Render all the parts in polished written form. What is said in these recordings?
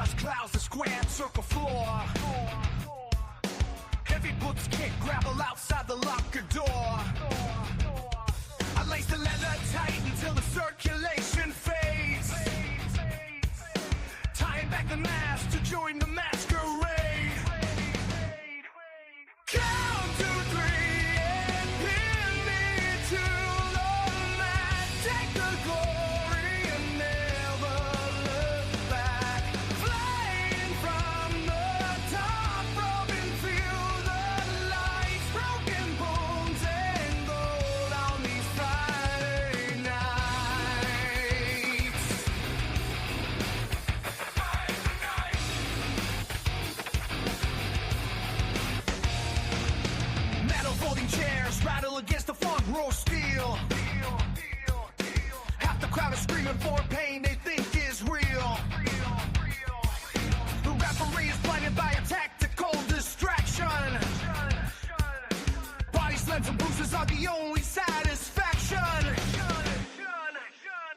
dust clouds the square and circle floor. Heavy boots kick, gravel outside the locker door. I lace the leather tight until the circulation fades. Tying back the mask to join the masquerade. Count to 3 and pin me to the mat. Take the glory and never look back. Flying from the top rope and feel the lights. Broken bones and gold on these Friday nights. Metal folding chairs rattle against the front row steel. Half the crowd is screaming for pain they think is real. The referee is blinded by a tactical distraction. Body slams and bruises are the only satisfaction.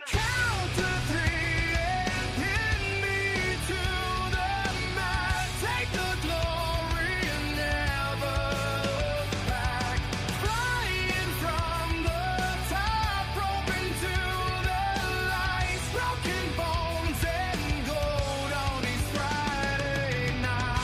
Count to 3 and pin me to the mat. Take the glory and never look back. Flying from the top rope into the lights. Broken bones and gold on these Friday nights.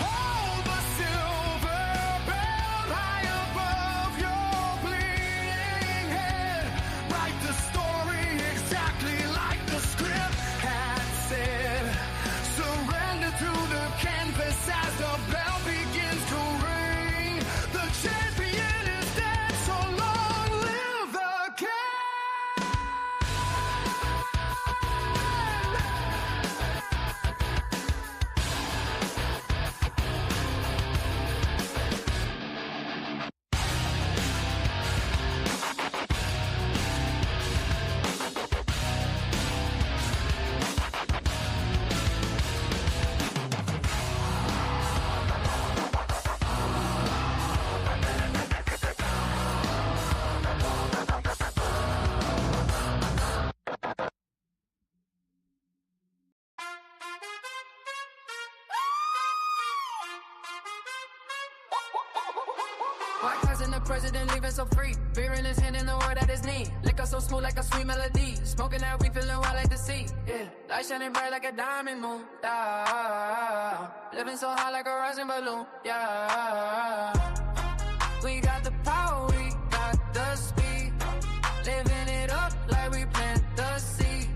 Hold the silver belt high above your bleeding head. Write the story exactly like the script had said. Surrender to the canvas as the bell begins to ring. The champion is dead, so long live the king. My cousin, the president, leaving so free. Beer in his hand and the word at his knee. Liquor so smooth like a sweet melody. Smoking that weed, feeling wild like the sea. Yeah, light shining bright like a diamond moon. Yeah, living so high like a rising balloon. Yeah, we got the power, we got the speed. Living it up like we plant the seed.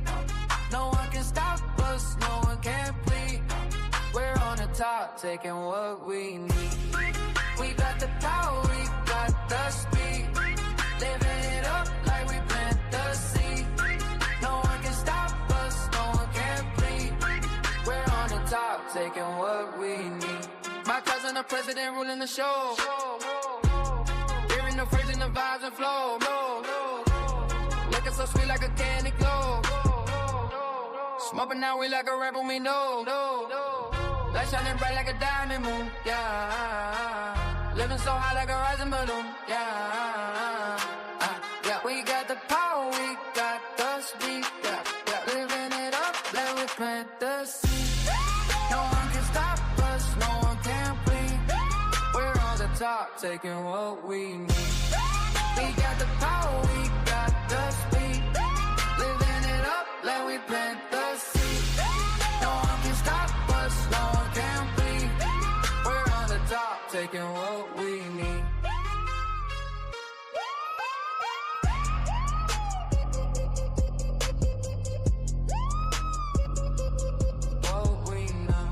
No one can stop us, no one can plead. We're on the top, taking what we need. We got the power, we got the speed. Living it up like we plant the seed. No one can stop us, no one can plead. We're on the top, taking what we need. My cousin, the president, ruling the show. Hearing the phrase and the vibes and flow. Looking so sweet like a candy glow. Smoking now we like a rapper we know. Light shining bright like a diamond moon, yeah. Living so high like a rising balloon, yeah. Yeah, we got the power, we got the speed, yeah. Living it up like we plant the seed. No one can stop us, no one can plead. We're on the top, taking what we need. We got the power, we got the speed. Living it up like we plant the seed. No one can stop us, no one can plead. We're on the top, taking what we need. What we know.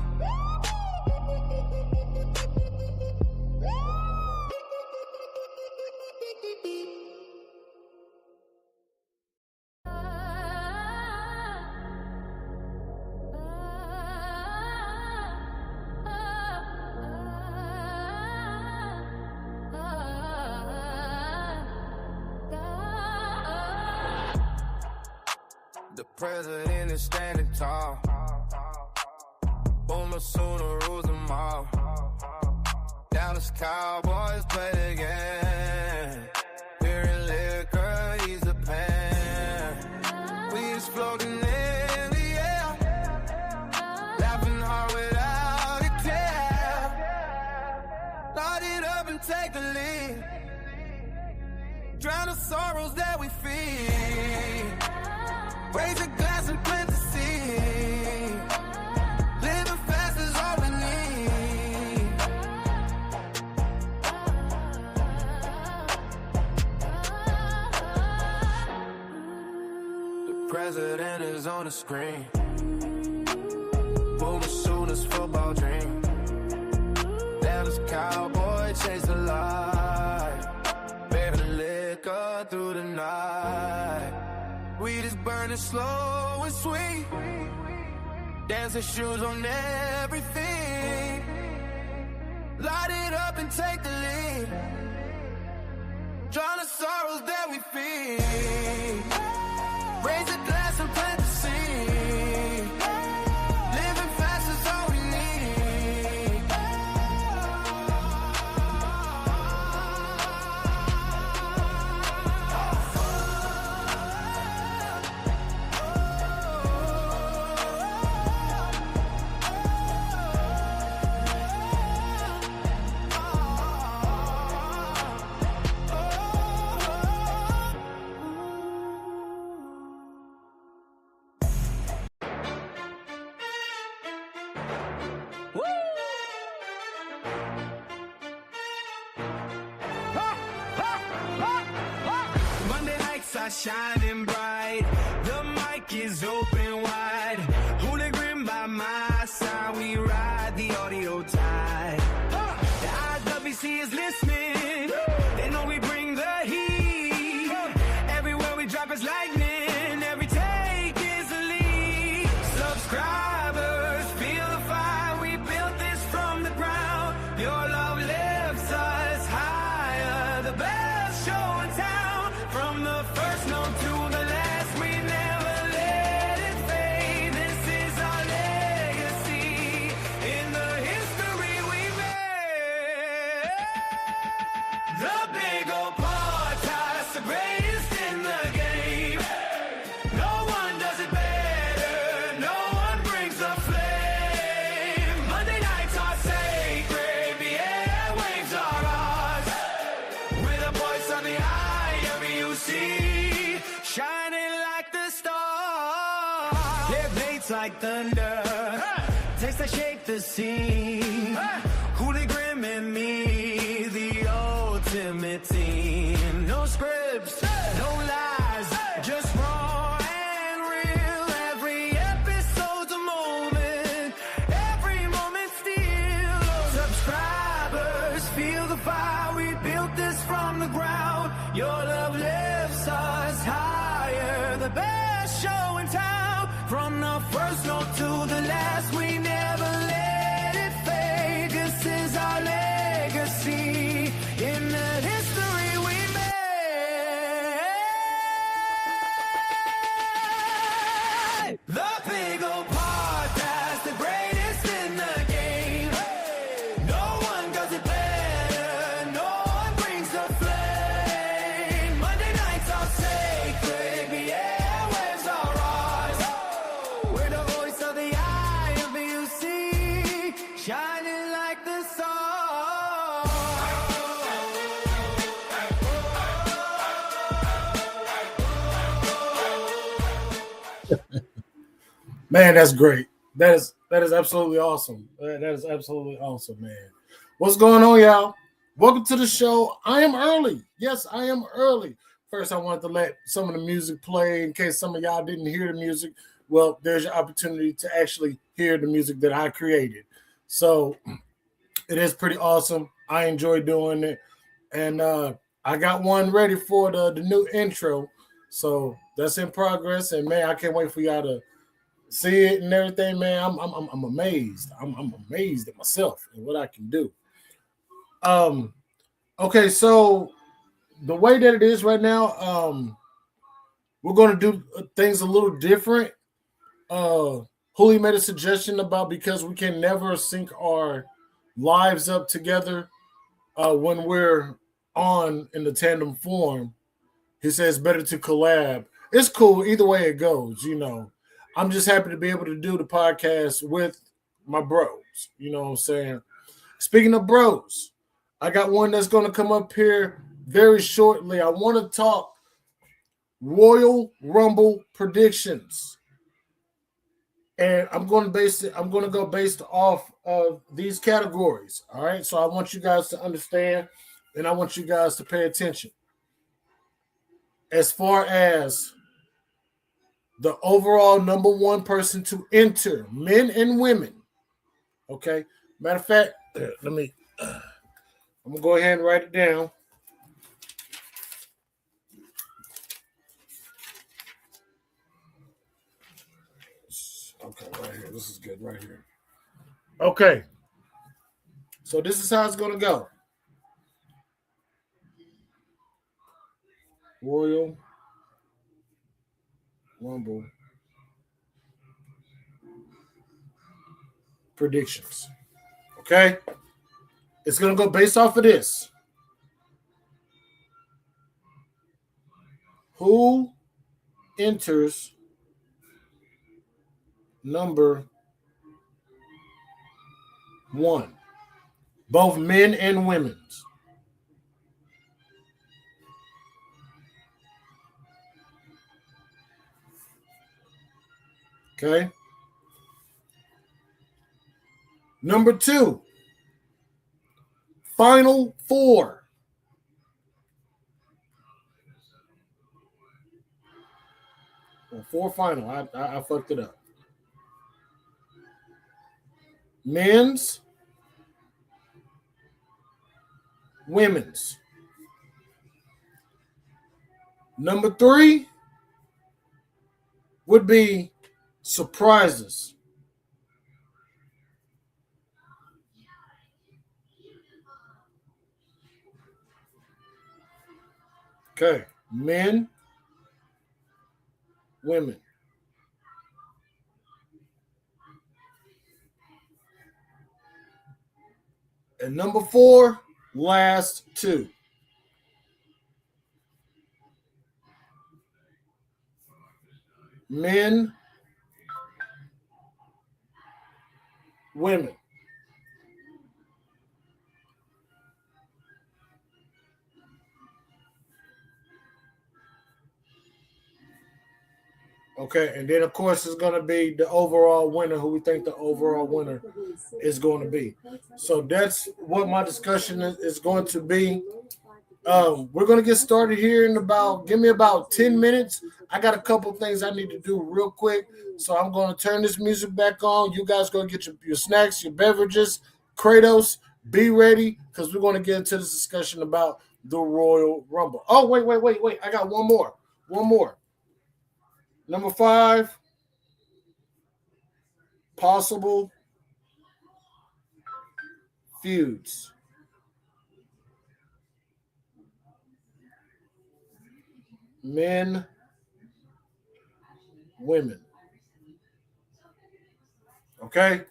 The president is standing tall. Boomer sooner rules them all. Down Dallas Cowboys play the game. Beer and liquor, ease the pain. We just floating in the air, laughing hard without a care. Light it up and take the lead. Drown the sorrows that we feel. Raise a glass and plant the seed. Living fast is all we need. The president is on the screen. Boom as soon as football dream. Dallas Cowboy chase the light. Baby liquor through the night. We just burning slow and sweet. Dancing shoes on everything. Light it up and take the lead. Drown the sorrows that we feel. Raise a glass and plant the seed. Living fast is all we need. Monday nights are shining bright. The mic is open wide. Hooligan by my side. We ride the audio tide. The IWC is listening. They know we bring the heat. Everywhere we drop is lightning. Every take is a lead. Subscribers feel the fire. We built this from the ground. Your love lifts us higher. The best show in town. From the first note to the last, we never let it fade. This is our legacy in the history we made. The BiggOh podcast, the greatest in the game. No one does it better. No one brings the flame. Monday nights are sacred. The airwaves are ours. We're the voice of the IWC, shining like the stars. Their baits like thunder, takes that shake the scene. Hooligan and me, the ultimate team. No scripts, no lies, just raw and real. Every episode's a moment, every moment still. Subscribers feel the fire. We built this from the ground. Your love lifts us higher. The best show in town. From the first note to the last, we never let it fade. This is our legacy in the history we made. The BiggOh podcast, the greatest in the game. No one does it better. No one brings the flame. Monday nights are sacred. The airwaves are ours. We're the voice of the IWC, shining like the sun. Man, that's great. That is absolutely awesome. That is absolutely awesome, man. What's going on, y'all? Welcome to the show. I am early. Yes, I am early. First, I wanted to let some of the music play in case some of y'all didn't hear the music. Well, there's your opportunity to actually hear the music that I created. So it is pretty awesome. I enjoy doing it. And I got one ready for the new intro. So that's in progress. And man, I can't wait for y'all to see it and everything, man. I'm amazed. I'm amazed at myself and what I can do. Okay, so the way that it is right now, we're going to do things a little different. Huli made a suggestion about because we can never sync our lives up together when we're on in the tandem form, he says better to collab. It's cool either way it goes. I'm just happy to be able to do the podcast with my bros. You know what I'm saying? Speaking of bros, I got one that's going to come up here very shortly. I want to talk Royal Rumble predictions. And I'm going to go based off of these categories. All right. So I want you guys to understand and I want you guys to pay attention. As far as the overall number one person to enter, men and women. Okay. Matter of fact, I'm going to go ahead and write it down. Okay, right here. This is good right here. Okay. So this is how it's going to go. Royal Rumble predictions. Okay? It's going to go based off of this. Who enters number one? Both men and women's. Okay. Number two, Final Four. Well, four final. I fucked it up. Men's, women's. Number three would be surprises. Okay. Men, women. And number four, last two. Men, women. Okay, and then of course it's going to be the overall winner, who we think the overall winner is going to be. So that's what my discussion is going to be. We're going to get started here in give me about 10 minutes. I got a couple things I need to do real quick. So I'm going to turn this music back on. You guys go get your snacks, your beverages. Kratos, be ready because we're going to get into this discussion about the Royal Rumble. Oh, wait. I got one more. Number 5, possible feuds. Men, women. Okay?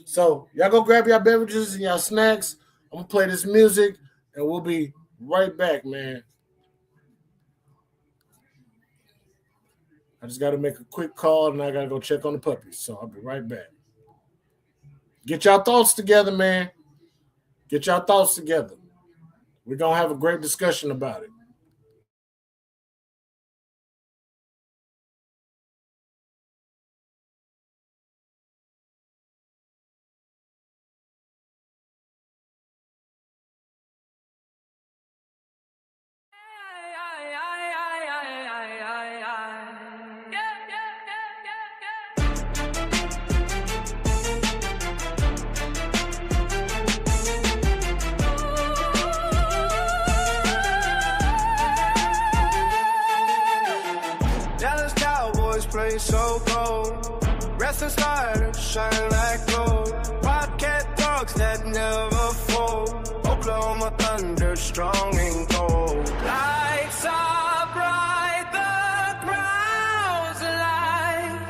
So, y'all go grab your beverages and y'all snacks. I'm going to play this music, and we'll be right back, man. I just got to make a quick call, and I got to go check on the puppies. So, I'll be right back. Get y'all thoughts together, man. Get y'all thoughts together. We're going to have a great discussion about it. Play so cold, restless started shine like gold. Bobcat dogs that never fold. Oklahoma thunder strong and cold. Lights are bright, the crowd's alive.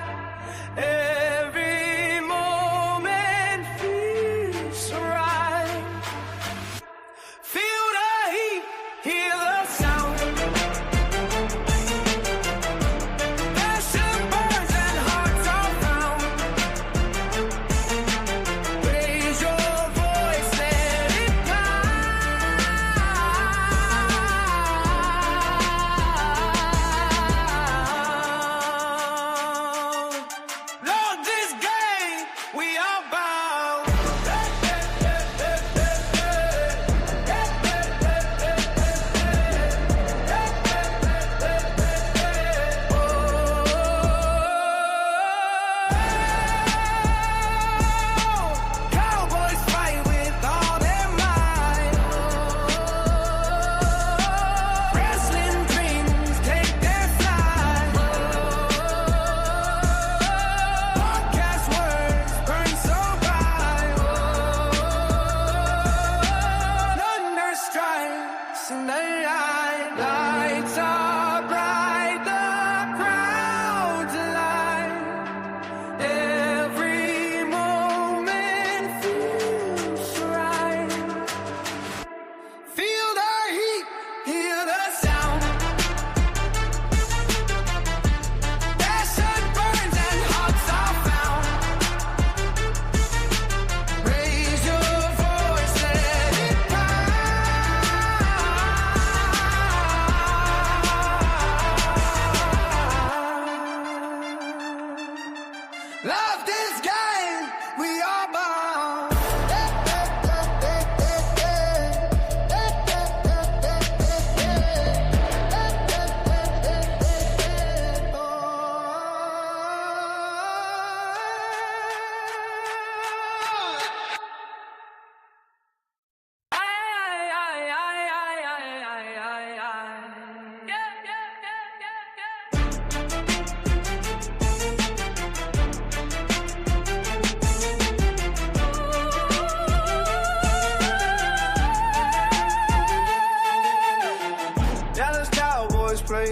Every moment feels right.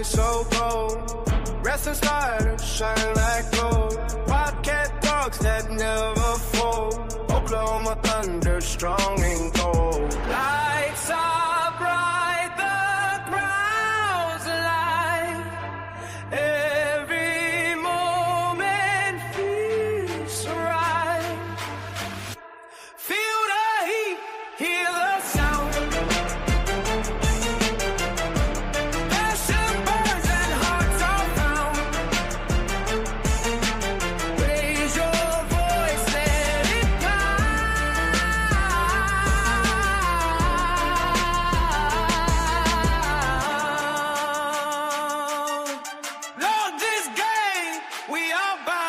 play so cold. Wrestling stars shine like gold. Wildcat dogs that never fold. Oklahoma Thunder strong and cold. Lights are bright, the crowd's alive. Every moment feels so right. Feel the heat, hear the sound. Passion burns and hearts are found. Raise your voice, let it count. Lord, this game we are bound.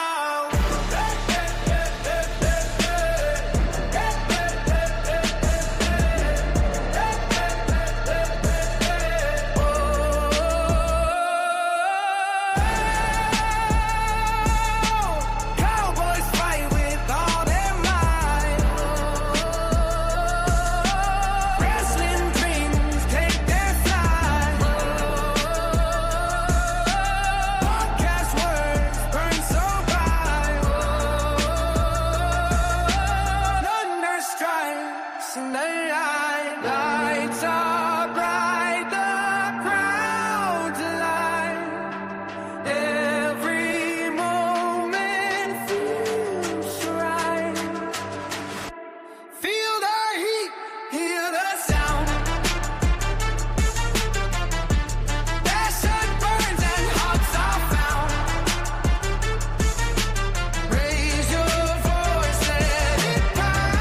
Cowboys fight with all their might. Wrestling dreams take their flight. Podcast words burn so bright. Thunder strikes in the night. Lights are bright, the crowd's alive. Every moment feels right. Feel the heat, hear the sound. Passion burns and hearts are found. Raise your voice, let it count.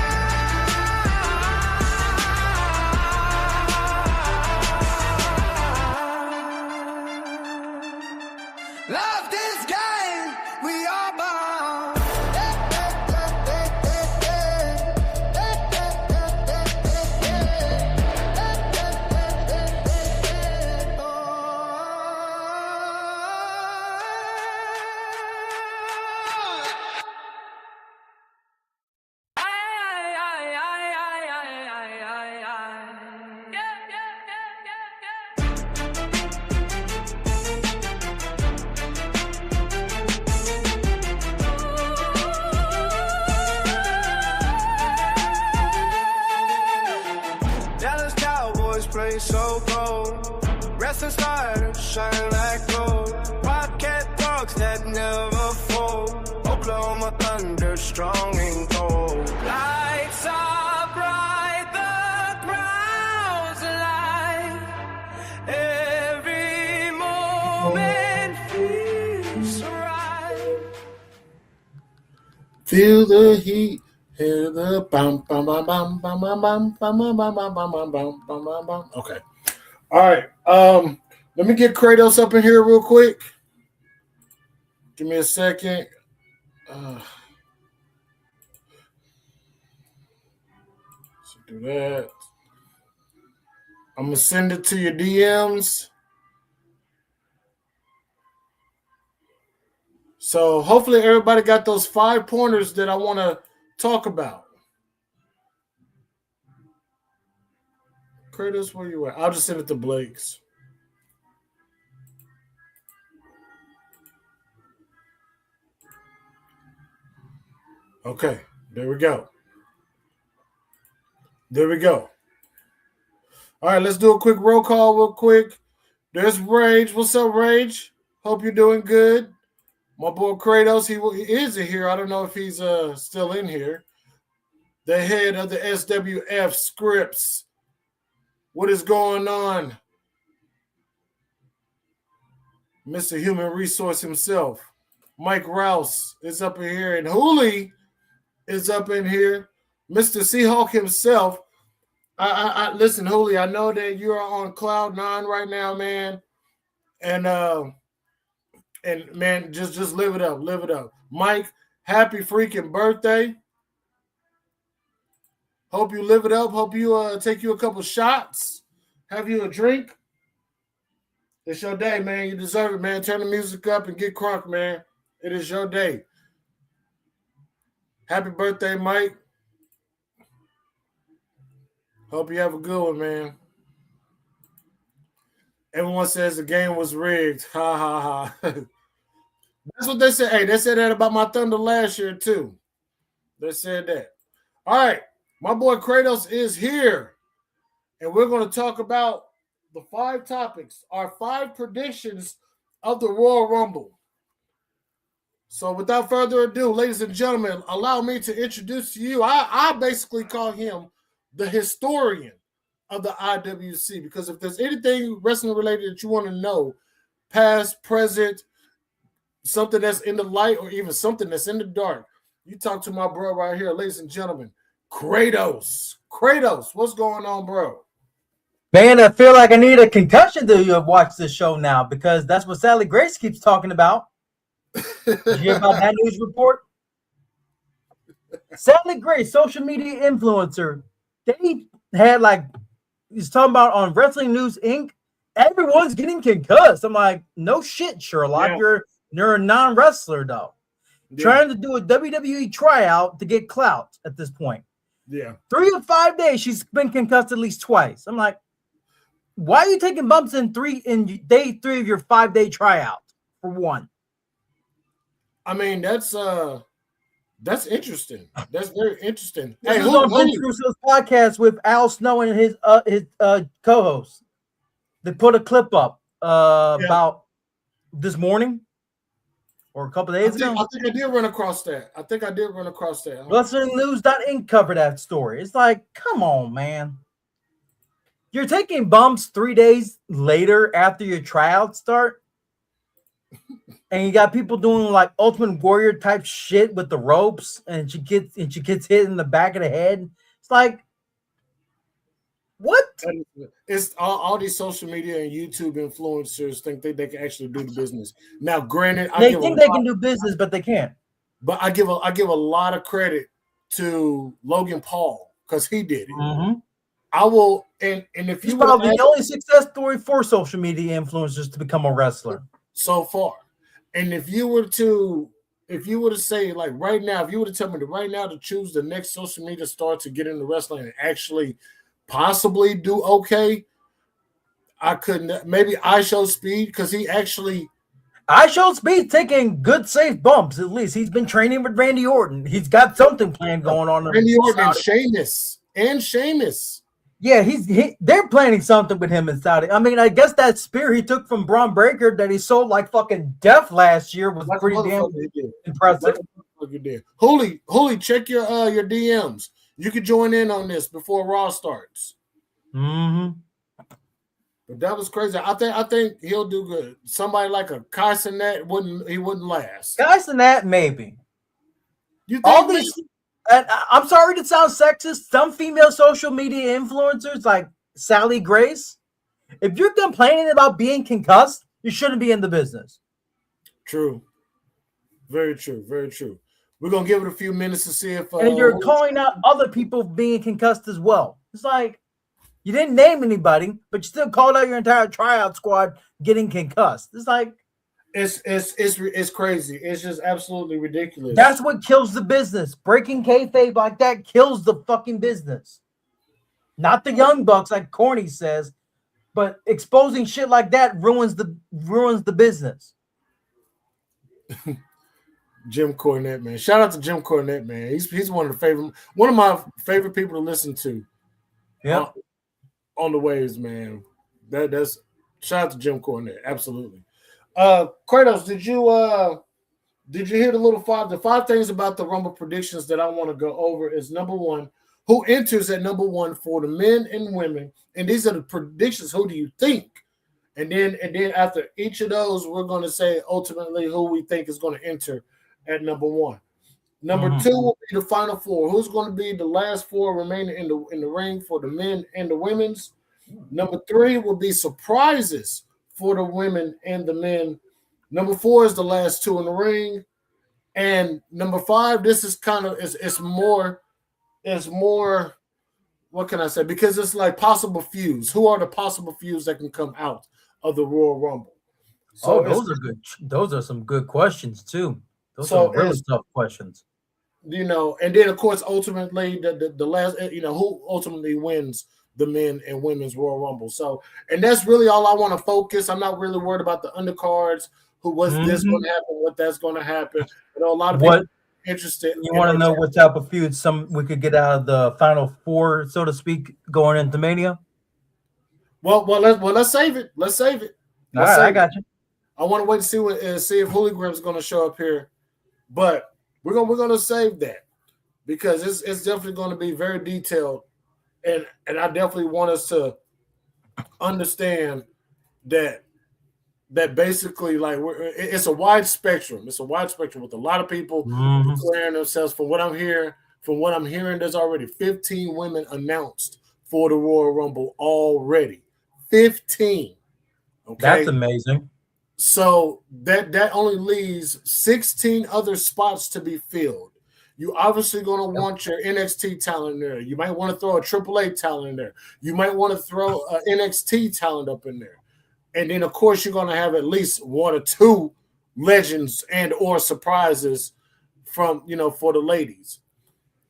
Love this game, we are bound. Dallas Cowboys play so cold. Wrestling stars shine like gold. Wildcat dogs that never fold. Oklahoma Thunder strong and cold. Lights are bright, the crowd's alive. Every moment feels so right. Feel the heat, hear the bam bam bam bam bam bam bam bam bam bam bam bam bam bam bam bam. Okay. All right. Let me get Kratos up in here real quick. Give me a second. Let's do that. I'm gonna send it to your DMs. So hopefully everybody got those 5 pointers that I want to talk about. Kratos, where you at? I'll just send it to Blake's. Okay, there we go. There we go. All right, let's do a quick roll call real quick. There's Rage. What's up, Rage? Hope you're doing good. My boy Kratos, he is here. I don't know if he's still in here. The head of the SWF scripts. What is going on? Mr. Human Resource himself. Mike Rouse is up in here. And Hooley is up in here. Mr. Seahawk himself. I listen, Hooley, I know that you are on cloud 9 right now, man. And man, just live it up. Live it up. Mike, happy freaking birthday. Hope you live it up. Hope you take you a couple shots. Have you a drink. It's your day, man. You deserve it, man. Turn the music up and get crunk, man. It is your day. Happy birthday, Mike. Hope you have a good one, man. Everyone says the game was rigged. Ha ha ha. That's what they said. Hey, they said that about my Thunder last year too. They said that. All right, my boy Kratos is here, and we're going to talk about the 5 topics, our 5 predictions of the Royal Rumble. So without further ado, ladies and gentlemen, allow me to introduce to you. I basically call him the historian of the IWC, because if there's anything wrestling related that you want to know, past, present, something that's in the light, or even something that's in the dark, you talk to my bro right here, ladies and gentlemen, Kratos. Kratos, what's going on, bro? Man, I feel like I need a concussion to watch this show now, because that's what Sally Grace keeps talking about. Did you hear about that news report? Sally Grace, social media influencer, they had he's talking about on Wrestling News Inc. Everyone's getting concussed. I'm like, no shit, Sherlock. Yeah. You're a non-wrestler though. Yeah. Trying to do a WWE tryout to get clout at this point. Yeah. 3 of 5 days, she's been concussed at least twice. I'm like, why are you taking bumps in day 3 of your 5-day tryout for one? I mean, that's interesting. That's very interesting. This is on Vince Russo's podcast with Al Snow and his co-host. They put a clip up about this morning or a couple of days ago. I think I did run across that. Wrestling News Inc. covered that story. It's like, come on, man. You're taking bumps 3 days later after your tryouts start. And you got people doing like Ultimate Warrior type shit with the ropes, and she gets hit in the back of the head. It's like, what? It's all these social media and YouTube influencers think they can actually do the business. Now, granted, they think they can do business, but they can't. But I give a lot of credit to Logan Paul because he did it. Mm-hmm. I will, and if he's probably the only success story for social media influencers to become a wrestler so far. And if you were to say, like, right now, if you were to tell me right now to choose the next social media star to get into wrestling and actually possibly do okay, I couldn't. Maybe IShowSpeed, because he actually IShowSpeed taking good safe bumps. At least he's been training with Randy Orton. He's got something planned going on. Randy Orton and Sheamus. Yeah, they're planning something with him in Saudi. I mean, I guess that spear he took from Braun Breaker that he sold like fucking death last year was pretty damn impressive. Holy, check your DMs. You could join in on this before Raw starts. Mm-hmm. But that was crazy. I think he'll do good. Somebody like a Kai Cenat wouldn't last. Kai Cenat, maybe. You think all these? And I'm sorry to sound sexist. Some female social media influencers like Sally Grace, if you're complaining about being concussed, you shouldn't be in the business. True. Very true. Very true. We're going to give it a few minutes to see if... and you're calling out other people being concussed as well. It's like, you didn't name anybody, but you still called out your entire tryout squad getting concussed. It's like... It's crazy. It's just absolutely ridiculous. That's what kills the business. Breaking kayfabe like that kills the fucking business. Not the Young Bucks, like Corny says, but exposing shit like that ruins the business. Jim Cornette, man. Shout out to Jim Cornette, man. He's one of my favorite people to listen to. Yeah. On the waves, man. That's shout out to Jim Cornette. Absolutely. Kratos, did you hear the 5 things about the Rumble predictions that I want to go over? Is number 1, who enters at number 1 for the men and women, and these are the predictions. Who do you think? And then after each of those, we're going to say ultimately who we think is going to enter at number 1. Number 2 will be the final 4. Who's going to be the last 4 remaining in the ring for the men and the women's? Number 3 will be surprises for the women and the men. Number 4 is the last 2 in the ring. And number 5, this is kind of it's more, what can I say? Because it's like possible feuds. Who are the possible feuds that can come out of the Royal Rumble? So those are good. Those are some good questions too. Those are really tough questions. and then of course ultimately the last, who ultimately wins the men and women's Royal Rumble. So, and that's really all I want to focus. I'm not really worried about the undercards, who was this going to happen, what that's going to happen. A lot of people What interested. you want to know? What type of feud we could get out of the final four, so to speak, going into Mania? Well, let's save it. Let's save it. All right, I got you. I want to wait to see if Hooligram's going to show up here, but we're gonna save that because it's definitely going to be very detailed, and I definitely want us to understand that basically, like, it's a wide spectrum. It's a wide spectrum with a lot of people declaring themselves. From what I'm hearing, there's already 15 women announced for the Royal Rumble already. 15. Okay, that's amazing. So that only leaves 16 other spots to be filled. You obviously going to want your NXT talent in there. You might want to throw a AAA talent in there. You might want to throw an NXT talent up in there. And then, of course, you're going to have at least one or two legends and or surprises from, for the ladies.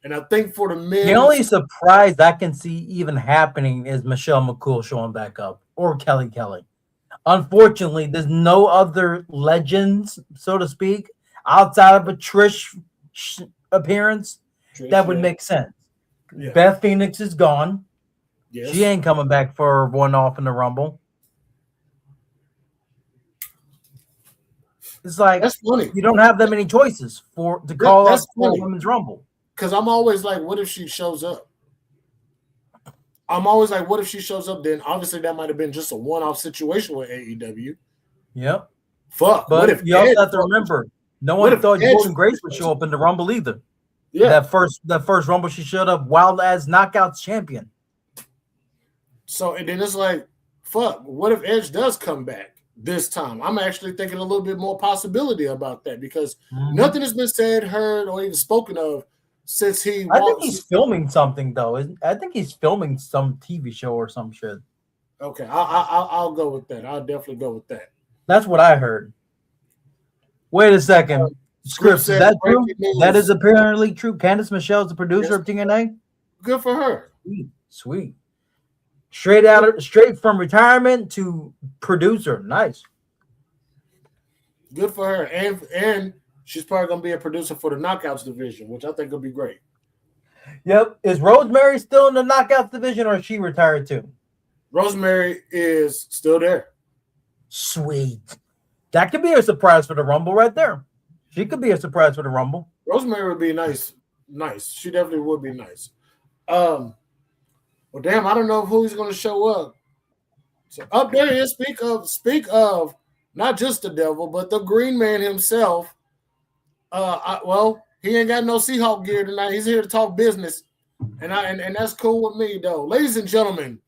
And I think for the men, the only surprise I can see even happening is Michelle McCool showing back up or Kelly Kelly. Unfortunately, there's no other legends, so to speak, outside of a Trish appearance that would make sense. Yeah. Beth Phoenix is gone. Yes. She ain't coming back for one off in the Rumble. It's like, that's funny. You don't have that many choices to call up for a women's Rumble. Because I'm always like, what if she shows up? I'm always like, what if she shows up? Then obviously that might have been just a one-off situation with AEW. Yep. Fuck. But what if you also have to remember, no one thought Jordynne Grace would show up in the Rumble either. Yeah. That first Rumble she showed up wild as Knockouts champion. So and then it's like, fuck, what if Edge does come back this time? I'm actually thinking a little bit more possibility about that because nothing has been said, heard, or even spoken of since he. I think he's filming something though. I think he's filming some TV show or some shit. Okay, I'll go with that. I'll definitely go with that. That's what I heard. Wait a second. Scripts, is that true? That is apparently true. Candice Michelle is the producer of TNA. Good for her. Sweet. Straight from retirement to producer. Nice. Good for her. And she's probably going to be a producer for the Knockouts division, which I think will be great. Yep. Is Rosemary still in the Knockouts division or is she retired too? Rosemary is still there. Sweet. That could be a surprise for the Rumble right there. She could be a surprise for the Rumble. Rosemary would be nice. She definitely would be nice. Well, damn, I don't know who's going to show up. So up there is speak of not just the devil, but the Green Man himself. He ain't got no Seahawk gear tonight. He's here to talk business, and that's cool with me, though. Ladies and gentlemen,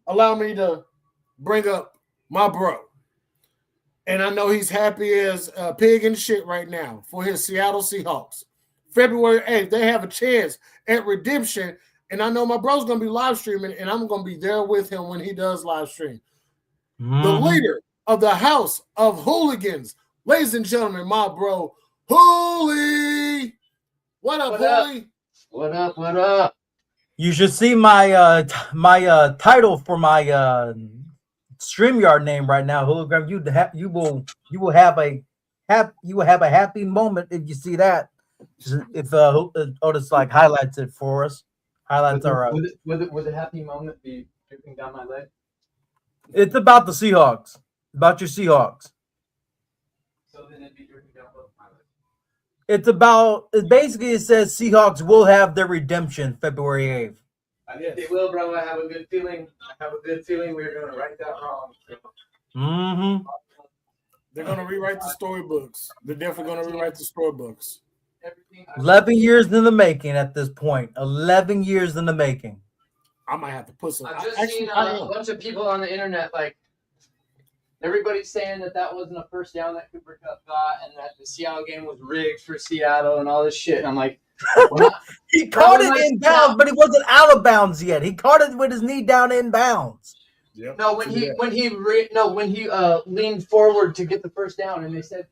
allow me to bring up my bro. And I know he's happy as a pig in shit right now for his Seattle Seahawks. February 8th, they have a chance at redemption. And I know my bro's going to be live streaming, and I'm going to be there with him when he does live stream. The leader of the House of Hooligans, ladies and gentlemen, my bro, Hoolie. What up, Hoolie? What up? You should see my title for my StreamYard name right now, Hologram. You will have a happy moment if you see that. If Otis like highlights it for us. Highlights are would the happy moment be dripping down my leg? It's about the Seahawks. About your Seahawks. So then it'd be dripping down both my legs. It says Seahawks will have their redemption February 8th. I think they will, bro. I have a good feeling. We're gonna right that wrong. They're gonna rewrite the storybooks. They're definitely gonna rewrite the storybooks. 11 years in the making at this point. 11 years in the making. I might have to put some. I've just seen a bunch of people on the internet, like, everybody's saying that wasn't a first down that Cooper Kupp got and that the Seattle game was rigged for Seattle and all this shit. And I'm like, he caught it in bounds, but he wasn't out of bounds yet. He caught it with his knee down in bounds. Yep. No, when he leaned forward to get the first down, and they said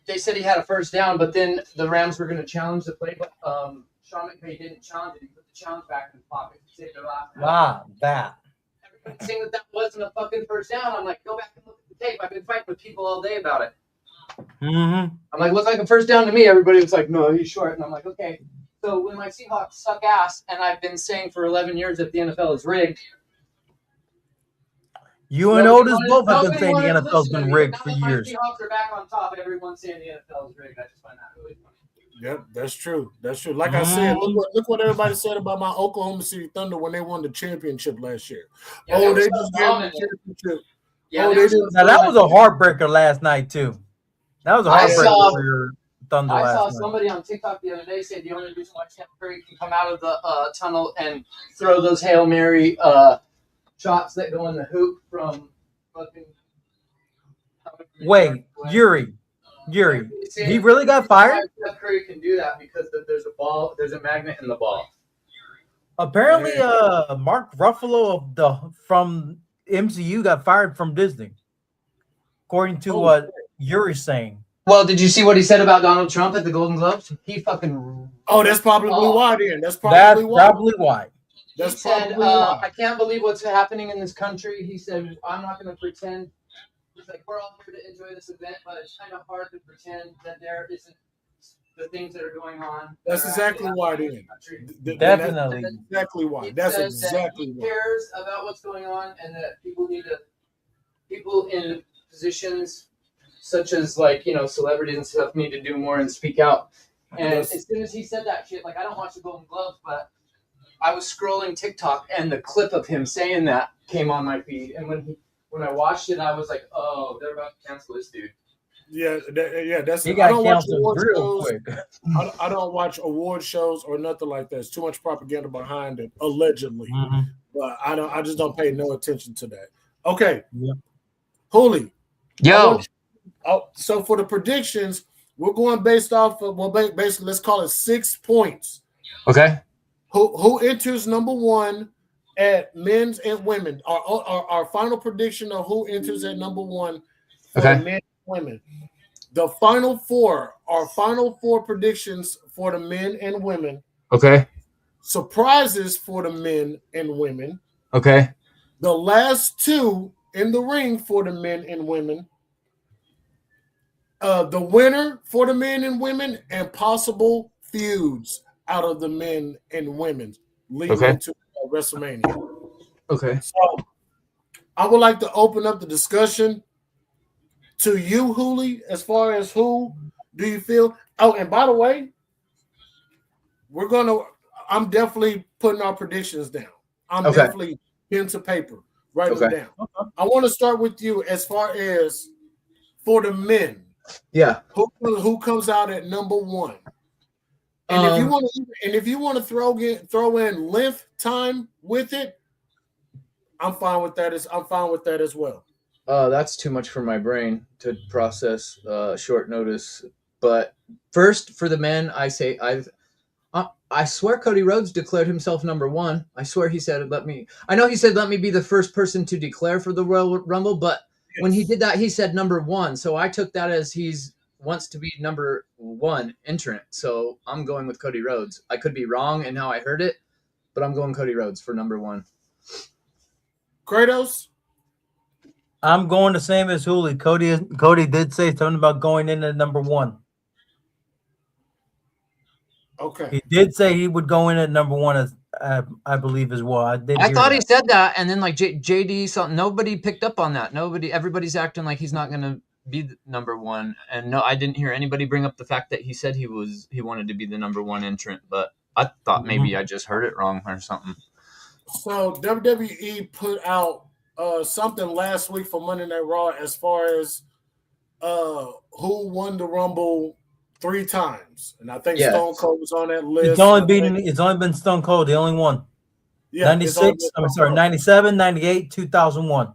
they said he had a first down, but then the Rams were going to challenge the play, but Sean McVay didn't challenge it. He put the challenge back in the pocket to save their last down. That. Everybody's saying that wasn't a fucking first down. I'm like, go back and look at the tape. I've been fighting with people all day about it. Mm-hmm. I'm like, looked like a first down to me. Everybody was like, no, he's short. And I'm like, okay. So when my Seahawks suck ass, and I've been saying for 11 years that the NFL is rigged. You and Otis both have been saying the NFL's been rigged for years. My Seahawks are back on top. Everyone's saying the NFL is rigged. I just find that really funny. Yep, that's true. That's true. Like I said, look what everybody said about my Oklahoma City Thunder when they won the championship last year. Yeah, they just got the championship. Yeah, now that was a heartbreaker last night too. That was a heartbreaker for your Thunder last night. I saw somebody on TikTok the other day say the only reason why Steph Curry can come out of the tunnel and throw those Hail Mary shots that go in the hoop from fucking. Wait, Yuri, he really got fired? Steph Curry can do that because there's a magnet in the ball. Apparently, Mark Ruffalo from MCU got fired from Disney, according to what Yuri's saying. Well, did you see what he said about Donald Trump at the Golden Globes? He fucking. Oh, that's probably why. Then that's probably why. He said, "I can't believe what's happening in this country." He said, "I'm not going to pretend." He's like, "We're all here to enjoy this event, but it's kind of hard to pretend that there isn't the things that are going on." That's exactly why. Then definitely, that's exactly why. That's exactly why. He cares about what's going on, and that people in positions such as celebrities and stuff need to do more and speak out. And as soon as he said that shit, I don't watch the Golden Globes, but I was scrolling TikTok and the clip of him saying that came on my feed. And when I watched it, I was like, oh, they're about to cancel this dude. Yeah, that's. He got canceled real quick. I don't watch award shows or nothing like that. It's too much propaganda behind it, allegedly. Mm-hmm. But I just don't pay no attention to that. Okay, Hooli. Yo. So for the predictions, we're going based off of basically let's call it 6 points. Okay. Who enters number one at men's and women? Our final prediction of who enters at number one for men and women. The final four, our final four predictions for the men and women. Okay. Surprises for the men and women. Okay. The last two in the ring for the men and women. The winner for the men and women, and possible feuds out of the men and women leading into WrestleMania. Okay. So I would like to open up the discussion to you, Hooli, as far as who do you feel? Oh, and by the way, I'm definitely putting our predictions down. I'm definitely pen to paper, writing them down. Okay. I want to start with you as far as for the men. Yeah. Who comes out at number one? And if you want to throw in length time with it, I'm fine with that as well. That's too much for my brain to process short notice. But first, for the men, I say I swear Cody Rhodes declared himself number one. I swear he said let me be the first person to declare for the Royal Rumble, but when he did that, he said number one. So I took that as wants to be number one entrant. So I'm going with Cody Rhodes. I could be wrong in how I heard it, but I'm going Cody Rhodes for number one. Kratos? I'm going the same as Hooli. Cody did say something about going in at number one. Okay. He did say he would go in at number one, as I believe as well. I thought he said that, and then JD, something. Nobody picked up on that. Everybody's acting like he's not going to be number one, and no, I didn't hear anybody bring up the fact that he said he wanted to be the number one entrant. But I thought maybe I just heard it wrong or something. So WWE put out something last week for Monday Night Raw as far as who won the Rumble 3 times, and I think Stone Cold was on that list. It's only been Stone Cold, the only one. Yeah, 96. I'm sorry, 97, 98, 2001.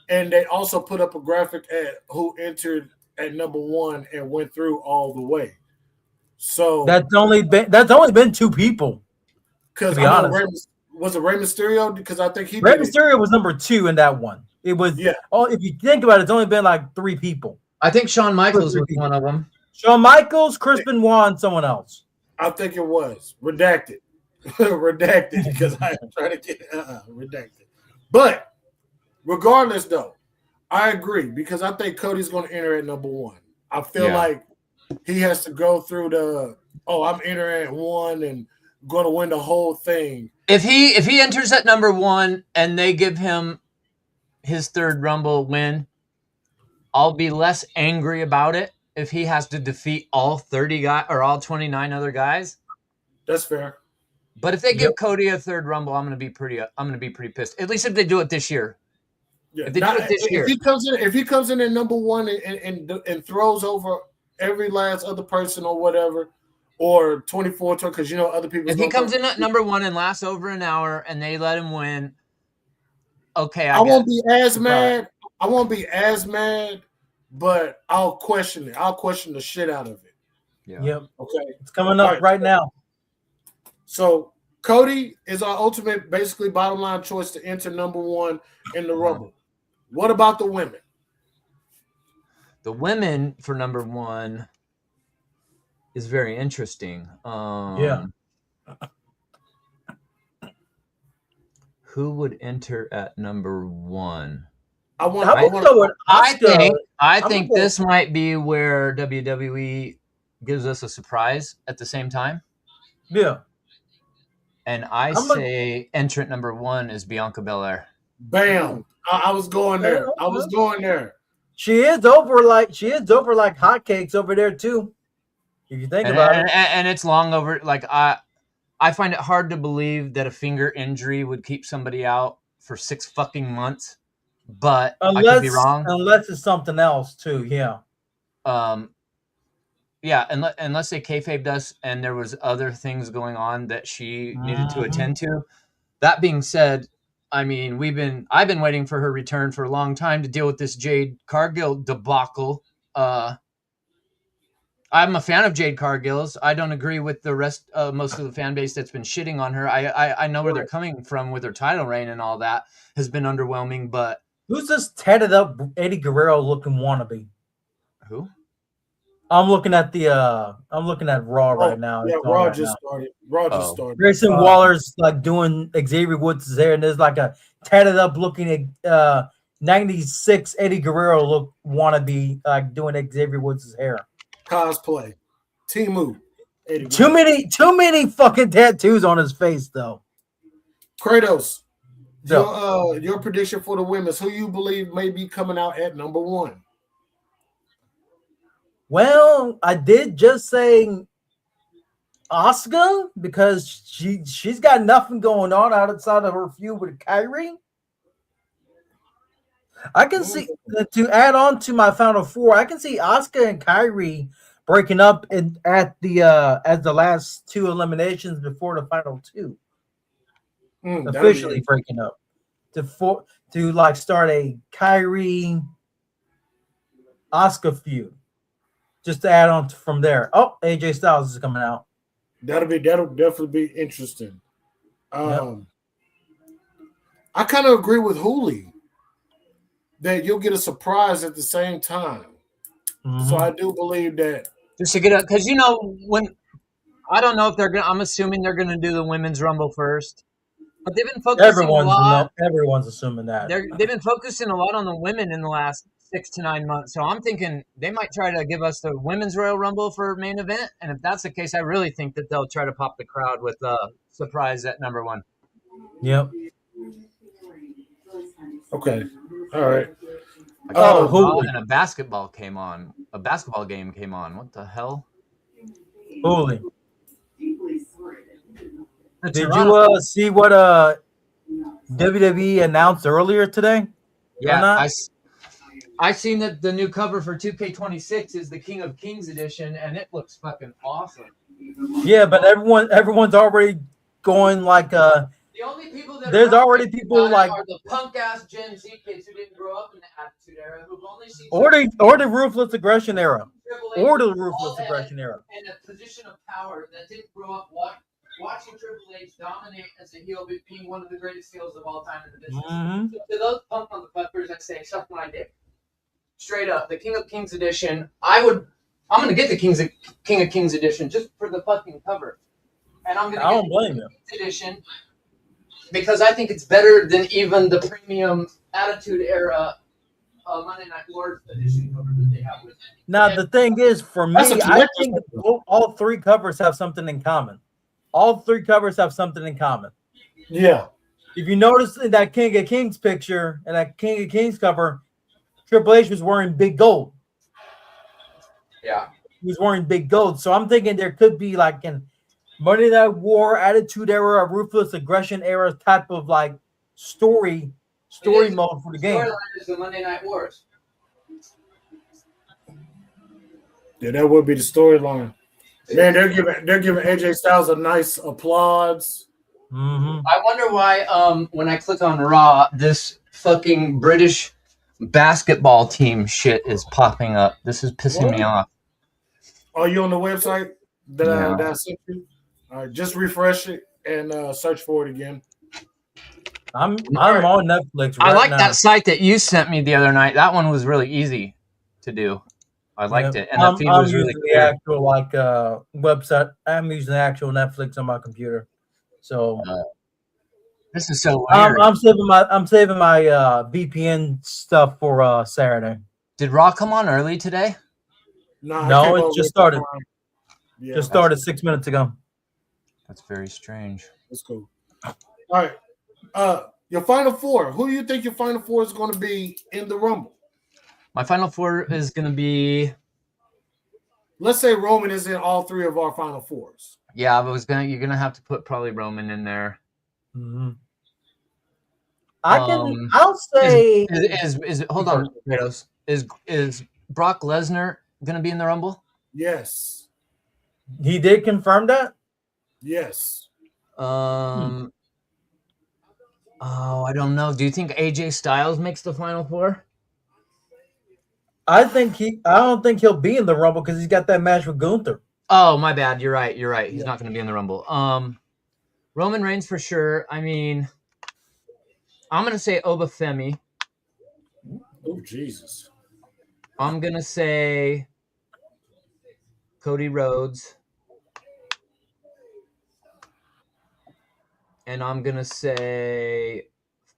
And they also put up a graphic at who entered at number one and went through all the way. So that's only been 2 people. Because was it Rey Mysterio? Because I think Rey Mysterio was number 2 in that one. It was if you think about it, it's only been like 3 people. I think Shawn Michaels was one of them. Shawn Michaels, Chris Benoit, and someone else. I think it was redacted, redacted because I am trying to get redacted. But regardless, though, I agree because I think Cody's going to enter at number 1. I feel like he has to go through I'm entering at 1 and going to win the whole thing. If he enters at number 1 and they give him his third Rumble win, I'll be less angry about it if he has to defeat all 30 guys or all 29 other guys. That's fair. But if they give Cody a third Rumble, I'm gonna be pretty pissed. At least if they do it this year. Yeah. If they do it this year. If he comes in at number 1 and throws over every last other person or whatever, or 24 because other people. If he comes in at number 1 and lasts over an hour and they let him win, okay, I won't be as mad. I won't be as mad, but I'll question it. I'll question the shit out of it. Yeah. Yep. Okay. It's coming up right now. So Cody is our ultimate, basically bottom line choice to enter number 1 in the Rumble. What about the women? The women for number 1 is very interesting. Who would enter at number 1? I think this might be where WWE gives us a surprise at the same time. Yeah. And I say entrant number 1 is Bianca Belair. Bam. I was going there. I was going there. She is over like hotcakes over there too. If you think about it. And it's long over. Like I find it hard to believe that a finger injury would keep somebody out for 6 fucking months. But I could be wrong. Unless it's something else too, yeah. Yeah, unless they kayfabed us and there was other things going on that she needed to attend to. That being said, I mean, I've been waiting for her return for a long time to deal with this Jade Cargill debacle. I'm a fan of Jade Cargill's. I don't agree with the rest of most of the fan base that's been shitting on her. I know where they're coming from with her title reign and all that has been underwhelming, but who's this tatted up Eddie Guerrero looking wannabe? Who? I'm looking at Raw right now. Yeah, Raw just started. Grayson Waller's like doing Xavier Woods' hair, and there's like a tatted up looking 96 Eddie Guerrero look wannabe like doing Xavier Woods' hair. Cosplay. Timu. Too many fucking tattoos on his face though. Kratos. Your prediction for the women's, who you believe may be coming out at number 1? Well, I did just say Asuka because she's got nothing going on outside of her feud with Kyrie. I can see, to add on to my final 4, I can see Asuka and Kyrie breaking up as the last 2 eliminations before the final 2. Officially breaking up to like start a Kyrie Asuka feud. Just to add on from there. Oh, AJ Styles is coming out. That'll definitely be interesting. I kind of agree with Hooli that you'll get a surprise at the same time. So I do believe that just to get up, because when I don't know if they're gonna. I'm assuming they're gonna do the women's rumble first, but they've been focusing a lot. Everyone's assuming that they've been focusing a lot on the women in the last 6 to 9 months. So I'm thinking they might try to give us the women's Royal Rumble for main event. And if that's the case, I really think that they'll try to pop the crowd with a surprise at number 1. Yep. Okay. All right. And a basketball game came on. What the hell? Holy. Did you see what WWE announced earlier today? Yeah, I seen that the new cover for 2K26 is the King of Kings edition, and it looks fucking awesome. Yeah, but everyone's already going like the only people that there's already people like are the punk ass Gen Z kids who didn't grow up in the Attitude Era, who've only seen or the Ruthless Aggression Era, or the Ruthless Aggression Era, in a position of power that didn't grow up watching Triple H dominate as a heel, being one of the greatest heels of all time in the business. So to those punk motherfuckers that say suck my dick, straight up, the King of Kings edition, I would I'm gonna get the King of Kings edition just for the fucking cover, and I'm gonna I get don't blame you. the edition because I think it's better than even the premium Attitude Era Monday Night Wars edition cover that they have with it. Now the thing is, for That's a me, I collector's think item. all three covers have something in common. All three covers have something in common. Yeah. If you notice in that King of Kings picture and that King of Kings cover, Triple H was wearing big gold. Yeah. He was wearing big gold. So I'm thinking there could be like an Monday Night War, Attitude Era, Ruthless Aggression Era type of like story mode for the game. Storyline is the Monday Night Wars. Yeah, that would be the storyline. Man, they're giving AJ Styles a nice applause. Mm-hmm. I wonder why when I click on Raw, this fucking British basketball team shit is popping up. This is pissing me off. Are you on the website that Yeah. I sent you? All right, just refresh it and search for it again. I'm on Netflix right I like now. that site that you sent me the other night. That one was really easy to do. I liked it, and the feed was really using clear. the actual like website. I'm using the actual Netflix on my computer. So This is so weird. I'm saving my VPN stuff for Saturday. Did Raw come on early today? No, it just started. Yeah, Just started 6 minutes ago. That's very strange. That's cool. All right. Your final four. Who do you think your final four is going to be in the Rumble? My final four is going to be. Let's say Roman is in all three of our final fours. Yeah, you're gonna have to put probably Roman in there. Mm-hmm. I'll say is hold on, Kratos. Is Brock Lesnar gonna be in the Rumble? Yes. He did confirm that? Yes. Oh, I don't know. Do you think AJ Styles makes the final four? I don't think he'll be in the Rumble because he's got that match with Gunther. Oh, my bad. You're right. He's not going to be in the Rumble. Roman Reigns for sure. I mean, I'm going to say Obafemi. Oh, Jesus. I'm going to say Cody Rhodes. And I'm going to say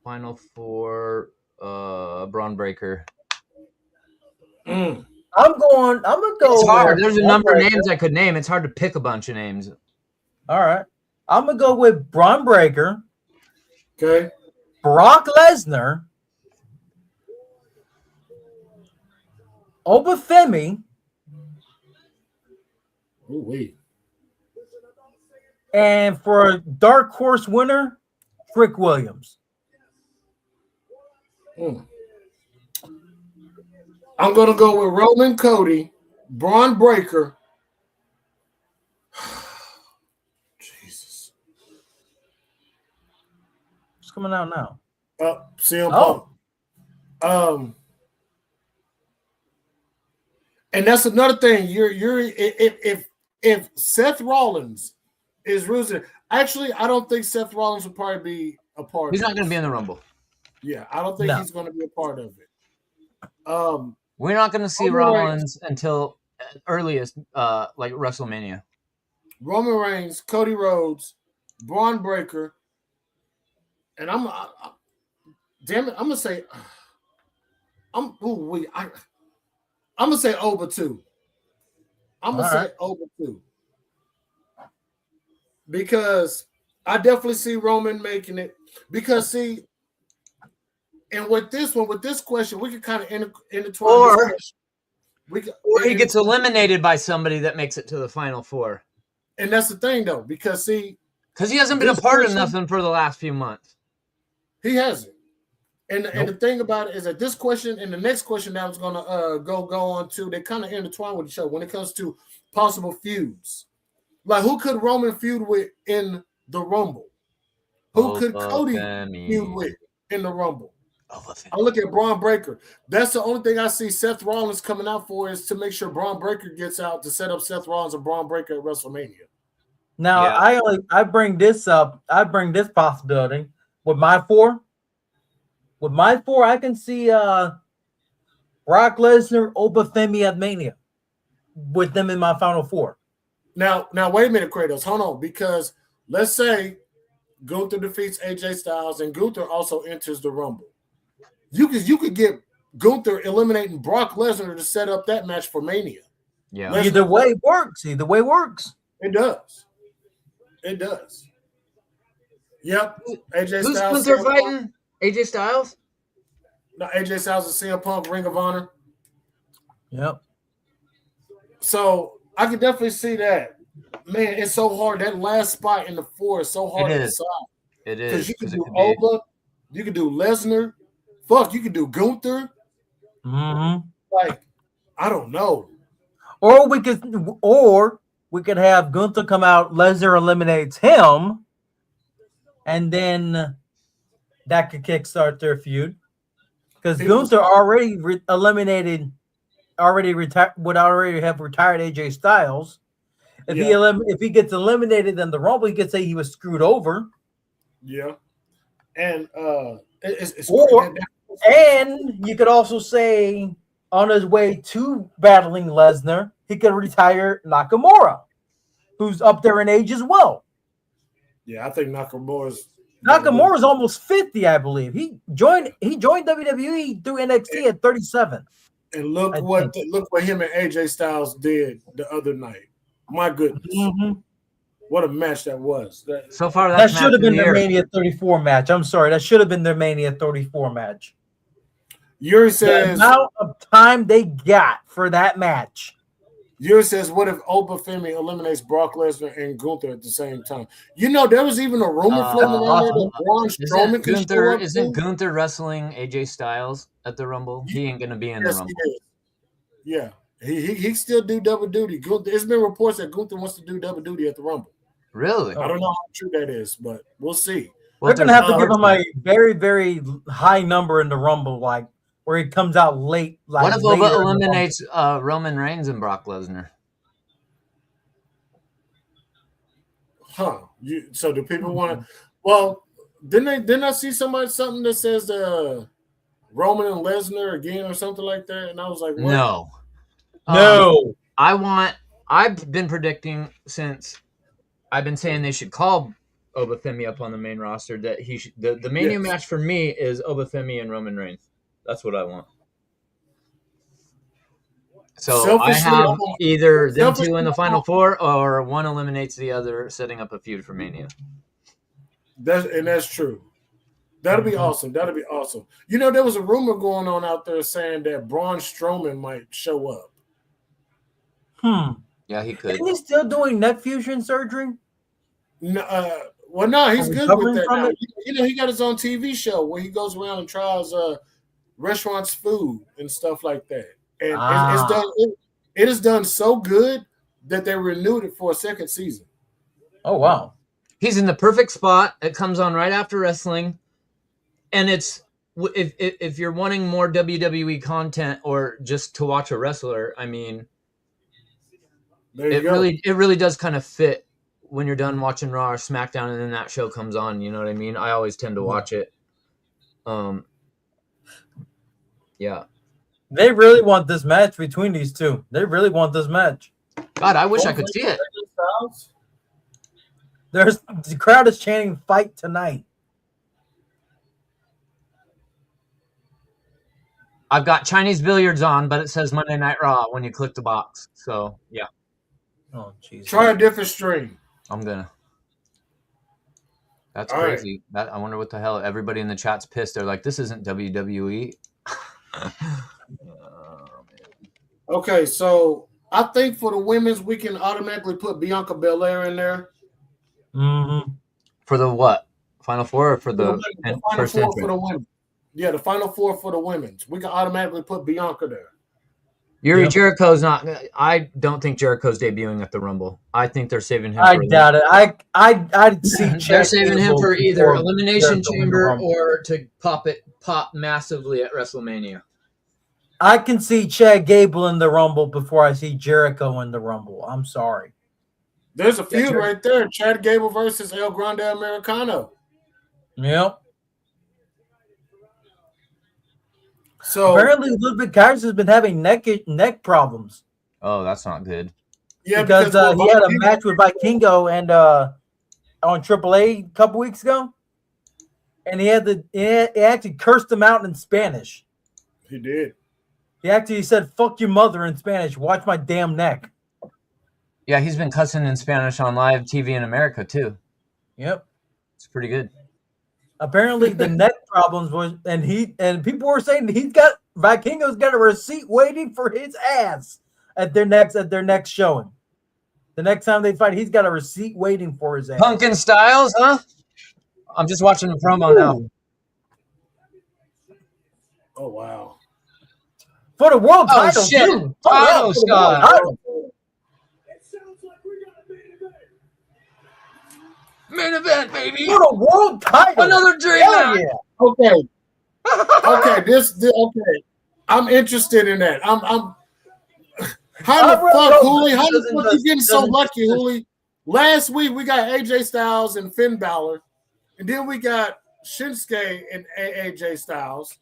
final four, Braun Breaker. Mm. I'm gonna go. It's hard. There's a number of names I could name. It's hard to pick a bunch of names. All right. I'm gonna go with Braun Breaker. Okay. Brock Lesnar. Obafemi. Ooh, wait. And for a dark horse winner, Trick Williams. Mm. I'm going to go with Roman Cody, Braun Breaker. Jesus. What's coming out now? CM Punk. And that's another thing. If Seth Rollins is losing, actually, I don't think Seth Rollins will probably be a part. He's not going to be in the Rumble. Yeah, I don't think he's going to be a part of it. We're not going to see Rollins until earliest, like WrestleMania. Roman Reigns, Cody Rhodes, Braun Breaker, and I'm gonna say, I'm gonna say Oba too. I'm gonna say Oba too, because I definitely see Roman making it. Because see. And with this question, we can kind of intertwine this question. Or he gets eliminated by somebody that makes it to the final four. And that's the thing, though, because he hasn't been a part of nothing for the last few months. He hasn't. And the thing about it is that this question and the next question that I was going to go on to, they kind of intertwine with each other when it comes to possible feuds. Like, who could Roman feud with in the Rumble? Who could Cody feud with in the Rumble? I look at Braun Breaker. That's the only thing I see Seth Rollins coming out for, is to make sure Braun Breaker gets out to set up Seth Rollins and Braun Breaker at WrestleMania. Now, I bring this up. I bring this possibility with my four. With my four, I can see Brock Lesnar, Obafemi at Mania. with them in my final four. Now, wait a minute, Kratos. Hold on, because let's say Gunther defeats AJ Styles and Gunther also enters the Rumble. You could get Gunther eliminating Brock Lesnar to set up that match for Mania. Yeah. Either way works. Either way works. It does. It does. Yep. AJ Who's Styles. Gunther fighting? AJ Styles? No, AJ Styles is CM Punk, Ring of Honor. Yep. So I can definitely see that. Man, it's so hard. That last spot in the 4 is so hard to decide. It is. Because you can do Oba, you can do Lesnar, you can do Gunther. Mm-hmm. Like, I don't know. Or we could have Gunther come out, Lesnar eliminates him, and then that could kickstart their feud. Because Gunther already eliminated, would already have retired AJ Styles. If he gets eliminated in the Rumble, he could say he was screwed over. Yeah, and and you could also say on his way to battling Lesnar, he could retire Nakamura, who's up there in age as well. Yeah, I think Nakamura's almost 50, I believe. He joined WWE through NXT at 37. And look what him and AJ Styles did the other night. My goodness. Mm-hmm. What a match that was. So far, that should have been their Mania 34 match. I'm sorry. That should have been their Mania 34 match. Yuri says the amount of time they got for that match. Yuri says, what if Obafemi eliminates Brock Lesnar and Gunther at the same time? You know, there was even a rumor floating around there that Braun Strowman could show up. Isn't Gunther wrestling AJ Styles at the Rumble? He ain't going to be in the Rumble. Yeah. He still do double duty. It's been reports that Gunther wants to do double duty at the Rumble. Really? I don't know how true that is, but we'll see. We're going to have to give him a very, very high number in the Rumble, like where he comes out late. Like, what if Oba eliminates Roman Reigns and Brock Lesnar? Huh. So do people want to? Well, didn't I see something that says Roman and Lesnar again or something like that? And I was like, what? No. I've been predicting since I've been saying they should call Obafemi up on the main roster that he should, the Mania match for me is Obafemi and Roman Reigns. That's what I want. So I have either them two in the final 4 or one eliminates the other, setting up a feud for Mania. That's true. That'll be awesome. That'll be awesome. You know, there was a rumor going on out there saying that Braun Strowman might show up. Yeah, he could. Isn't he still doing neck fusion surgery? No, he's good with that now. You know, he got his own TV show where he goes around and tries restaurants' food and stuff like that. And it's done. It is done so good that they renewed it for a second season. Oh wow! He's in the perfect spot. It comes on right after wrestling, and it's if you're wanting more WWE content or just to watch a wrestler, I mean, it really does kind of fit when you're done watching Raw or SmackDown, and then that show comes on. You know what I mean? I always tend to watch it. Yeah. They really want this match between these two. They really want this match. God, I wish I could see it. The crowd is chanting "Fight tonight." I've got Chinese billiards on, but it says Monday Night Raw when you click the box. So yeah. Oh jeez. Try a different stream. I'm gonna. That's crazy. Right. I wonder what the hell. Everybody in the chat's pissed. They're like, "This isn't WWE." Okay, so I think for the women's, we can automatically put Bianca Belair in there. Mm-hmm. For the what? Final 4 or for the Final 4 for the women? Yeah, the Final 4 for the women's. We can automatically put Bianca there. Jericho's not. I don't think Jericho's debuting at the Rumble. I think they're saving him. I doubt it. I'd see. They're saving him for either Elimination Chamber or to pop massively at WrestleMania. I can see Chad Gable in the Rumble before I see Jericho in the Rumble. I'm sorry. There's a feud right there. Chad Gable versus El Grande Americano. Yep. So apparently, Ludwig Kaiser has been having neck problems. Oh, that's not good. Yeah, because well, he had a Vikingo- match with Vikingo and on AAA a couple weeks ago, and he actually cursed him out in Spanish. He did. He actually said "fuck your mother" in Spanish. Watch my damn neck. Yeah, he's been cussing in Spanish on live TV in America too. Yep. It's pretty good. Apparently, the neck problems was, and people were saying Vikingo's got a receipt waiting for his ass at their next showing. The next time they fight, he's got a receipt waiting for his ass. Pumpkin Styles, huh? I'm just watching the promo now. Oh wow. For the world Oh, title, shit. too. Title shot. Title. Main event, baby. For the world title. Another dream Hell match. yeah. Okay. Okay. I'm interested in that. I'm how the fuck, Hooli? How the fuck you getting so lucky, Hooli? Last week we got AJ Styles and Finn Balor, and then we got Shinsuke and AJ Styles,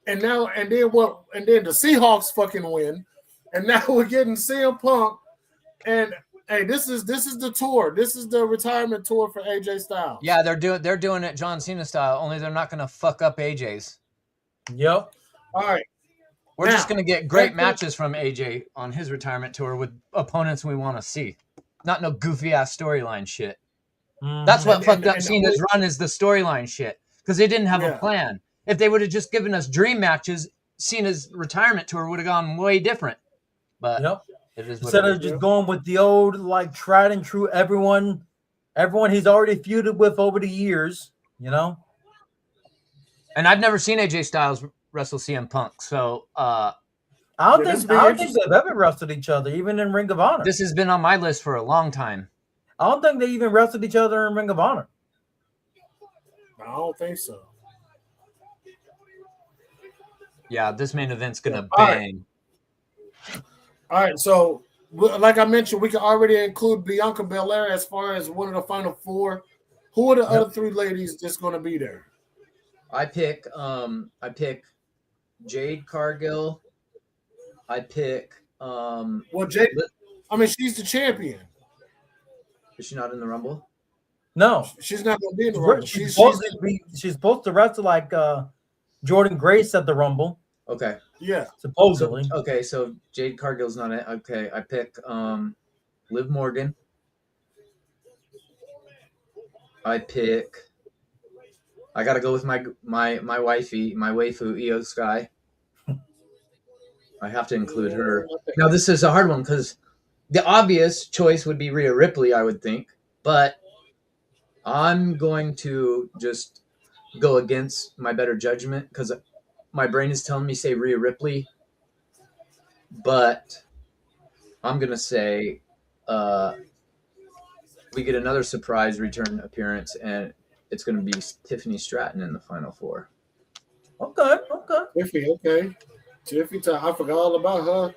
and then the Seahawks fucking win, and now we're getting CM Punk, and hey, this is the tour. This is the retirement tour for AJ Styles. Yeah, they're doing it John Cena style. Only they're not gonna fuck up AJ's. Yep. All right. We're Now, just gonna get great matches from AJ on his retirement tour with opponents we want to see. Not no goofy ass storyline shit. That's what fucked up Cena's run is the storyline shit because they didn't have a plan. If they would have just given us dream matches, Cena's retirement tour would have gone way different. But it is instead of just going with the old like tried and true everyone he's already feuded with over the years, you know. And I've never seen AJ Styles wrestle CM Punk, so I don't think they've ever wrestled each other, even in Ring of Honor. This has been on my list for a long time. I don't think they even wrestled each other in Ring of Honor. I don't think so. Yeah, this main event's gonna bang. All right, so like I mentioned, we can already include Bianca Belair as far as one of the final four. Who are the other three ladies that's going to be there? I pick Jade Cargill. I pick well, Jade. I mean, she's the champion. Is she not in the Rumble? No, she's not going to be in the Rumble. She's supposed to wrestle like Jordan Grace at the Rumble. Okay. Yeah. Supposedly. So Jade Cargill's not it. Okay, I pick Liv Morgan. I gotta go with my wifey, my waifu, Io Sky. I have to include her. Now this is a hard one because the obvious choice would be Rhea Ripley, I would think, but I'm going to just go against my better judgment because my brain is telling me say Rhea Ripley, but I'm gonna say we get another surprise return appearance, and it's gonna be Tiffany Stratton in the final four. Okay. Tiffany, I forgot all about her.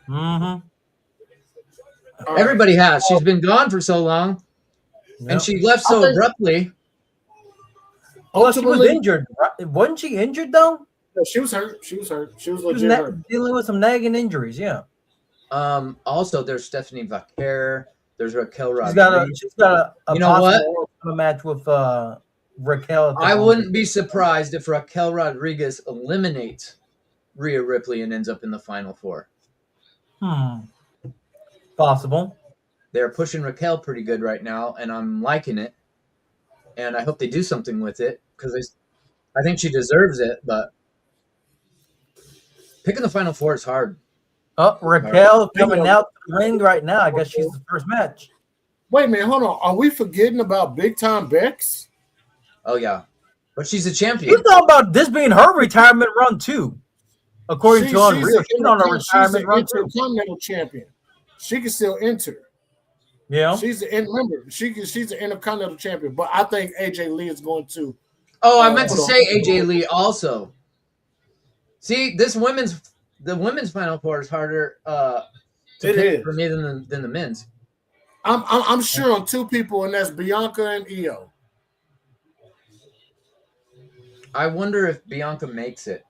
Mm-hmm. Everybody has. She's been gone for so long, and she left so abruptly. Oh, she was injured. Wasn't she injured though? No, she was hurt. She was legit hurt. Dealing with some nagging injuries. Yeah. Also, there's Stephanie Vaquer. There's Raquel Rodriguez. She's got a you know what? match with Raquel. I wouldn't be surprised if Raquel Rodriguez eliminates Rhea Ripley and ends up in the final four. Possible. They're pushing Raquel pretty good right now, and I'm liking it. And I hope they do something with it because I think she deserves it. But picking the final four is hard. Oh, Raquel coming out the ring right now. I guess she's the first match. Wait a minute, hold on. Are we forgetting about Big Time Bex? Oh yeah, but she's a champion. We're talking about this being her retirement run too, according to Unreal. She's on a retirement run too. Intercontinental champion. She can still enter. Yeah, she's an Intercontinental champion. But I think AJ Lee is going to. Oh, I meant to say AJ Lee also. See, the women's final four is harder to pick for me than the men's. I'm sure on two people, and that's Bianca and Io. I wonder if Bianca makes it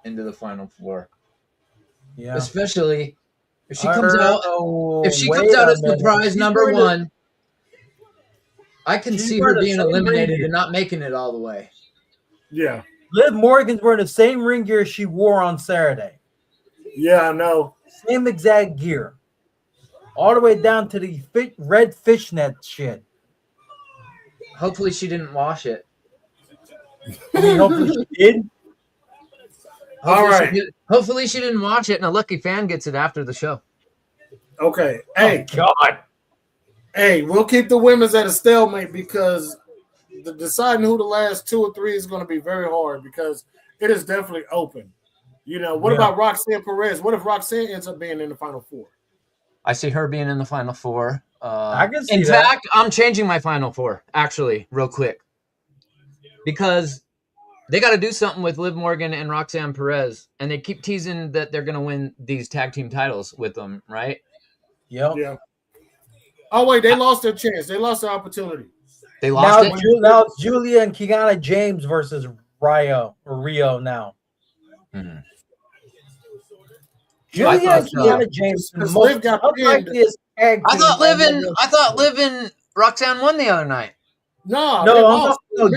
into the final four. Yeah. Especially If she comes out, wait a as minute. surprise She's number wearing the- one, I can she's see wearing her the being same eliminated ring and not making it all the way. Yeah. Liv Morgan's wearing the same ring gear she wore on Saturday. Yeah, I know. Same exact gear. All the way down to the red fishnet shit. Hopefully she didn't wash it. I mean, hopefully she did. Hopefully she didn't watch it and a lucky fan gets it after the show. Okay. Hey, Oh, God. Hey, we'll keep the women's at a stalemate because the deciding who the last 2 or 3 is going to be very hard because it is definitely open. You know, what about Roxanne Perez? What if Roxanne ends up being in the Final Four? I see her being in the Final Four. I can see in that. fact, I'm changing my Final Four, actually, real quick. Because they got to do something with Liv Morgan and Roxanne Perez, and they keep teasing that they're going to win these tag team titles with them, right? Yep. Yeah. Oh, wait, they lost their chance. They lost their opportunity. They lost now it's Julia and Kiana James versus Rio now. Mm-hmm. Julia and Kiana James. Liv got pinned. I thought Liv and Roxanne won the other night. No,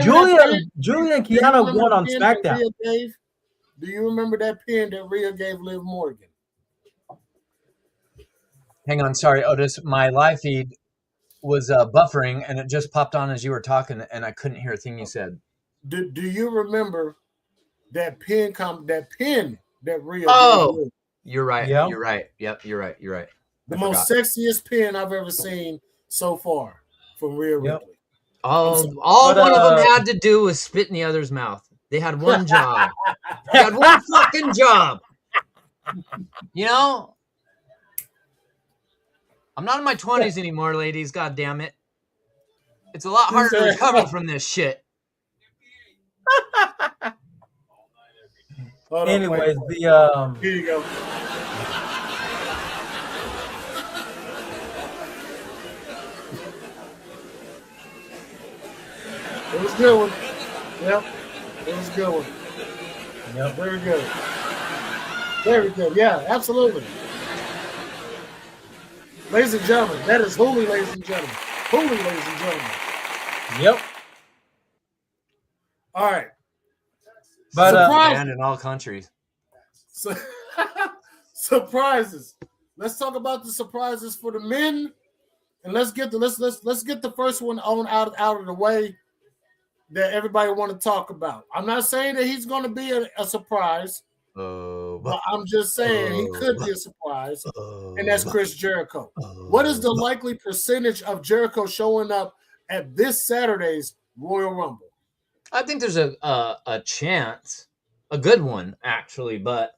Julia and Kiana won on SmackDown. Do you remember that pin that Rhea gave Liv Morgan? Hang on, sorry, Otis. My live feed was buffering, and it just popped on as you were talking, and I couldn't hear a thing you said. Do you remember that pin that Rhea? Oh, you're right. Yep. You're right. Yep, you're right. You're right. The most sexiest pin I've ever seen so far from Rhea Ripley. All one of them had to do was spit in the other's mouth. They had one job. They had one fucking job. You know? I'm not in my 20s anymore, ladies. God damn it. It's a lot harder to recover from this shit. Anyways, here you go. It was a good one. Yep. It was a good one. Yep. Very good. Very good. Yeah, absolutely. Ladies and gentlemen, that is Holy, ladies and gentlemen. Holy, ladies and gentlemen. Yep. All right. But banned in all countries. Surprises. Let's talk about the surprises for the men, and let's get the first one out of the way that everybody want to talk about. I'm not saying that he's going to be a surprise, but I'm just saying he could be a surprise, and that's Chris Jericho. What is the likely percentage of Jericho showing up at this Saturday's Royal Rumble? I think there's a chance, a good one actually, but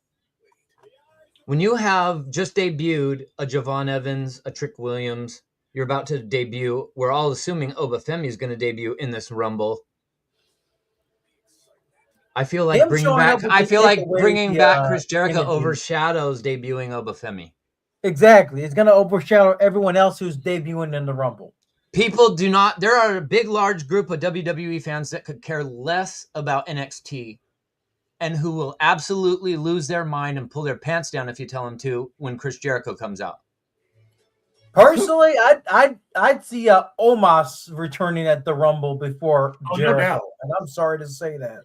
when you have just debuted a Javon Evans, a Trick Williams, you're about to debut. We're all assuming Obafemi is going to debut in this Rumble. I feel like bringing back Chris Jericho overshadows debuting Obafemi. Exactly, it's going to overshadow everyone else who's debuting in the Rumble. People do not. There are a big, large group of WWE fans that could care less about NXT, and who will absolutely lose their mind and pull their pants down if you tell them to when Chris Jericho comes out. Personally, I'd see Omos returning at the Rumble before Jericho, no doubt. and I'm sorry to say that.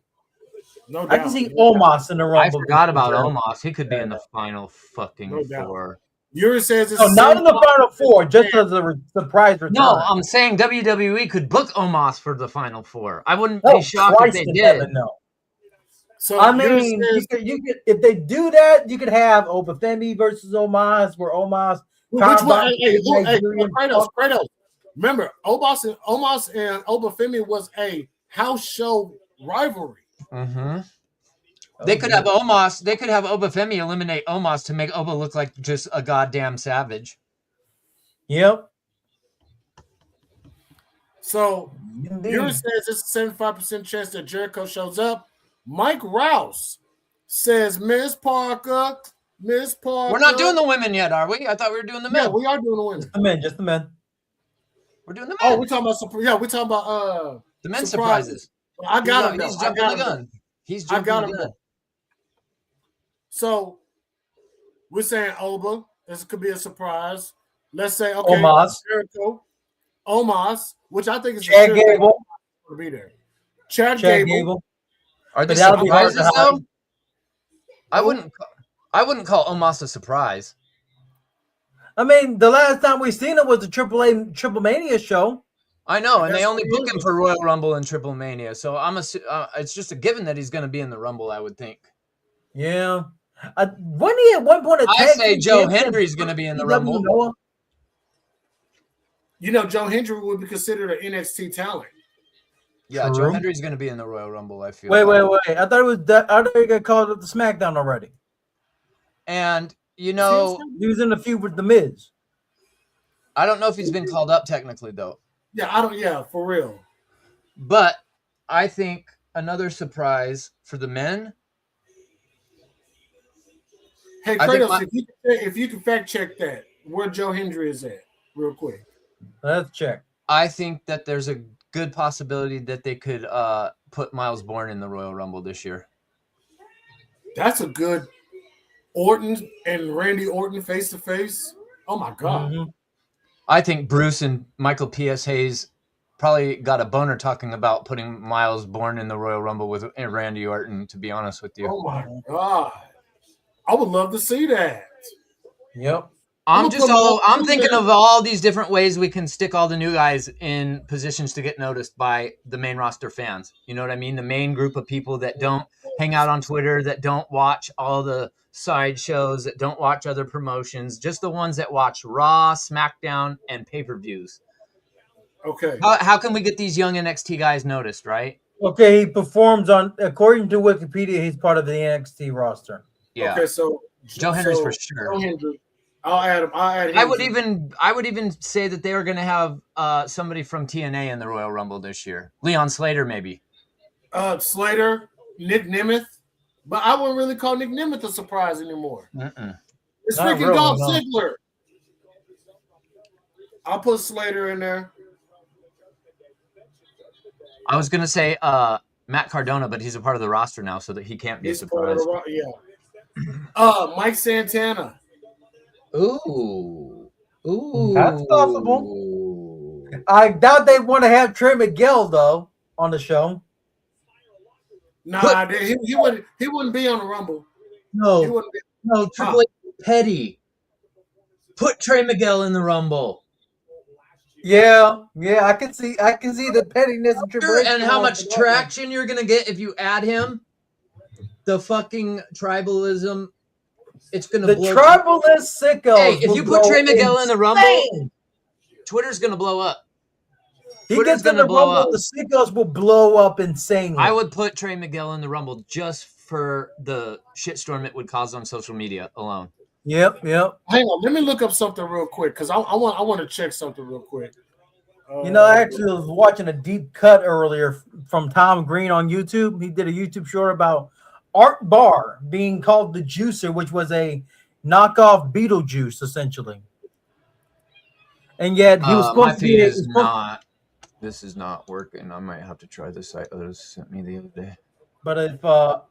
No doubt. I can see Omos in the Rumble. I forgot about Omos. He could be in the final fucking four. Yuri says it's not in the final four, just as a surprise return. No, I'm saying WWE could book Omos for the final four. I wouldn't be shocked if they did. So I mean, you could if they do that, you could have Obafemi versus Omos, where Omos. Which one? Kratos. Remember, Omos and Obafemi was a house show rivalry. Mm-hmm. They could have Omos. They could have Obafemi eliminate Omos to make Oba look like just a goddamn savage. Yep. So Yuri says it's a 75% chance that Jericho shows up. Mike Rouse says Miss Parker. We're not doing the women yet, are we? I thought we were doing the men. Yeah, we are doing the women. Just the men. We're doing the men. Oh, we're talking about the men surprises. I got him. He's jumping the gun. I got him. So we're saying Oba, This could be a surprise. Let's say, okay, Omos. Jericho, Omos, which I think is Chad Gable. to be there. Chad Chad Gable. Gable. Are they But that'll be hard surprises to hide. though? I wouldn't call Omos a surprise. I mean, the last time we seen it was the Triple Mania show. I know, and they That's only what book he him is. for Royal Rumble and Triple Mania, so it's just a given that he's going to be in the Rumble. I would think. Yeah. When he at one point a I tag say team Joe champion Hendry's going to be in the PW Rumble. Noah? You know, Joe Hendry would be considered an NXT talent. Yeah, True. Joe Hendry's going to be in the Royal Rumble. I feel. Wait. like. I thought it was that. I thought he got called up to SmackDown already. And you know, He was in the feud with The Miz. I don't know if he's been called up technically though. Yeah, for real. But I think another surprise for the men. Hey, I think Kratos, if you can fact check that, where Joe Hendry is at, real quick. Let's check. I think that there's a good possibility that they could put Miles Bourne in the Royal Rumble this year. That's a good Orton and Randy Orton face to face. Oh my God. Mhm. I think Bruce and Michael P.S. Hayes probably got a boner talking about putting Miles Bourne in the Royal Rumble with Randy Orton, to be honest with you. Oh my God. I would love to see that. Yep. I'm thinking of all these different ways we can stick all the new guys in positions to get noticed by the main roster fans. You know what I mean? The main group of people that don't hang out on Twitter, that don't watch all the side shows, that don't watch other promotions, just the ones that watch Raw, SmackDown, and pay-per-views. Okay. How can we get these young NXT guys noticed, right? Okay, he performs on, according to Wikipedia, he's part of the NXT roster. Yeah. Okay, so Joe Hendry's for sure. Joe Hendry. I'll add him. I would even say that they were going to have somebody from TNA in the Royal Rumble this year. Leon Slater, maybe. Slater, Nick Nemeth. But I wouldn't really call Nick Nemeth a surprise anymore. It's Not freaking really, Dolph no. Ziggler. I'll put Slater in there. I was going to say Matt Cardona, but he's a part of the roster now, so that he can't be a He's part of surprise. the yeah. Mike Santana. Ooh. That's possible. I doubt they want to have Trey Miguel, though, on the show. Nah, he wouldn't be on the Rumble. He No, wouldn't be. no, Triple H is petty. Put Trey Miguel in the Rumble. Yeah, I can see the pettiness and Triple H And how going much for that traction you're going to get if you add him. The fucking tribalism. It's going one. to The blow. tribalist sickos. Hey, if will you put go Trey Miguel in the Rumble, insane. Twitter's going to blow up. He Twitter's gets in the gonna blow Rumble, up. the sickos will blow up insanely. I would put Trey Miguel in the Rumble just for the shitstorm it would cause on social media alone. Yep. Hang on, let me look up something real quick because I want to check something real quick. You know, I actually was watching a deep cut earlier from Tom Green on YouTube. He did a YouTube short about Art Barr being called the Juicer, which was a knockoff Beetlejuice, essentially. And yet he was My supposed to feed be. is not. This is not working. I might have to try this site others sent me the other day. But if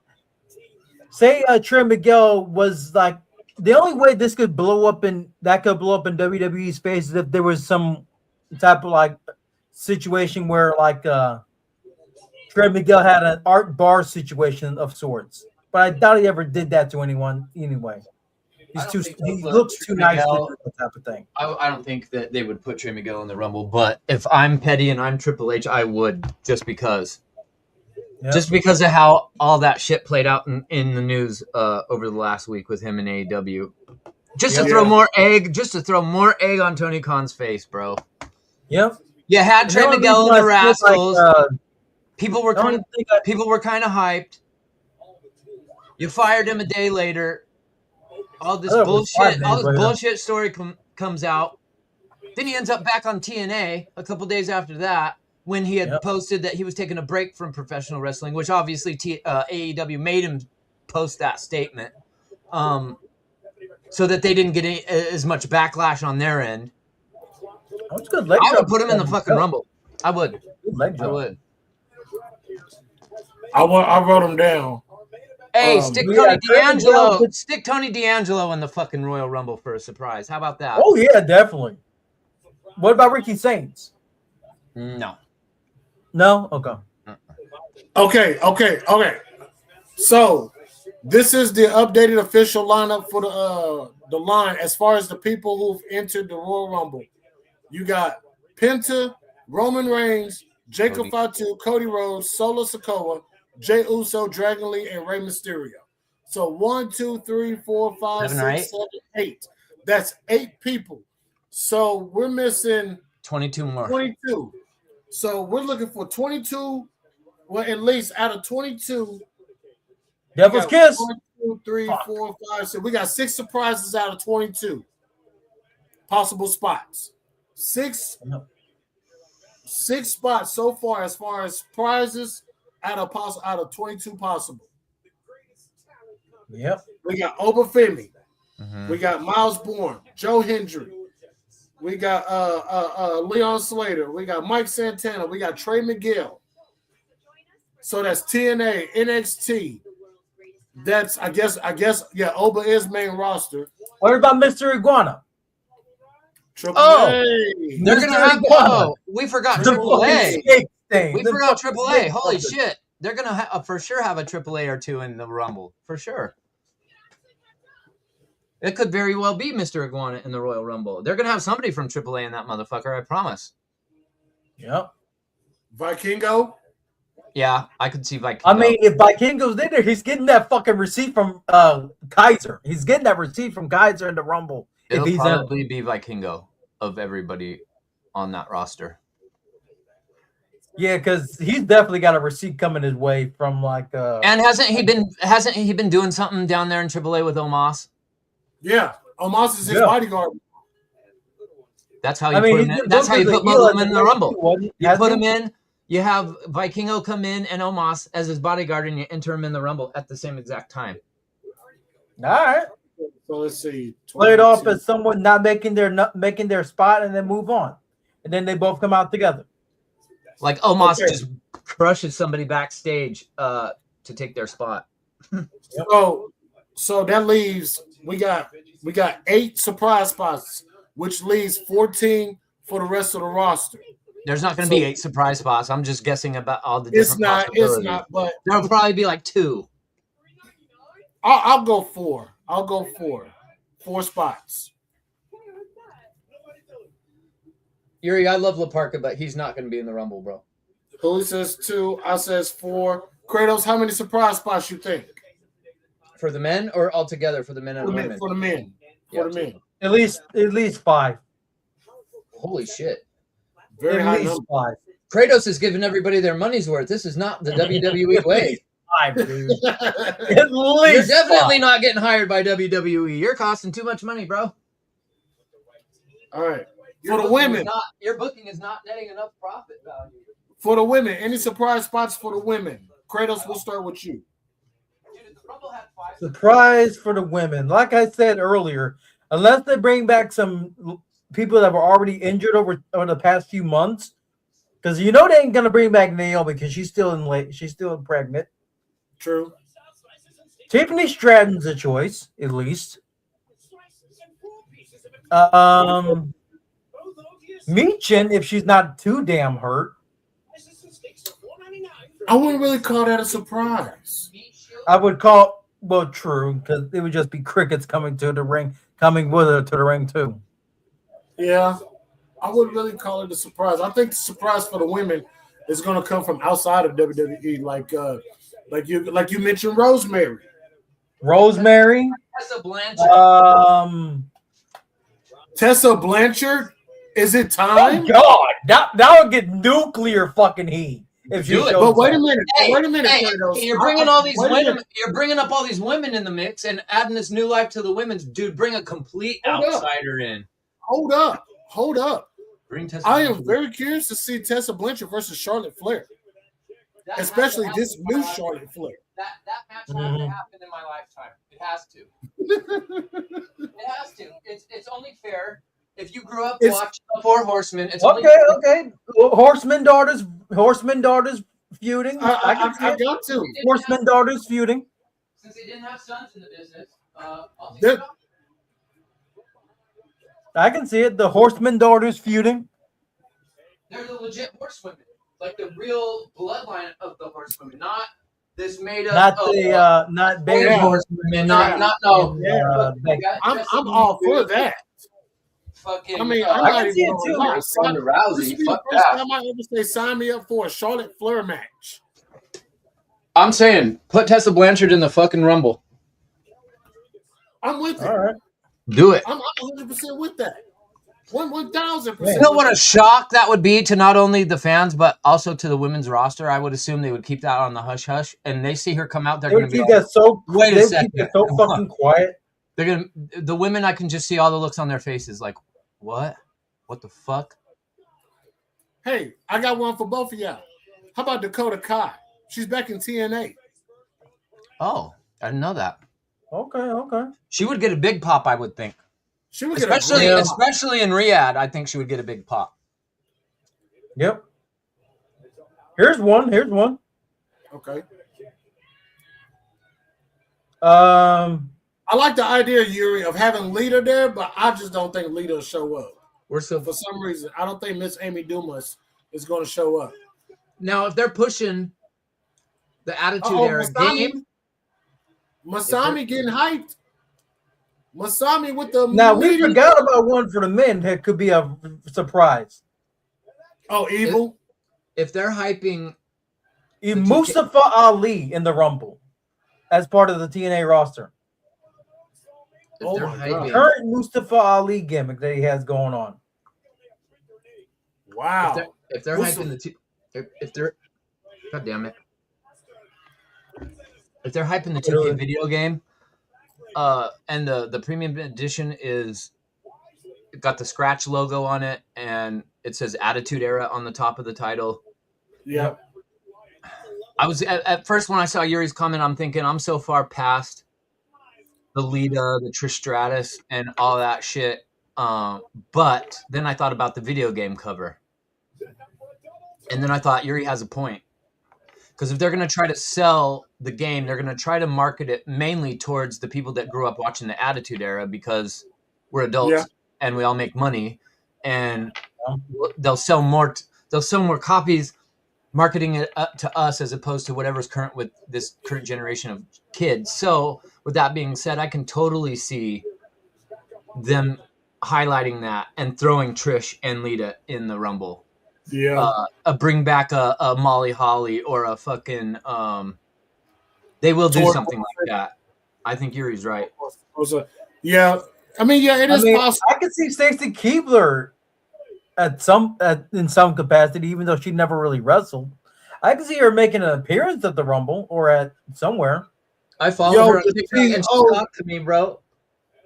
say Trey Miguel was like the only way this could blow up in WWE's face is if there was some type of like situation where like Trey Miguel had an Art Barr situation of sorts. But I doubt he ever did that to anyone anyway. He looks too nice to do that type of thing. I don't think that they would put Trey Miguel in the Rumble, but if I'm petty and I'm Triple H, I would just because. Yep. Just because of how all that shit played out in the news over the last week with him and AEW. Just to throw more egg on Tony Khan's face, bro. Yep. You had Trey Miguel and the Rascals. People were kind of hyped. You fired him a day later. All this bullshit story comes out. Then he ends up back on TNA a couple days after that when he had posted that he was taking a break from professional wrestling, which obviously AEW made him post that statement so that they didn't get as much backlash on their end. That's good. I would put him in the fucking Rumble. I would. Good leg drop. I would. I wrote him down. Hey, stick Tony D'Angelo. Stick Tony D'Angelo in the fucking Royal Rumble for a surprise. How about that? Oh yeah, definitely. What about Ricky Saints? No. No? Okay. Okay. So this is the updated official lineup for the line as far as the people who've entered the Royal Rumble. You got Penta, Roman Reigns, Jacob Fatu, Cody Rhodes, Solo Sikoa, Jey Uso, Dragon Lee, and Rey Mysterio. So 1, 2, 3, 4, 5, 6, 7, 8. That's 8 people. So we're missing 22 more. 22. So we're looking for 22. Well, at least out of 22. Devil's Kiss. 1, 2, 3, 4, 5, 6. We got 6 surprises out of 22 possible spots. 6 spots so far as prizes out of 22 possible. Yep. We got Obafemi. We got Miles Bourne, Joe Hendry. We got Leon Slater. We got Mike Santana. We got Trey Miguel. So that's TNA, NXT. That's I guess Oba is main roster. What about Mr. Iguana? Triple A. They're gonna have we forgot Triple A. We forgot Triple A. Holy shit. They're gonna for sure have a Triple A or two in the Rumble. For sure. It could very well be Mr. Iguana in the Royal Rumble. They're gonna have somebody from Triple A in that motherfucker, I promise. Yep. Vikingo. Yeah, I could see Vikingo. I mean, if Vikingo's in there, he's getting that fucking receipt from Kaiser. He's getting that receipt from Kaiser in the Rumble. It'll probably be Vikingo of everybody on that roster. Yeah, because he's definitely got a receipt coming his way from like. And hasn't he been doing something down there in AAA with Omos? Yeah, Omos is his bodyguard. That's how you put him in. That's how you put both of them in the Rumble. You put him in. You have Vikingo come in and Omos as his bodyguard, and you enter him in the Rumble at the same exact time. All right. So let's see. Play it off as someone not making their spot, and then move on, and then they both come out together. Like Omos just crushes somebody backstage to take their spot. So that leaves we got 8 surprise spots, which leaves 14 for the rest of the roster. There's not going to be 8 surprise spots. I'm just guessing about all the different possibilities. It's not, but there'll probably be like 2. I'll go 4. I'll go 4. 4 spots. Yuri, I love LaParca, but he's not going to be in the Rumble, bro. Who says 2? I says 4. Kratos, how many surprise spots you think? For the men or altogether for the men and women? For the men. For the men. At least 5. Holy shit. Very high number. 5. Kratos is giving everybody their money's worth. This is not the WWE way. 5, dude. At least You're definitely not getting hired by WWE. You're costing too much money, bro. All right. For the women. Your booking is not netting enough profit value. For the women, any surprise spots for the women? Kratos, we'll start with you. Surprise for the women. Like I said earlier, unless they bring back some people that were already injured over the past few months, because they ain't gonna bring back Naomi because she's still pregnant. True. Tiffany Stratton's a choice, at least. Michin, if she's not too damn hurt. I wouldn't really call that a surprise. I would true, because it would just be crickets coming with her to the ring too. Yeah, I wouldn't really call it a surprise. I think the surprise for the women is going to come from outside of WWE, like you mentioned, Rosemary. Tessa Blanchard. Tessa Blanchard. Is it time? Oh God, that would get nuclear fucking heat if you. But wait a minute. Hey, you're bringing all these women. You're bringing up all these women in the mix and adding this new life to the women's. Dude, bring a complete outsider in. Hold up. Bring Tessa. I am very curious to see Tessa Blanchard versus Charlotte Flair, especially this new Charlotte Flair. That match has to happen in my lifetime. It has to. It has to. It's only fair. If you grew up watching the Four Horsemen, it's okay. Horseman daughters feuding. I got to. Horseman daughters feuding. Since they didn't have sons in the business, I'll take They're- it off. I can see it. The Horseman daughters feuding. They're the legit horsewomen, like the real bloodline of the horsewomen, not this made up. Not Baby Baby horsewomen, not no. I'm all for that. Fucking. I mean, I I'm not can see even it gonna too. lie. Ronda Rousey, This would be fuck the first that. time I ever say sign me up for a Charlotte Flair match. I'm saying, put Tessa Blanchard in the fucking Rumble. I'm with it. All right. Do it. I'm 100% with that. 1,000%. You know what a shock that would be to not only the fans but also to the women's roster. I would assume they would keep that on the hush hush, and they see her come out. They're They going to be keep like, that so. wait a They second. keep it so fucking quiet. They're gonna. The women, I can just see all the looks on their faces. Like, what? What the fuck? Hey, I got one for both of y'all. How about Dakota Kai? She's back in TNA. Oh, I didn't know that. Okay. She would get a big pop, I would think. She would get Especially, a great especially in Riyadh, I think she would get a big pop. Yep. Here's one. Okay. I I like the idea, Yuri, of having Lita there, but I just don't think Lita will show up. We're so For some reason, I don't think Miss Amy Dumas is going to show up. now if they're pushing the Attitude Era game. Masami getting hyped. Masami with the Now we meeting. forgot about one for the men that could be a surprise. Oh, Evil. If they're hyping, Mustafa Ali in the Rumble as part of the TNA roster. if Oh they're my hyping, God. Current Mustafa Ali gimmick that he has going on. Wow. if they're Mustafa- hyping the two, if they're, god damn it, if they're hyping the 2K video game, and the premium edition is got the scratch logo on it and it says Attitude Era on the top of the title. Yeah. I was at first when I saw Yuri's comment, I'm thinking I'm so far past the Lita, the Trish Stratus, and all that shit. But then I thought about the video game cover, and then I thought Yuri has a point. Because if they're going to try to sell the game, they're going to try to market it mainly towards the people that grew up watching the Attitude Era because we're adults and we all make money, and they'll sell more. They'll sell more copies, marketing it up to us as opposed to whatever's current with this current generation of kids. So, with that being said, I can totally see them highlighting that and throwing Trish and Lita in the Rumble. Yeah. Bring back a Molly Holly or a fucking they will do something like that. I think Yuri's right. Yeah. I mean, yeah, it is possible. I could see Stacy Keibler in some capacity, even though she never really wrestled. I could see her making an appearance at the Rumble or at somewhere. I follow her on TikTok and she talked to me, bro.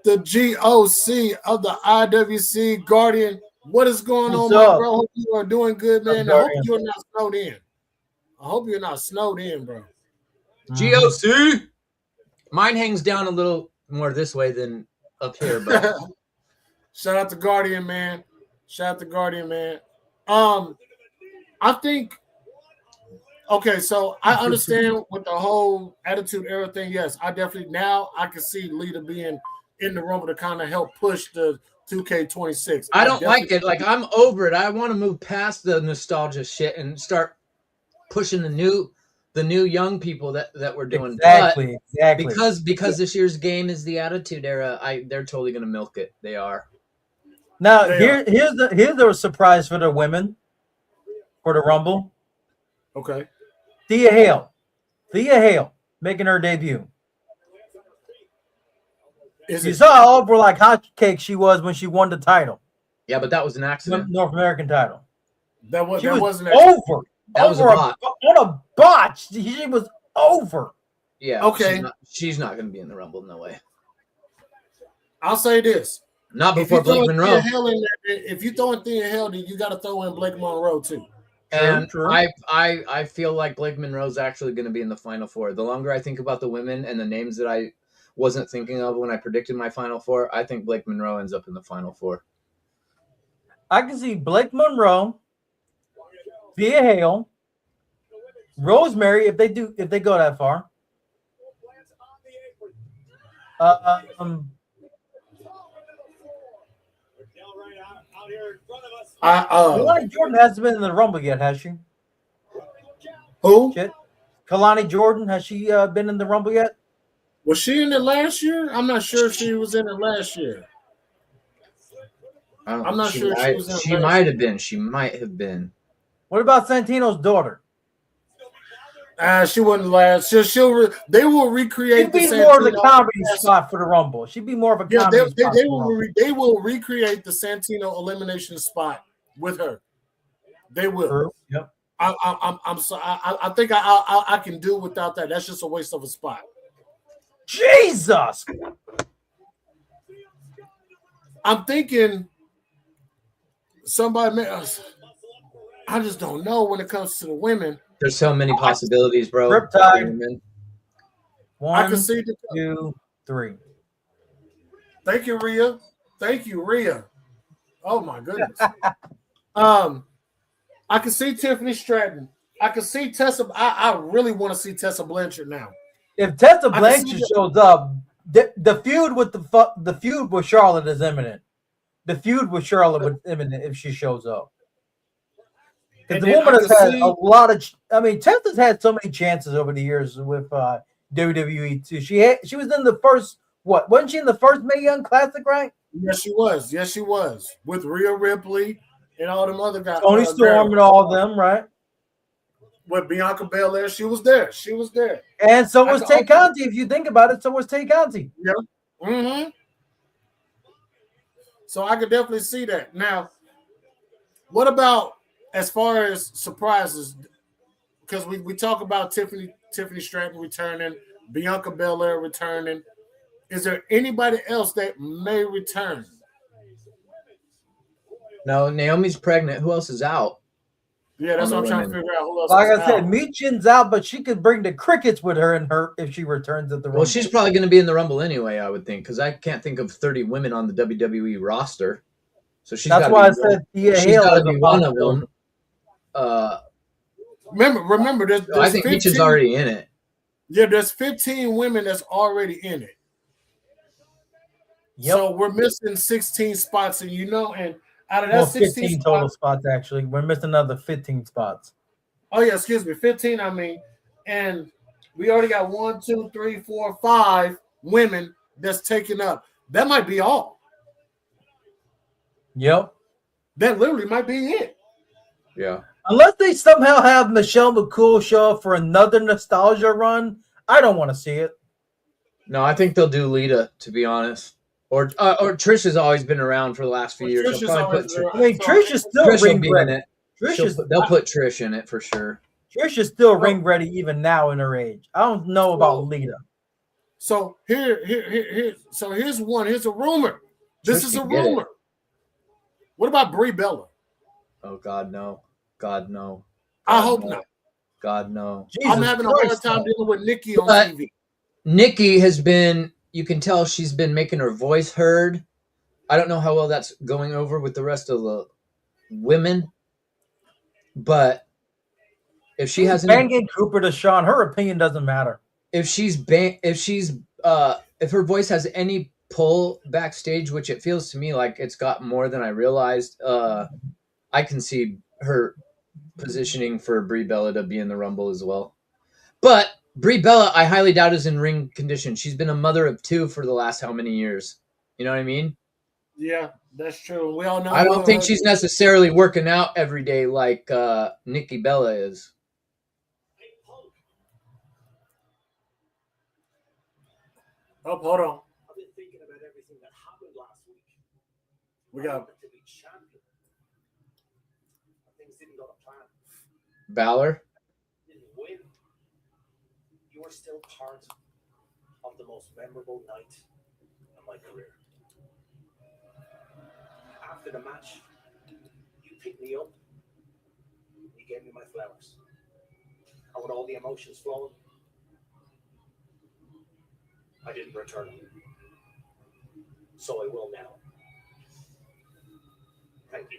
The GOC of the IWC Guardian. What is going on, What's my up? bro? Hope you are doing good, man. I Up, hope you're not snowed in. I hope you're not snowed in, bro. GOC. Mine hangs down a little more this way than up here, but Shout out to Guardian, man. I think okay, so I understand with the whole Attitude Era thing. Yes, I definitely now I can see Lita being in the Rumble to kind of help push the 2K26. I don't like it. Like, I'm over it. I want to move past the nostalgia shit and start pushing the new young people that we're doing. Exactly. Because this year's game is the Attitude Era. They're totally gonna milk it. They are. Now here's the surprise for the women for the Rumble. Okay. Thea Hale making her debut. You saw how over like hotcake she was when she won the title. Yeah, but that was an accident. North American title. That wasn't over. That was a bot. On a botch. She was over. Yeah. Okay. She's not going to be in the Rumble. No way. I'll say this. Not before Blake Monroe. If you throw in Thea Hale, then you got to throw in Blake Monroe too. And True. I feel like Blake Monroe's actually going to be in the Final Four. The longer I think about the women and the names that I wasn't thinking of when I predicted my Final Four, I think Blake Monroe ends up in the Final Four. I can see Blake Monroe, Thea Hale, Rosemary if they go that far. Um, Kalani Jordan hasn't been in the Rumble yet, has she? Who? Shit. Kalani Jordan, has she been in the Rumble yet? Was she in it last year? I'm not sure if she was in it last year. I'm not sure if she was in it. She might have been. She might have been. What about Santino's daughter? She wasn't last. They will recreate. She'd be more of the comedy spot for the Rumble. She'd be more of a comedy spot. They will recreate the Santino elimination spot with her. They will. True. Yep. I'm sorry. I think I can do without that. That's just a waste of a spot. Jesus. I'm thinking somebody. I just don't know when it comes to the women. There's so many possibilities, bro. Riptide. One, I can see 2, 3. Thank you, Rhea. Thank you, Rhea. Oh my goodness. I can see Tiffany Stratton. I can see Tessa. I really want to see Tessa Blanchard now. If Tessa Blanchard shows up, the feud with Charlotte is imminent. The feud with Charlotte is imminent if she shows up. Because the woman has had a lot of. I mean, Tessa's had so many chances over the years with WWE too. She was in the first. What wasn't she in the first Mae Young Classic? Right? Yes, she was. Yes, she was with Rhea Ripley and all them other guys. Tony Storm and all of them, right? With Bianca Belair, she was there. She was there. And so was Tay Conti. If you think about it, so was Tay Conti. Yeah. Mm-hmm. So I could definitely see that. Now, what about as far as surprises? Because we talk about Tiffany Stratton returning, Bianca Belair returning. Is there anybody else that may return? No, Naomi's pregnant. Who else is out? Yeah, that's what I'm trying to figure out. Who else like is I said, out. Michin's out, but she could bring the crickets with her if she returns at the Rumble. Well, she's probably going to be in the Rumble anyway, I would think, because I can't think of 30 women on the WWE roster. So that's why I said Thea Hale got to be one of them. Remember, I think Michin's already in it. Yeah, there's 15 women that's already in it. Yep. So we're missing 16 spots, and and out of that 16 total spots, actually, we're missing another 15 spots. Oh yeah, excuse me, 15. I mean, and we already got 1, 2, 3, 4, 5 women that's taken up. That might be all. Yep. That literally might be it. Yeah. Unless they somehow have Michelle McCool show up for another nostalgia run, I don't want to see it. No, I think they'll do Lita, to be honest. Or Trish has always been around for the last few years. Trish is still ring ready. They'll put Trish in it for sure. Trish is still ring ready even now in her age. I don't know about Lita. So here's a rumor. This is a rumor. What about Brie Bella? Oh God, no. God, no. I hope not. God, no. I'm having a hard time dealing with Nikki on TV. Nikki has been. You can tell she's been making her voice heard. I don't know how well that's going over with the rest of the women, but if she has banging Cooper to Sean, her opinion doesn't matter. If her voice has any pull backstage, which it feels to me like it's got more than I realized, I can see her positioning for Brie Bella to be in the Rumble as well. But Brie Bella, I highly doubt is in ring condition. She's been a mother of 2 for the last how many years? You know what I mean? Yeah, that's true. We all know. I don't think she's necessarily working out every day like Nikki Bella is. Oh, hold on. I've been thinking about everything that happened last week. We got to be champion. Things didn't go to plan. Balor? You're still part of the most memorable night of my career. After the match, you picked me up, you gave me my flowers. And with all the emotions flowing, I didn't return them. So I will now. Thank you.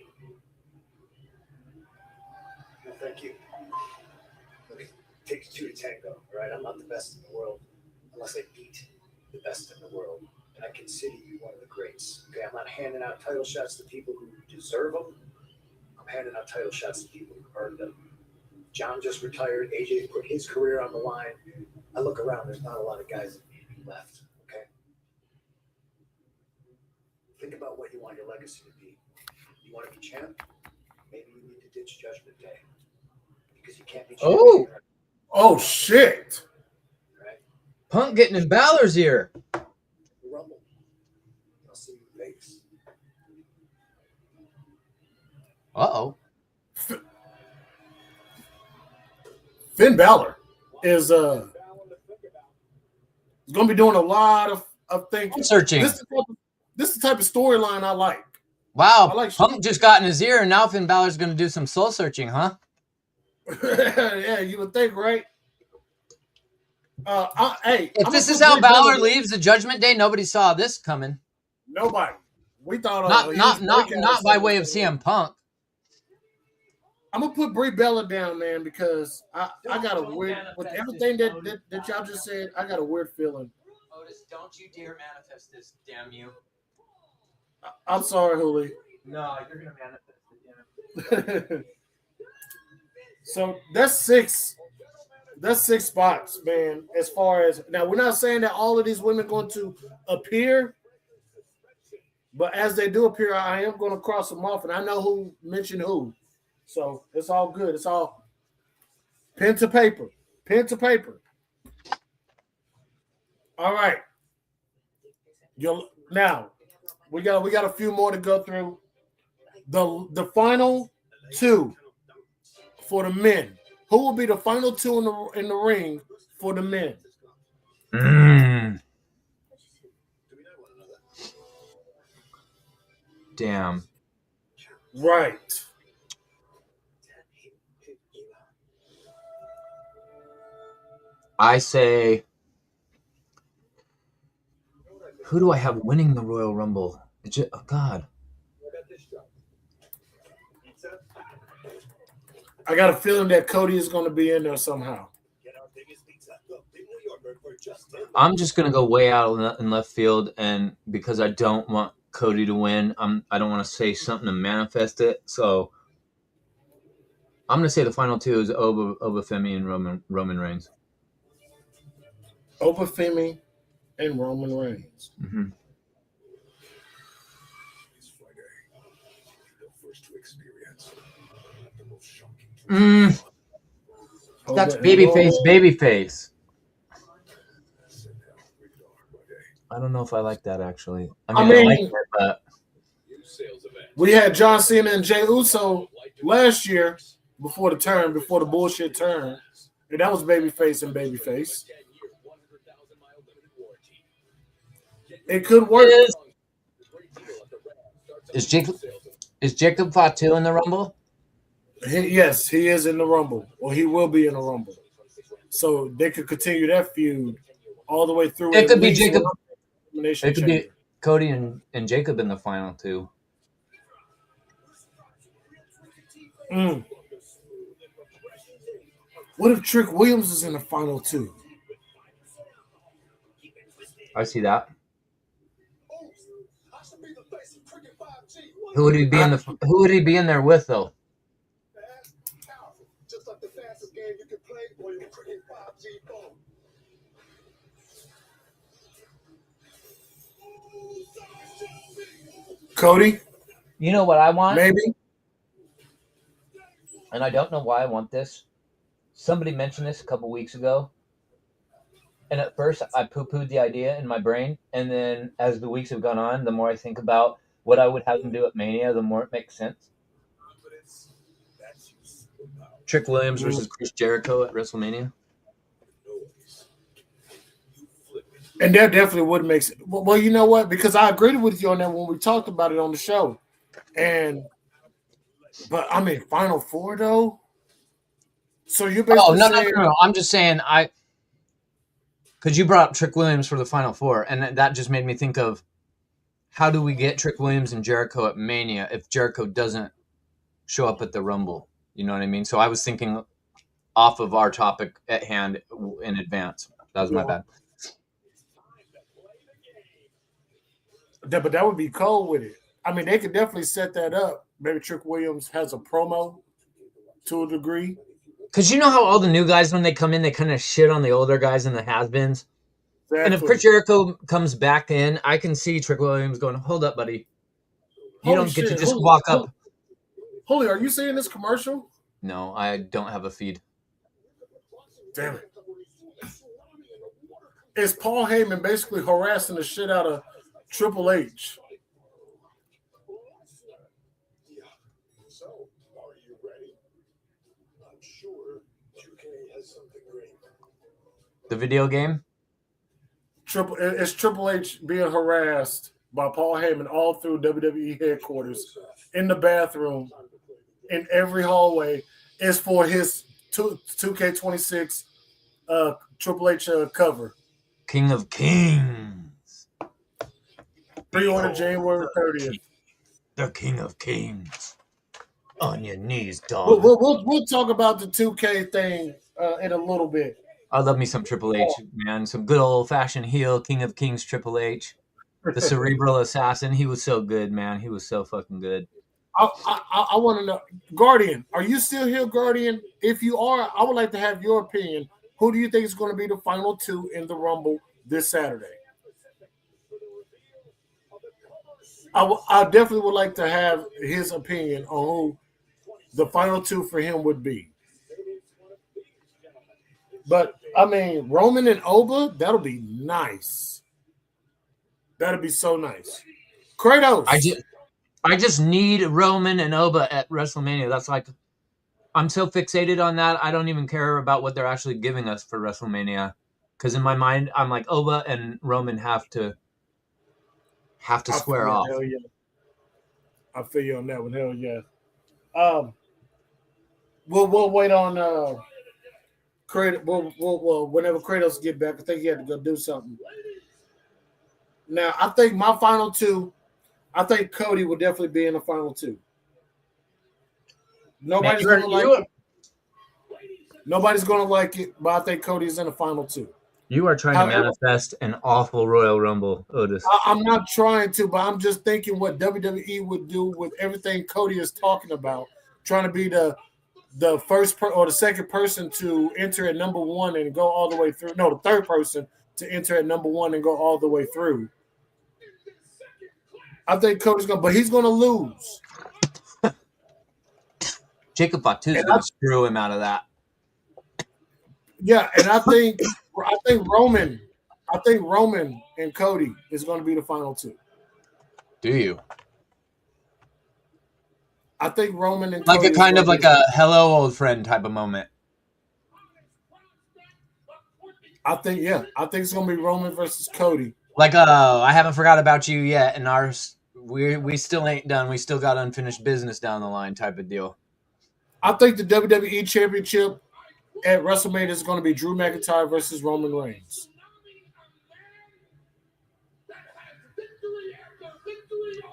Well, thank you. Takes 2 to tango, right? I'm not the best in the world unless I beat the best in the world, and I consider you one of the greats. Okay, I'm not handing out title shots to people who deserve them. I'm handing out title shots to people who earned them. John just retired. AJ put his career on the line. I look around, there's not a lot of guys left, okay? Think about what you want your legacy to be. You want to be champ? Maybe you need to ditch Judgment Day. Because you can't be champ. Oh, shit. Right? Punk getting in Balor's ear. Rumble. I'll see you in Vegas. Uh-oh. Finn Balor is going to be doing a lot of thinking. Searching. This is the type of storyline I like. Wow, I like Punk just got in his ear, and now Finn Balor's going to do some soul searching, huh? Yeah, you would think, right? If this is how Balor leaves the Judgment Day, nobody saw this coming. Nobody. We thought not by way of CM Punk. I'm gonna put Brie Bella down, man, because I got a weird with everything that y'all just said. I got a weird feeling. Otis, don't you dare manifest this, damn you. I'm sorry, Hooli. No, you're gonna manifest it, damn it. So that's six. That's 6 spots, man. As far as now, we're not saying that all of these women are going to appear, but as they do appear, I am going to cross them off, and I know who mentioned who. So it's all good. It's all pen to paper. Pen to paper. All right. Now we got a few more to go through. The final 2 for the men. Who will be the final 2 in the ring for the men? Damn. Right. I say, who do I have winning the Royal Rumble? Oh, God. I got a feeling that Cody is going to be in there somehow. I'm just going to go way out in left field, and because I don't want Cody to win, I don't want to say something to manifest it. So I'm going to say the final 2 is Obafemi and Roman Reigns. Obafemi and Roman Reigns. Mm-hmm. That's babyface. I don't know if I like that, actually. I mean I like it, but we had John Cena and Jey Uso last year before the bullshit turn, and that was babyface and babyface. It could work. Is Jacob Fatu in the Rumble? Yes, he is in the Rumble, or he will be in the Rumble. So they could continue that feud all the way through. It could be Jacob. It could be Cody and Jacob in the final 2. What if Trick Williams is in the final 2? I see that. Who would he be Who would he be in there with, though? Cody? You know what I want? Maybe. And I don't know why I want this. Somebody mentioned this a couple weeks ago. And at first, I poo-pooed the idea in my brain. And then as the weeks have gone on, the more I think about what I would have them do at Mania, the more it makes sense. Trick Williams versus Chris Jericho at WrestleMania. And that definitely would make sense. Well, you know what? Because I agreed with you on that when we talked about it on the show. But I mean, Final 4 though. So you're basically no. I'm just saying because you brought up Trick Williams for the Final 4, and that just made me think of how do we get Trick Williams and Jericho at Mania if Jericho doesn't show up at the Rumble? You know what I mean? So I was thinking off of our topic at hand in advance. That was my bad. But that would be cold with it. I mean, they could definitely set that up. Maybe Trick Williams has a promo to a degree. Because you know how all the new guys, when they come in, they kind of shit on the older guys and the has-beens? Exactly. And if Chris Jericho comes back in, I can see Trick Williams going, hold up, buddy. You don't get to just walk up. Holy, are you seeing this commercial? No, I don't have a feed. Damn it. It's Paul Heyman basically harassing the shit out of Triple H. So, are you ready? I'm sure 2K has something great. The video game? It's Triple H being harassed by Paul Heyman all through WWE headquarters, in the bathroom, in every hallway. Is for his 2K26 Triple H cover. King of Kings. Pre-order January 30th. The King of Kings. On your knees, dog. We'll talk about the 2K thing in a little bit. I love me some Triple H, man. Some good old-fashioned heel, King of Kings Triple H. The cerebral assassin. He was so good, man. He was so fucking good. I want to know, Guardian, are you still here, Guardian? If you are, I would like to have your opinion. Who do you think is going to be the final two in the Rumble this Saturday? I definitely would like to have his opinion on who the final two for him would be. But, I mean, Roman and Oba, that'll be nice. That'll be so nice. Kratos. I just need Roman and Oba at WrestleMania. That's like, I'm so fixated on that. I don't even care about what they're actually giving us for WrestleMania. Because in my mind, I'm like, Oba and Roman have to square off. Hell yeah. I feel you on that one. Hell yeah. We'll wait on Kratos. Well, whenever Kratos get back, I think he had to go do something. Now, I think my final two, I think Cody will definitely be in the final two. Nobody's going to like it. Nobody's going to like it, but I think Cody's in the final two. You are trying to manifest an awful Royal Rumble, Otis. I'm not trying to, but I'm just thinking what WWE would do with everything Cody is talking about, trying to be the first or the second person to enter at number one and go all the way through. No, the third person to enter at number one and go all the way through. I think Cody's going to, but he's going to lose. Jacob Fatu is going to screw him out of that. Yeah, and I think Roman and Cody is going to be the final two. Do you? I think Roman and like Cody a kind of like a hello old friend type of moment. I think it's going to be Roman versus Cody. Like, I haven't forgot about you yet, and we still ain't done. We still got unfinished business down the line type of deal. I think the WWE Championship at WrestleMania is going to be Drew McIntyre versus Roman Reigns.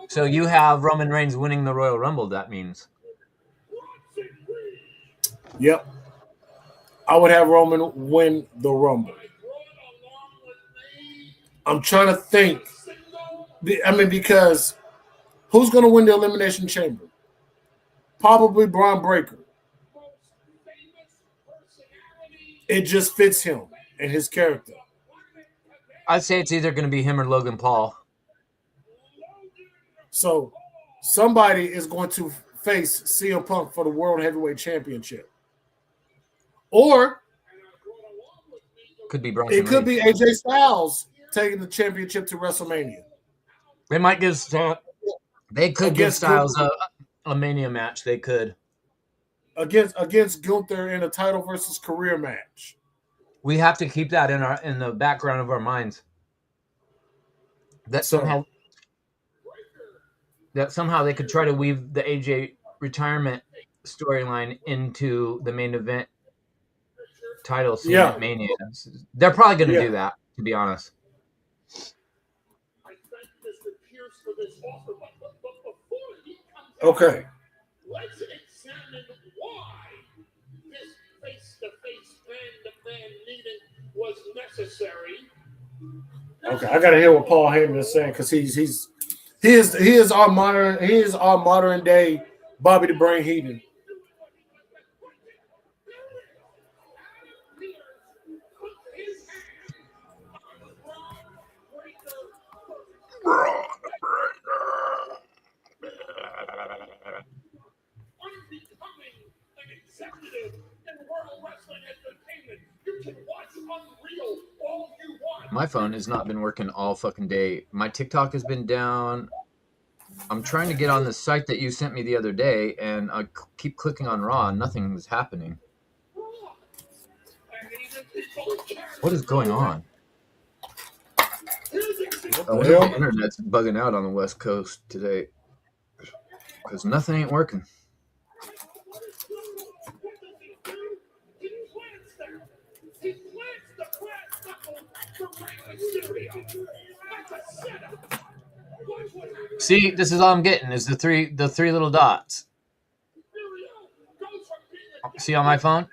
So you have Roman Reigns winning the Royal Rumble, that means. Yep. I would have Roman win the Rumble. I'm trying to think. I mean, because who's going to win the Elimination Chamber? Probably Braun Breaker. It just fits him and his character. I'd say it's either going to be him or Logan Paul. So somebody is going to face CM Punk for the World Heavyweight Championship. Or could be Bronson it could be AJ Styles taking the championship to WrestleMania. They might give give Styles a Mania match. They could. Against Gunther in a title versus career match. We have to keep that in the background of our minds. That somehow they could try to weave the AJ retirement storyline into the main event title scene at Mania. They're probably going to do that, to be honest. Okay. Let's examine why this face-to-face man-to-man meeting was necessary. Okay, I gotta hear what Paul Heyman is saying because he's He is our modern day Bobby the Brain Heenan. Unbecoming an executive in World Wrestling Entertainment. You can watch Unreal all you want. My phone has not been working all fucking day. My TikTok has been down. I'm trying to get on the site that you sent me the other day, and I keep clicking on Raw, and nothing is happening. What is going on? Oh, the internet's bugging out on the West Coast today because nothing ain't working. See, this is all I'm getting is the three little dots. See on my phone?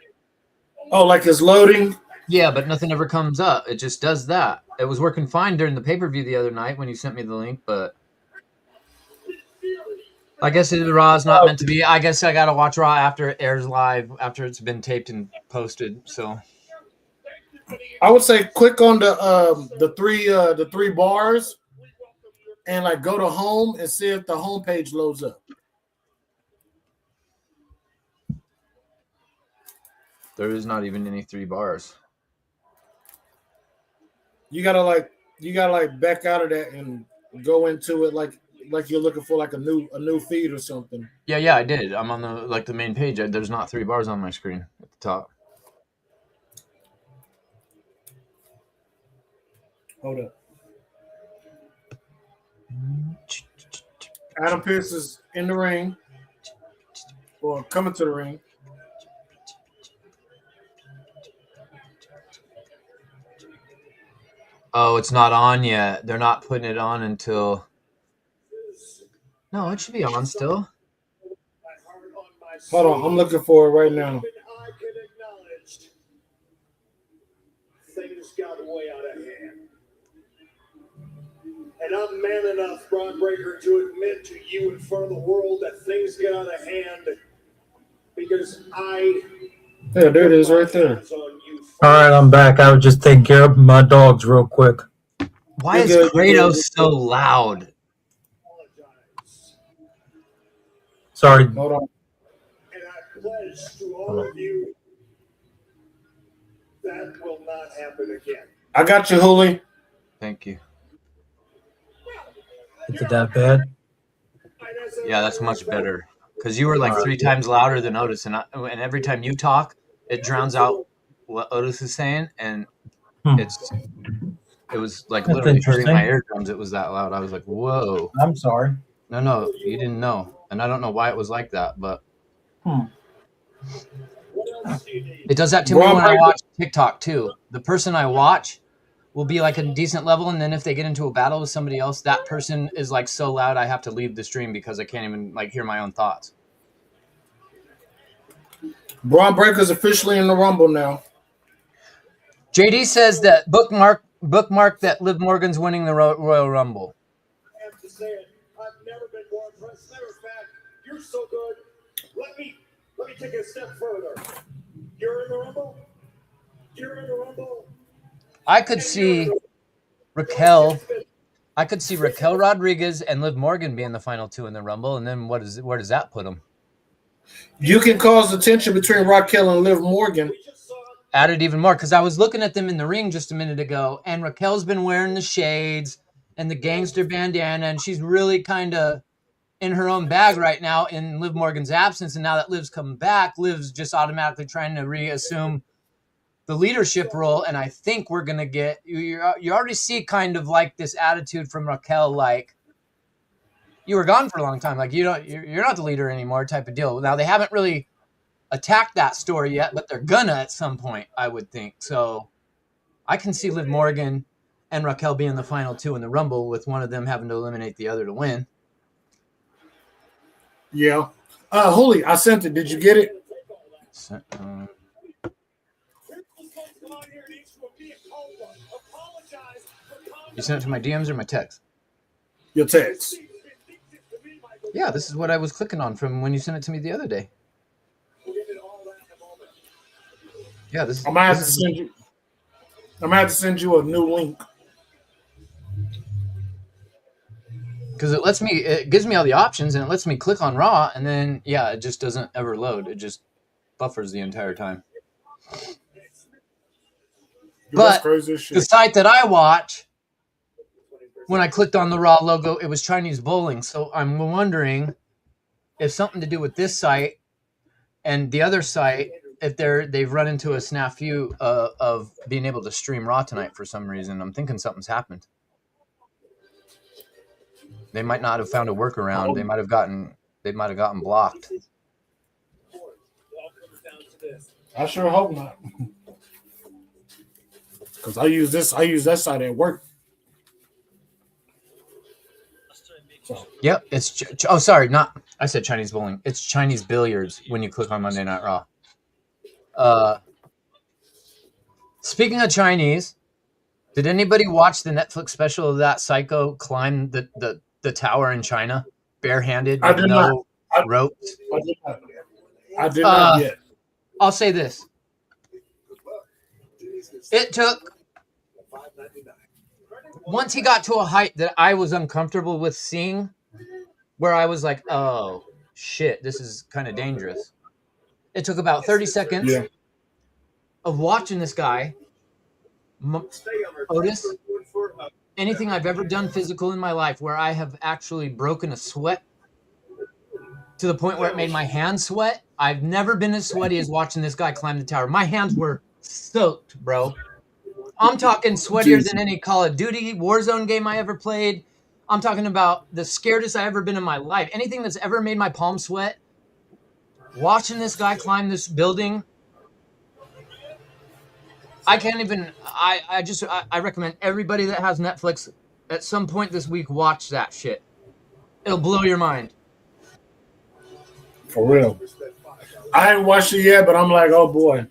Oh, like it's loading? Yeah, but nothing ever comes up. It just does that. It was working fine during the pay-per-view the other night when you sent me the link, but I guess Raw is not meant to be. I guess I gotta watch Raw after it airs live, after it's been taped and posted. So I would say click on the three bars and like go to home and see if the home page loads up. there is not even any 3 bars. You gotta back out of that and go into it like you're looking for like a new feed or something. Yeah, I did. I'm on the main page. There's not 3 bars on my screen at the top. Hold up. Adam Pearce is in the ring or coming to the ring. Oh, it's not on yet. They're not putting it on until... No, it should be on still. Hold on, I'm looking for it right now. I can acknowledge things got way out of hand. And I'm man enough, Braun Breaker, to admit to you in front of the world that things get out of hand because Yeah, there it is right there. All right, I'm back. I was just taking care of my dogs real quick. Why is Kratos so loud? Sorry. Hold on. And I pledge to all of you that will not happen again. I got you, Hooli. Thank you. Is it that bad? Yeah, that's much better. Because you were like 3 times louder than Otis, and every time you talk, it drowns out what Otis is saying, and it was like That's literally hurting my interesting. eardrums. It was that loud. I was like, whoa. I'm sorry. No, you didn't know. And I don't know why it was like that, but it does that to me when I watch TikTok too. The person I watch will be like a decent level, and then if they get into a battle with somebody else, that person is like so loud I have to leave the stream because I can't even like hear my own thoughts. Braun Breaker's officially in the Rumble now. JD says that bookmark that Liv Morgan's winning the Royal Rumble. I have to say it. I've never been more impressed. Matter of fact, you're so good. Let me take it a step further. You're in the Rumble. You're in the Rumble. I could see Raquel Rodriguez and Liv Morgan being the final 2 in the Rumble, and then where does that put them? You can cause the tension between Raquel and Liv Morgan. Add it even more, because I was looking at them in the ring just a minute ago, and Raquel's been wearing the shades and the gangster bandana, and she's really kind of in her own bag right now in Liv Morgan's absence. And now that Liv's come back, Liv's just automatically trying to reassume the leadership role. And I think we're going to get, you already see kind of like this attitude from Raquel, like, you were gone for a long time. Like, you're not the leader anymore type of deal. Now, they haven't really attacked that story yet, but they're gonna at some point, I would think. So I can see Liv Morgan and Raquel being the final 2 in the Rumble, with one of them having to eliminate the other to win. Yeah. Holy, I sent it. Did you get it? You sent it to my DMs or my text? Your text. Yeah, this is what I was clicking on from when you sent it to me the other day. Yeah, this is. I'm gonna have to send you. I'm gonna have to send you a new link. Because it gives me all the options and it lets me click on Raw, and then yeah, it just doesn't ever load. It just buffers the entire time. Dude, that's But crazy as shit. the site that I watch, when I clicked on the Raw logo, it was Chinese bowling. So I'm wondering if something to do with this site and the other site, if they've run into a snafu of being able to stream Raw tonight for some reason. I'm thinking something's happened. They might not have found a workaround. They might have gotten blocked. I sure hope not. Because I use that site at work. So. Yep, it's I said Chinese bowling. It's Chinese billiards when you click on Monday Night Raw. Speaking of Chinese, did anybody watch the Netflix special of that psycho climb the tower in China barehanded with no ropes? I did not yet. I'll say this. It took, once he got to a height that I was uncomfortable with seeing, where I was like, oh, shit, this is kind of dangerous. It took about 30 seconds of watching this guy, Otis, anything I've ever done physical in my life where I have actually broken a sweat to the point where it made my hands sweat. I've never been as sweaty as watching this guy climb the tower. My hands were soaked, bro. I'm talking sweatier than any Call of Duty Warzone game I ever played. I'm talking about the scaredest I ever been in my life. Anything that's ever made my palms sweat. Watching this guy climb this building, I can't even. I recommend everybody that has Netflix at some point this week watch that shit. It'll blow your mind. For real. I haven't watched it yet, but I'm like, oh boy.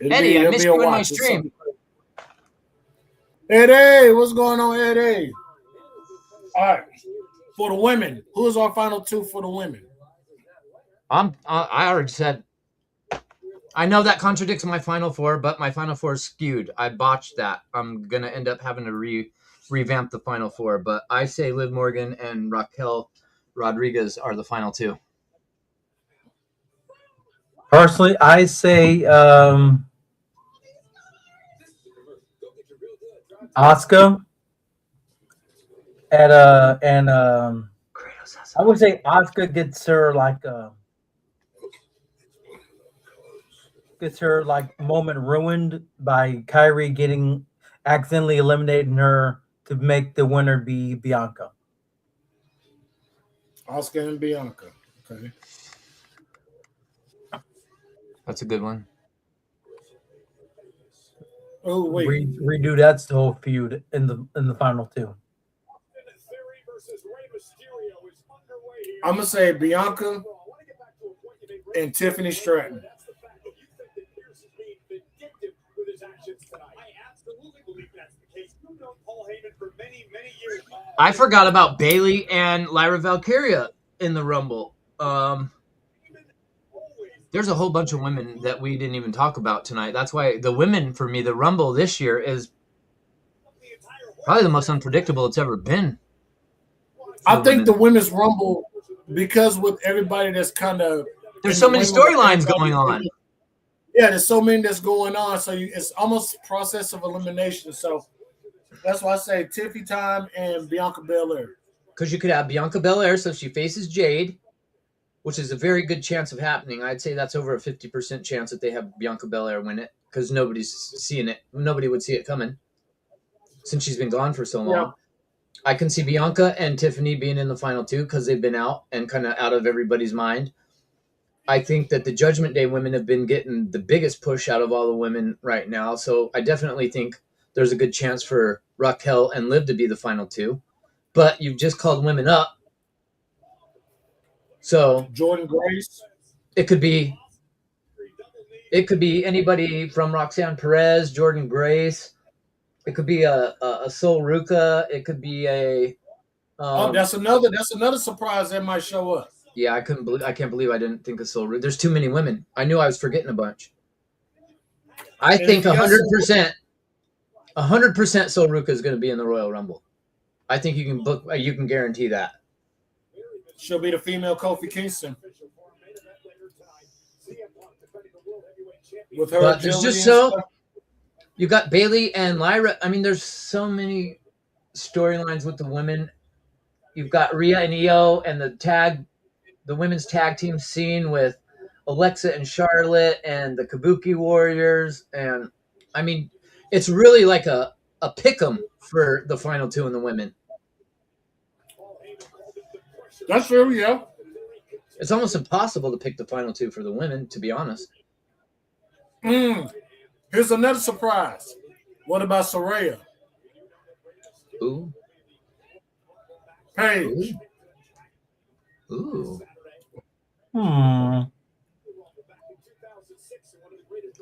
Eddie, I missed you in my stream. Eddie, what's going on, Eddie? All right. For the women, who is our final two for the women? I already said. I know that contradicts my final four, but my final four is skewed. I botched that. I'm gonna end up having to revamp the final four, but I say Liv Morgan and Raquel Rodriguez are the final two. Personally, I say Asuka and I would say Asuka gets her moment ruined by Kyrie getting accidentally eliminating her to make the winner be Bianca. Asuka and Bianca. Okay. That's a good one. Oh wait. Redo that whole feud in the final two. I'm gonna say Bianca and Tiffany Stratton. I forgot about Bayley and Lyra Valkyria in the Rumble. There's a whole bunch of women that we didn't even talk about tonight. That's why the women, for me, the Rumble this year is probably the most unpredictable it's ever been. I think the women's Rumble, because with everybody that's kind of... There's so many storylines going on. Yeah, there's so many that's going on. So it's almost a process of elimination. So that's why I say Tiffy time and Bianca Belair. Because you could have Bianca Belair, so she faces Jade, which is a very good chance of happening. I'd say that's over a 50% chance that they have Bianca Belair win it because nobody's seeing it. Nobody would see it coming since she's been gone for so long. Yeah. I can see Bianca and Tiffany being in the final two because they've been out and kind of out of everybody's mind. I think that the Judgment Day women have been getting the biggest push out of all the women right now. So I definitely think there's a good chance for Raquel and Liv to be the final two. But you've just called women up. So Jordan Grace. It could be anybody from Roxanne Perez, Jordan Grace. It could be a Sol Ruca. It could be a That's another surprise that might show up. Yeah, I can't believe I didn't think of Sol Ruca. There's too many women. I knew I was forgetting a bunch. I think 100%, 100% Sol Ruca is going to be in the Royal Rumble. I think you can guarantee that. She'll be the female Kofi Kingston. With her, but there's just you got Bayley and Lyra. I mean, there's so many storylines with the women. You've got Rhea and Io and the women's tag team scene with Alexa and Charlotte and the Kabuki Warriors. And I mean, it's really like a pick'em for the final two in the women. That's true, yeah. It's almost impossible to pick the final two for the women, to be honest. Here's another surprise. What about Saraya? Ooh. Paige. Ooh.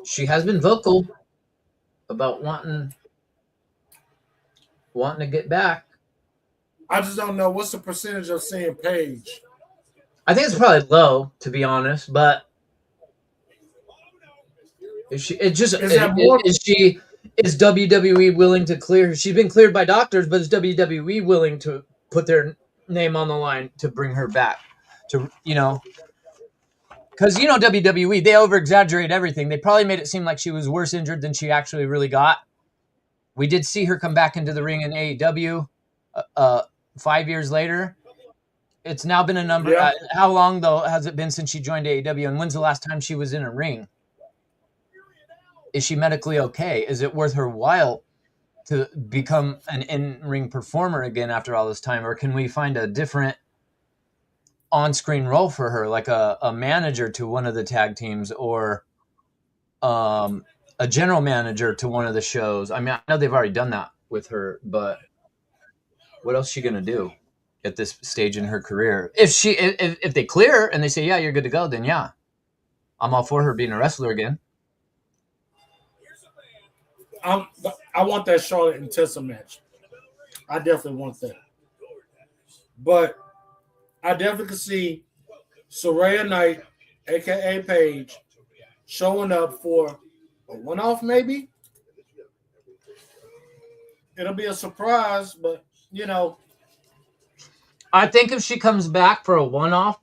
She has been vocal about wanting to get back. I just don't know what's the percentage of seeing Paige. I think it's probably low, to be honest, but is WWE willing to clear her? She's been cleared by doctors, but is WWE willing to put their name on the line to bring her back? Because WWE, they over-exaggerate everything. They probably made it seem like she was worse injured than she actually really got. We did see her come back into the ring in AEW 5 years later. It's now been a number. Yeah. How long, though, has it been since she joined AEW? And when's the last time she was in a ring? Is she medically okay? Is it worth her while to become an in-ring performer again after all this time? Or can we find a different on-screen role for her, like a manager to one of the tag teams or a general manager to one of the shows? I mean, I know they've already done that with her, but what else is she going to do at this stage in her career? If they clear her and they say, yeah, you're good to go, then yeah, I'm all for her being a wrestler again. I want that Charlotte and Tessa match. I definitely want that. But I definitely can see Saraya Knight, a.k.a. Paige, showing up for a one-off maybe. It'll be a surprise, but, I think if she comes back for a one-off,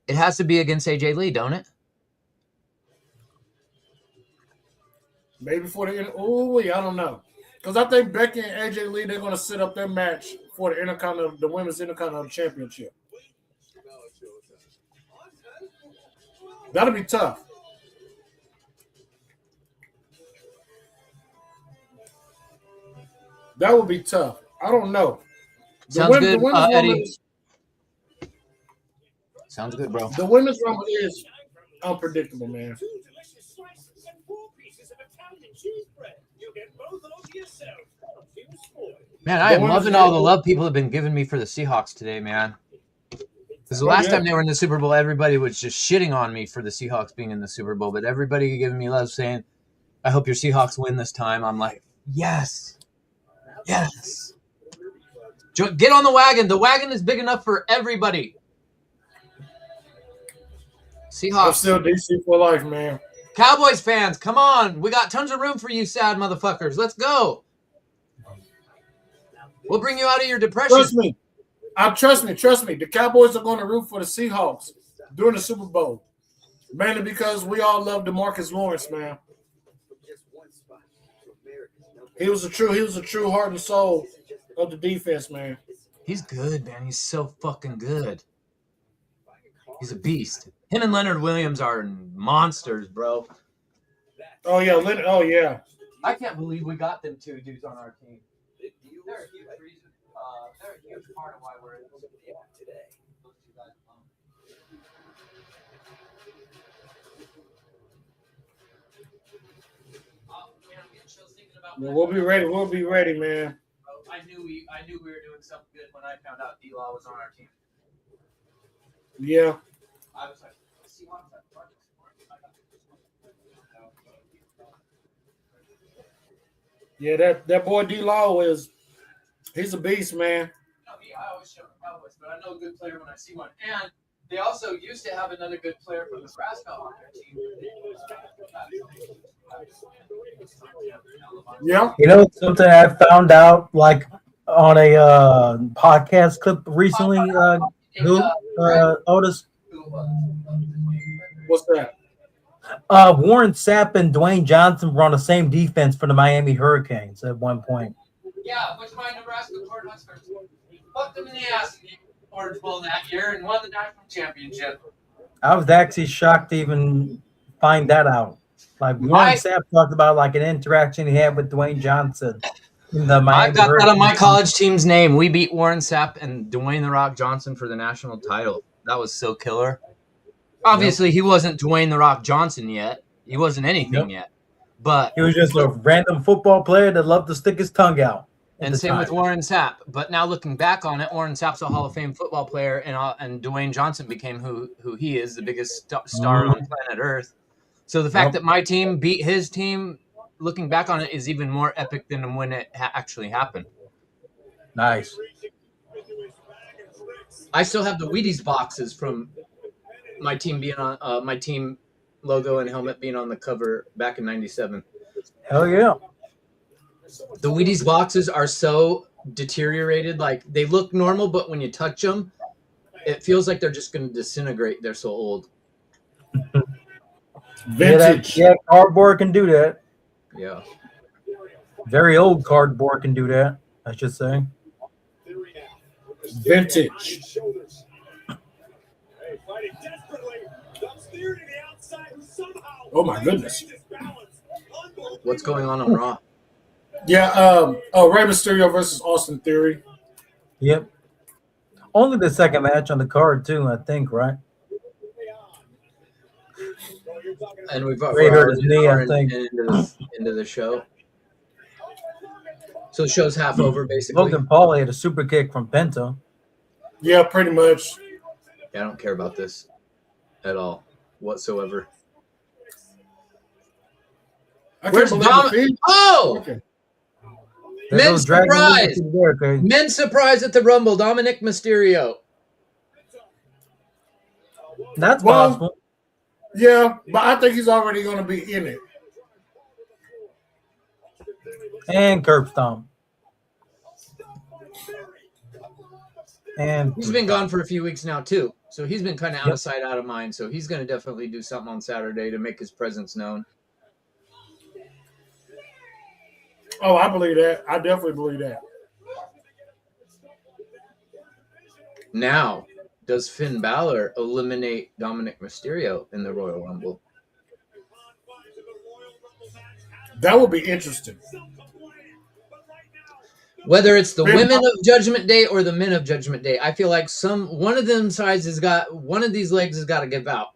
it has to be against AJ Lee, don't it? Maybe for the I don't know, because I think Becky and AJ Lee, they're going to set up their match for the Women's Intercontinental Championship. That'll be tough. That would be tough. I don't know. Sounds good, Eddie. Sounds good, bro. The Women's Rumble is unpredictable, man. Man, I am loving all the love people have been giving me for the Seahawks today, man. Because the last time they were in the Super Bowl, everybody was just shitting on me for the Seahawks being in the Super Bowl. But everybody giving me love, saying, I hope your Seahawks win this time. I'm like, yes. Yes. Get on the wagon. The wagon is big enough for everybody. Seahawks. I'm still DC for life, man. Cowboys fans, come on. We got tons of room for you sad motherfuckers. Let's go. We'll bring you out of your depression. Trust me. The Cowboys are going to root for the Seahawks during the Super Bowl. Mainly because we all love DeMarcus Lawrence, man. He was a true heart and soul of the defense, man. He's good, man. He's so fucking good. He's a beast. Him and Leonard Williams are monsters, bro. Oh, yeah. Oh, yeah. I can't believe we got them two dudes on our team. They're a huge reason. They're a huge part of why we're in today. Well, we'll be ready. We'll be ready, man. I knew we were doing something good when I found out D-Law was on our team. Yeah. I was like, yeah, that boy D-Law he's a beast, man. I always show the Cowboys, but I know a good player when I see one. And they also used to have another good player from Nebraska on their team. Yeah. You know something I found out like on a podcast clip recently. Otis. What's that? Warren Sapp and Dwayne Johnson were on the same defense for the Miami Hurricanes at one point. Yeah, which my Nebraska Cornhuskers fucked them in the ass in the Orange Bowl that year and won the national championship. I was actually shocked to even find that out. Like Warren Sapp talked about like an interaction he had with Dwayne Johnson in the Miami I've got Hurricanes. that on my college team's name. We beat Warren Sapp and Dwayne "The Rock" Johnson for the national title. That was so killer. Obviously, he wasn't Dwayne "The Rock" Johnson yet. He wasn't anything yet. But he was just a random football player that loved to stick his tongue out. And same with Warren Sapp. But now looking back on it, Warren Sapp's a Hall of Fame football player, and Dwayne Johnson became who he is, the biggest star on planet Earth. So the fact that my team beat his team, looking back on it, is even more epic than when it actually happened. Nice. I still have the Wheaties boxes from my team being on my team logo and helmet being on the cover back in '97. Hell yeah. The Wheaties boxes are so deteriorated. Like, they look normal, but when you touch them, it feels like they're just going to disintegrate. They're so old. Vintage. Yeah, cardboard can do that. Yeah. Very old cardboard can do that, I should say. Vintage. Oh my goodness. What's going on Raw? Yeah, Rey Mysterio versus Austin Theory. Yep. Only the second match on the card too, I think, right? And we've got Ray hurt his knee, I think. Into the show. So the show's half over, basically. Logan Paul had a super kick from Penta. Yeah, pretty much. Yeah, I don't care about this at all, whatsoever. Where's Dom? Oh! Okay. Men's surprise! Men's surprise at the Rumble. Dominic Mysterio. That's possible. Yeah, but I think he's already going to be in it. And curb stomp. And he's been gone for a few weeks now too, so he's been kind of out of sight, out of mind. So he's going to definitely do something on Saturday to make his presence known. Oh, I believe that. I definitely believe that. Now, does Finn Balor eliminate Dominic Mysterio in the Royal Rumble? That would be interesting. Whether it's the women of Judgment Day or the men of Judgment Day, I feel like one of them sides has got one of these legs has got to give out.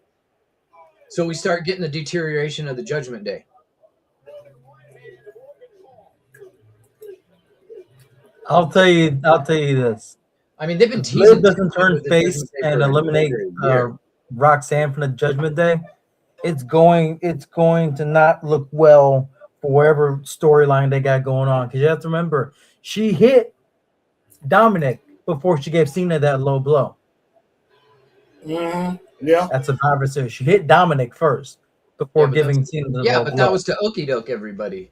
So we start getting the deterioration of the Judgment Day. I'll tell you this. I mean, they've been teasing. Liv doesn't turn face and eliminate Roxanne from the Judgment Day. It's going to not look well for whatever storyline they got going on. Because you have to remember, she hit Dominic before she gave Cena that low blow. Mm-hmm. Yeah, that's a Series. She hit Dominic first before giving Cena the low blow. Yeah, but that was to okie doke everybody.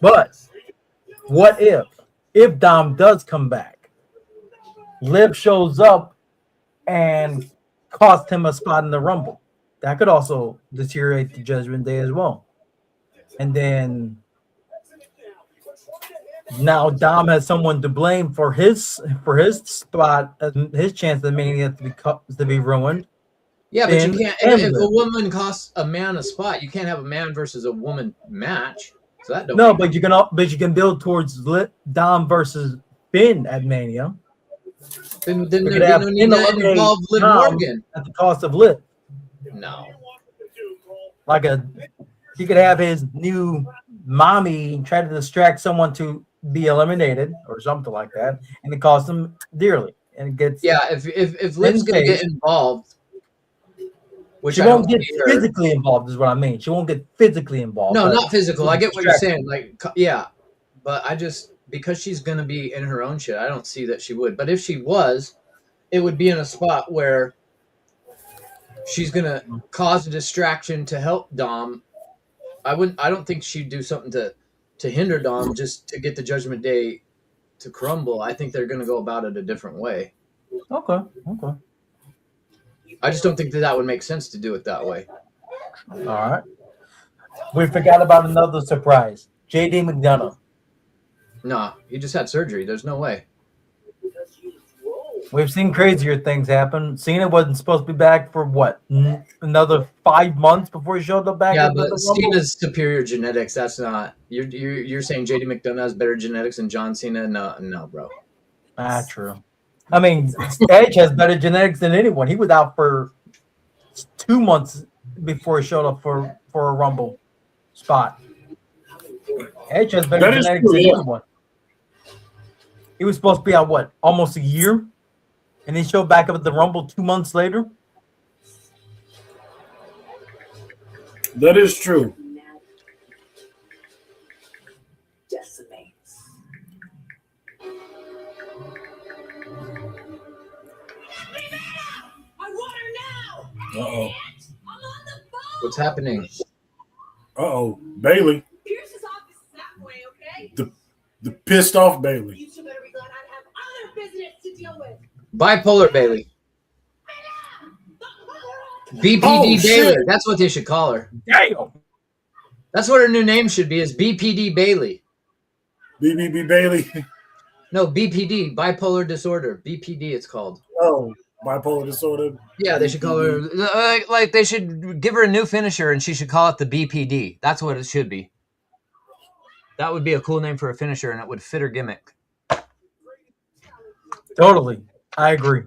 But what if Dom does come back? Liv shows up and cost him a spot in the Rumble. That could also deteriorate the Judgment Day as well. And then now Dom has someone to blame for his spot, his chance of Mania to be ruined. Yeah, but you can't. If a woman costs a man a spot, you can't have a man versus a woman match. So that don't but you can build towards Dom versus Finn at Mania. Then there's no need to involve Liv Morgan at the cost of Liv. No. He could have his new mommy try to distract someone to be eliminated or something like that, and it costs him dearly. And it gets if Liv's gonna get involved, which she won't get physically involved, is what I mean. She won't get physically involved. No, not physical. I get what you're saying. But because she's going to be in her own shit, I don't see that she would. But if she was, it would be in a spot where she's going to cause a distraction to help Dom. I don't think she'd do something to hinder Dom just to get the Judgment Day to crumble. I think they're going to go about it a different way. Okay. I just don't think that would make sense to do it that way. All right. We forgot about another surprise. JD McDonough. Nah, he just had surgery. There's no way. We've seen crazier things happen. Cena wasn't supposed to be back for what? Another 5 months before he showed up back. Yeah, but Cena's superior genetics. That's not. You're saying JD McDonough has better genetics than John Cena? No, bro. True. I mean, Edge has better genetics than anyone. He was out for 2 months before he showed up for a Rumble spot. Edge has better genetics than anyone. He was supposed to be out, what, almost a year? And he showed back up at the Rumble 2 months later? That is true. Decimates. I want her now. Uh-oh. I'm on the phone. What's happening? Uh-oh. Bailey. Pierce's office is that way, okay? The pissed off Bailey. You two better be glad I have other business to deal with. Bipolar Bailey. BPD Bailey. Shit. That's what they should call her. Damn. That's what her new name should be, is BPD Bailey. BBB Bailey. No, BPD, bipolar disorder. BPD it's called. Oh, bipolar disorder. Yeah, they should call her, like they should give her a new finisher and she should call it the BPD. That's what it should be. That would be a cool name for a finisher and it would fit her gimmick. Totally. I agree.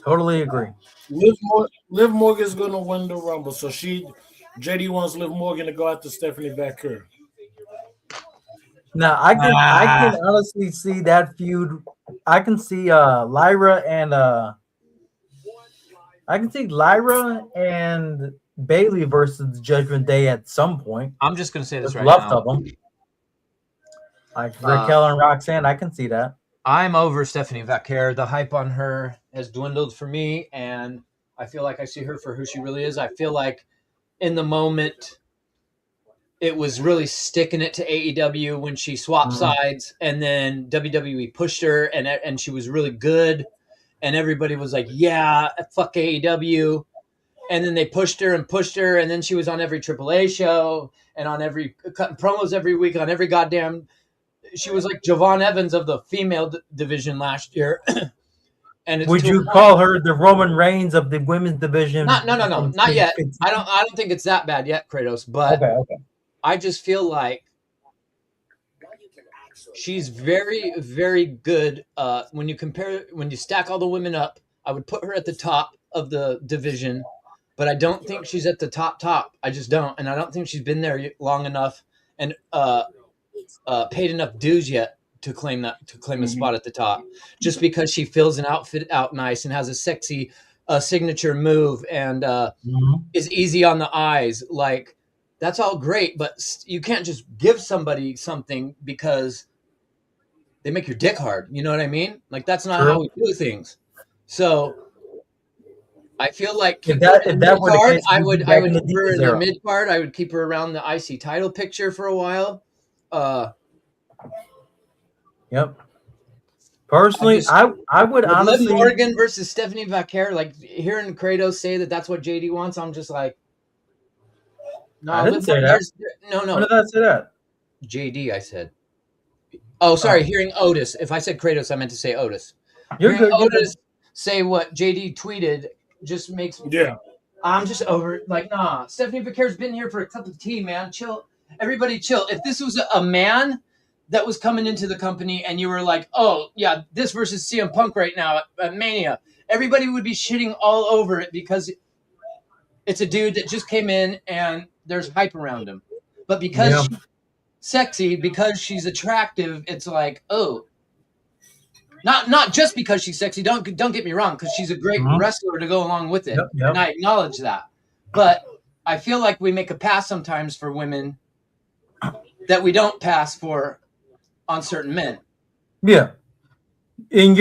Totally agree. Liv Morgan's going to win the Rumble, so JD wants Liv Morgan to go after Stephanie Vaquer. Now I can honestly see that feud. I can see Lyra and Bailey versus Judgment Day at some point. I'm just gonna say this right left now. of them, like Raquel and Roxanne. I can see that. I'm over Stephanie Vaquer. The hype on her has dwindled for me, and I feel like I see her for who she really is. I feel like in the moment, it was really sticking it to AEW when she swapped sides, and then WWE pushed her, and she was really good, and everybody was like, yeah, fuck AEW. And then they pushed her, and then she was on every AAA show and on every cutting promos every week on every goddamn. She was like Javon Evans of the female division last year. And would you call her the Roman Reigns of the women's division? No, not yet. I don't think it's that bad yet, Kratos. But okay. I just feel like she's very, very good. When you stack all the women up, I would put her at the top of the division. But I don't think she's at the top. I just don't, and I don't think she's been there long enough and paid enough dues yet to claim a spot at the top. Just because she fills an outfit out nice and has a sexy signature move and is easy on the eyes, like that's all great. But you can't just give somebody something because they make your dick hard. You know what I mean? Like that's not how we do things. So. I feel like if that were the case, I would keep her in the mid card. I would keep her around the IC title picture for a while. Yep. Personally, I would honestly Liv Morgan versus Stephanie Vaquer. Like hearing Kratos say that's what JD wants, I'm just like, no. I didn't say that. No. When did I say that? JD, I said. Oh, sorry. Hearing Otis. If I said Kratos, I meant to say Otis. You're good. Otis say what JD tweeted. Just makes me. Yeah. I'm just over it. Like, nah. Stephanie Vaquer's been here for a cup of tea, man. Chill. Everybody chill. If this was a man that was coming into the company and you were like, oh, yeah, this versus CM Punk right now at Mania, everybody would be shitting all over it because it's a dude that just came in and there's hype around him. But because she's sexy, because she's attractive, it's like, oh. Not just because she's sexy. Don't get me wrong, because she's a great wrestler to go along with it, and I acknowledge that. But I feel like we make a pass sometimes for women that we don't pass for on certain men. Yeah. And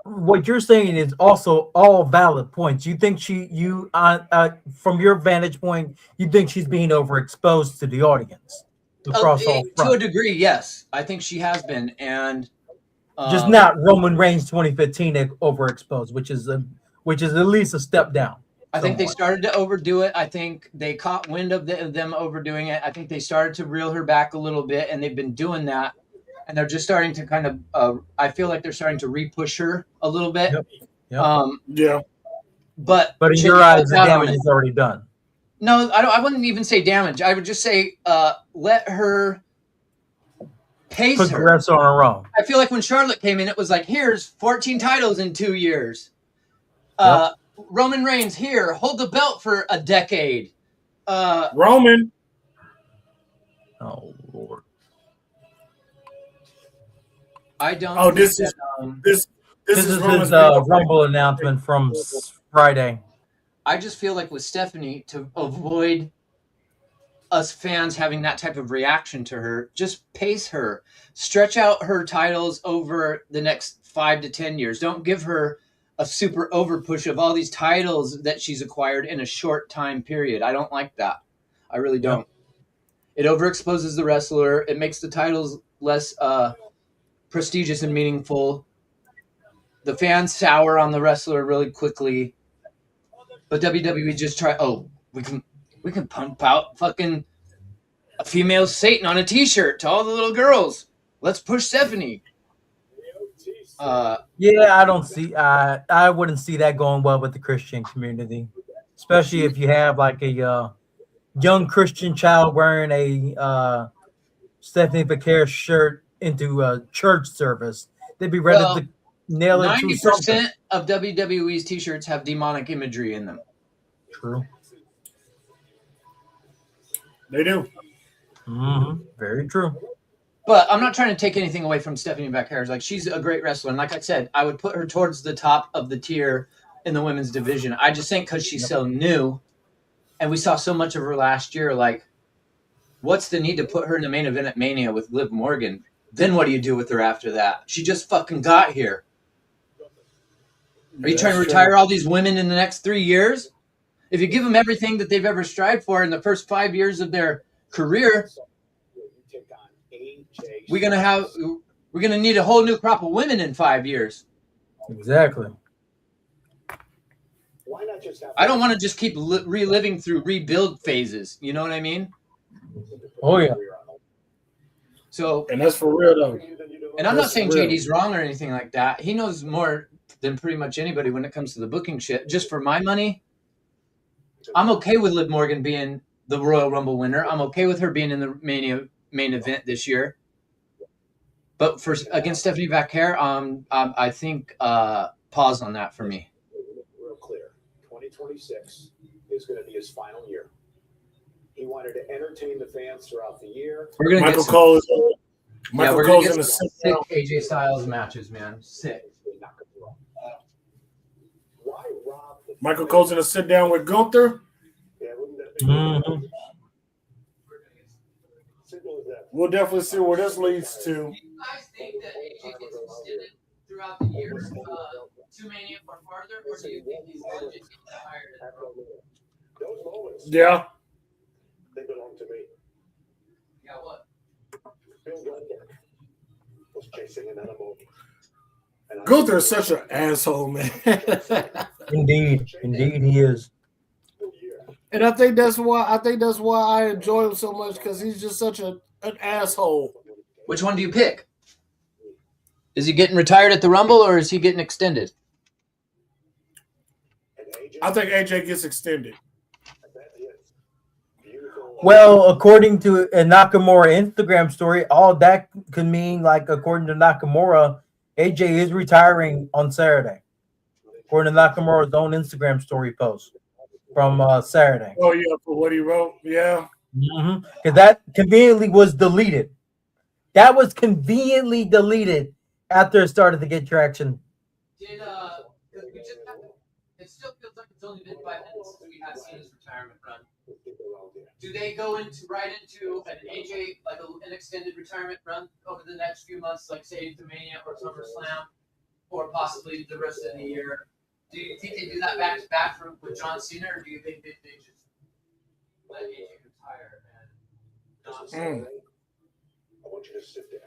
what you're saying is also all valid points. You think from your vantage point, you think she's being overexposed to the audience across all To a fronts, degree, yes, I think she has been, and just not Roman Reigns 2015 overexposed, which is at least a step down. I think they somewhat. started to overdo it. I think they caught wind of them overdoing it. I think they started to reel her back a little bit, and they've been doing that. And they're just starting to kind of, I feel like they're starting to re-push her a little bit. Yep. Yeah. But in your eyes, the damage is already done. No, I wouldn't even say damage. I would just say let her pace progress on her own. I feel like when Charlotte came in, it was like, here's 14 titles in 2 years. Roman Reigns, here, hold the belt for a decade. Roman. Oh, Lord. I don't. Oh, this is his Rumble announcement from Friday. I just feel like with Stephanie, to avoid us fans having that type of reaction to her, just pace her, stretch out her titles over the next 5 to 10 years. Don't give her a super over push of all these titles that she's acquired in a short time period. I don't like that. I really don't. It overexposes the wrestler. It makes the titles less prestigious and meaningful. The fans sour on the wrestler really quickly. But WWE just try. Oh, we can pump out fucking a female Satan on a T-shirt to all the little girls. Let's push Stephanie. Yeah, I don't see. I wouldn't see that going well with the Christian community, especially if you have like a young Christian child wearing a Stephanie Becker shirt into a church service. They'd be ready to nail it through something. 90% of WWE's T-shirts have demonic imagery in them. True. They do. Mm-hmm. Very true. But I'm not trying to take anything away from Stephanie Becker. Like, she's a great wrestler, and like I said, I would put her towards the top of the tier in the women's division. I just think because she's so new, and we saw so much of her last year. Like, what's the need to put her in the main event at Mania with Liv Morgan? Then what do you do with her after that? She just fucking got here. Are you trying to retire all these women in the next 3 years? If you give them everything that they've ever strived for in the first 5 years of their career, we're gonna need a whole new crop of women in 5 years. Exactly. I don't want to just keep reliving through rebuild phases. You know what I mean? Oh yeah. So, and that's for real though. And I'm not saying JD's wrong or anything like that. He knows more than pretty much anybody when it comes to the booking shit. Just for my money, I'm okay with Liv Morgan being the Royal Rumble winner. I'm okay with her being in the main event this year. But against Stephanie Becker, I think pause on that for me. Real clear. 2026 is going to be his final year. He wanted to entertain the fans throughout the year. We're gonna Michael Cole is we're gonna get some sick AJ Styles matches, man. Sick. Michael Cole's gonna sit down with Gunther. Mm-hmm. We'll definitely see where this leads to. Do you guys think that AJ gets extended throughout the years to Mania or farther, or do you think he's legit getting tired? Those moments. Yeah. They belong to me. Yeah, what? Bill Goldberg was chasing an animal. Gunther is such an asshole, man. Indeed he is. And I think that's why I enjoy him so much, because he's just such an asshole. Which one do you pick? Is he getting retired at the Rumble, or is he getting extended? I think AJ gets extended. Well, according to a Nakamura Instagram story, all that could mean, like, according to Nakamura, AJ is retiring on Saturday. According to Nakamura's own Instagram story post from Saturday. Oh, yeah, for what he wrote. Yeah. Mm-hmm. Because that conveniently was deleted. That was conveniently deleted after it started to get traction. Did it still feels like it's only been 5 minutes since we had seen his retirement run. do they go right into an AJ, like an extended retirement run over the next few months, like say to Mania or SummerSlam, or possibly the rest of the year? Do you think they do that back to back with John Cena, or do you think they just let AJ retire and John Cena? I want you to sit there.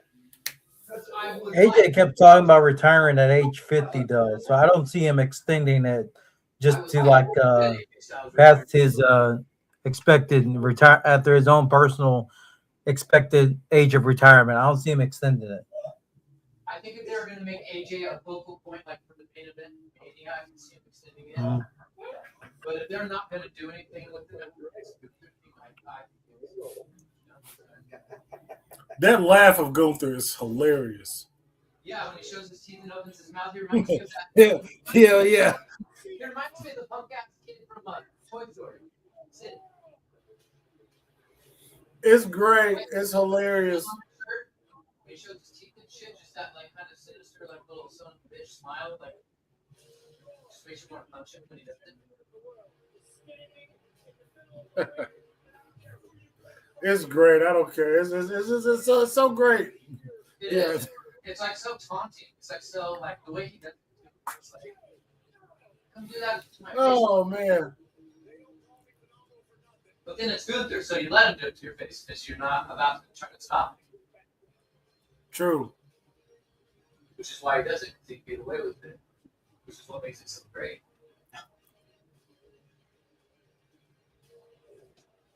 AJ kept talking about retiring at age 50, though, so I don't see him extending it just to like past his expected retire after his own personal expected age of retirement. I don't see him extending it. I think if they're going to make AJ a focal point, like for the main event, maybe I can see him extending it. But if they're not going to do anything with it, that laugh of Gunther is hilarious. Yeah, when he shows his teeth and opens his mouth, he reminds me of that. Yeah. He reminds me of the punk ass kid from Toy Story. It's great. It's hilarious. He shows his teeth and shit, just that like kind of sinister, like little son of a bitch smile, like just makes you want to punch him when he does it. It's great. I don't care. It's so great. It's like so taunting. It's like so like the way he does it. It's like, come do that to my face. Oh man. But then it's Gunther, so you let him do it to your face because you're not about to try to stop him. True. Which is why he does it, because he can get away with it. Which is what makes it so great.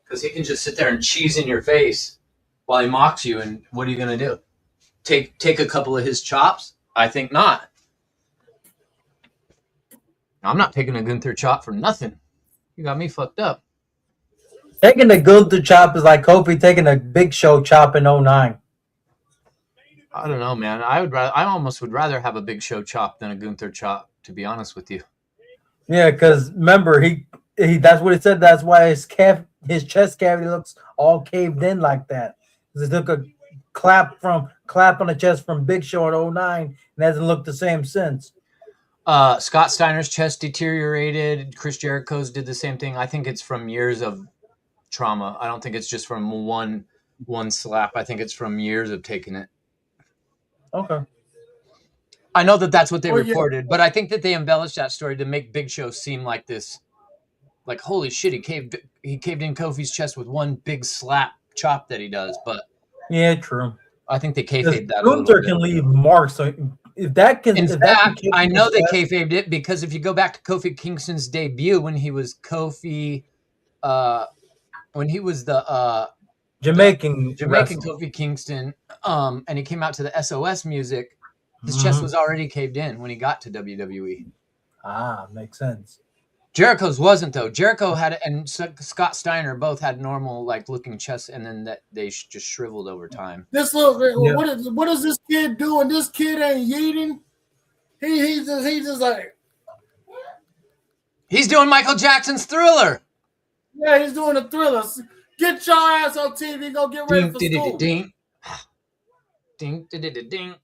Because he can just sit there and cheese in your face while he mocks you, and what are you going to do? Take a couple of his chops? I think not. I'm not taking a Gunther chop for nothing. You got me fucked up. Taking the Gunther chop is like Kofi taking a Big Show chop in 09. I don't know, man. I almost would rather have a Big Show chop than a Gunther chop, to be honest with you. Yeah, because remember, he that's what he said. That's why his chest cavity looks all caved in like that. Because it took a clap on the chest from Big Show in 09 and hasn't looked the same since. Scott Steiner's chest deteriorated. Chris Jericho's did the same thing. I think it's from years of trauma. I don't think it's just from one slap. I think it's from years of taking it. Okay. I know that's what they reported, but I think that they embellished that story to make Big Show seem like this, like holy shit, he caved in Kofi's chest with one big slap chop that he does. But yeah, true. I think they kayfabed that. Gunther can leave marks. So if that can, in fact, I know they kayfabed it because if you go back to Kofi Kingston's debut when he was Kofi, when he was the Jamaican Kofi Kingston, and he came out to the SOS music. His chest was already caved in when he got to WWE. Ah, makes sense. Jericho's wasn't though. Jericho had and Scott Steiner both had normal like looking chests, and then that they just shriveled over time. This look, what is this kid doing? This kid ain't yeeting. He's just like he's doing Michael Jackson's Thriller. Yeah, he's doing a Thriller. Get your ass on TV. Go get ready for school. Ding, ding, ding, ding, ding.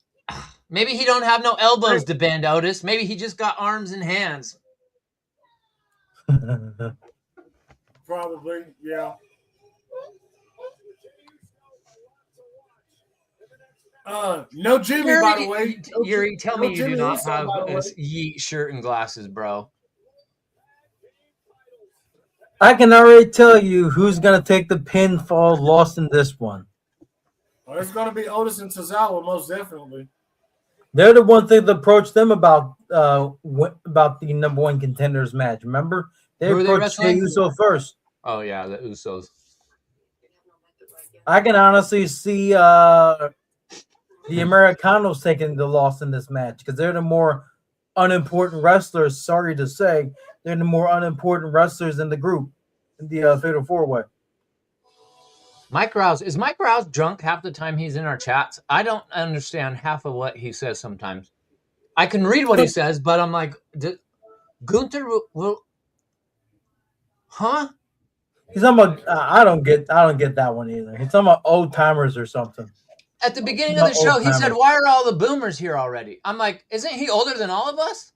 Maybe he don't have no elbows to bend, Otis. Maybe he just got arms and hands. Probably, yeah. No Jimmy, Yuri, by the way. Yuri, tell me you do not have a Yeet shirt and glasses, bro. I can already tell you who's going to take the pinfall loss in this one. Well, it's going to be Otis and Tozawa, most definitely. They're the ones that approached them about the number one contenders match. Remember, they approached the Uso first. Oh yeah, the Usos. I can honestly see the Americanos taking the loss in this match because they're the more unimportant wrestlers. Sorry to say, they're the more unimportant wrestlers in the group in the Fatal 4-Way. Mike Rouse. Is Mike Rouse drunk half the time he's in our chats? I don't understand half of what he says sometimes. I can read what he says, but I'm like, Gunther will, huh? He's talking about, I don't get that one either. He's talking about old timers or something. At the beginning of the show, he said, why are all the boomers here already? I'm like, isn't he older than all of us?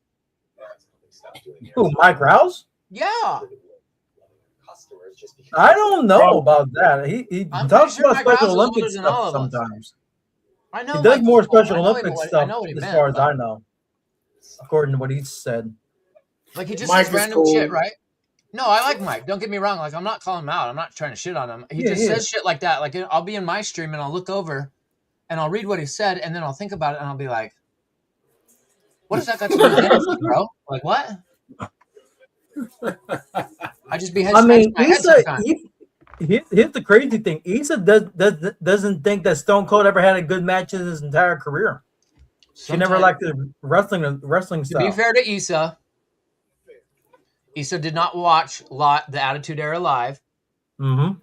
Who, Mike Rouse? Yeah. I don't know about that. He I'm talks pretty sure about Mike Special Rouse is Olympics older than all stuff of us. sometimes. I know He does Mike more was old. Special Olympics I stuff know what he as meant, far as but, I know, according to what he said. like, he just Mike says is random cool. shit, right? No, I like Mike. Don't get me wrong. Like, I'm not calling him out. I'm not trying to shit on him. He just says shit like that. Like, I'll be in my stream and I'll look over and I'll read what he said and then I'll think about it and I'll be like, what does that got to do with anything, bro? Like, what? I just be I mean, my head Issa. sometimes. Here's the crazy thing: Issa doesn't think that Stone Cold ever had a good match in his entire career. She never liked the wrestling To style. be fair to Issa, Issa did not watch the Attitude Era live. Mm-hmm.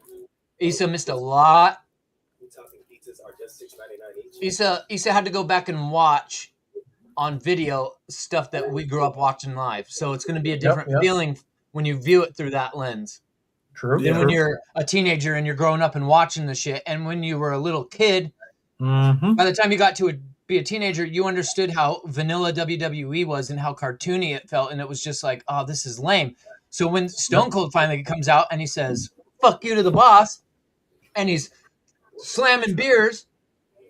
Issa missed a lot. Issa had to go back and watch on video stuff that we grew up watching live. So it's going to be a different feeling when you view it through that lens. True. Than when you're a teenager and you're growing up and watching the shit. And when you were a little kid, by the time you got to be a teenager, you understood how vanilla WWE was and how cartoony it felt. And it was just like, oh, this is lame. So when Stone Cold finally comes out and he says, fuck you to the boss, and he's slamming beers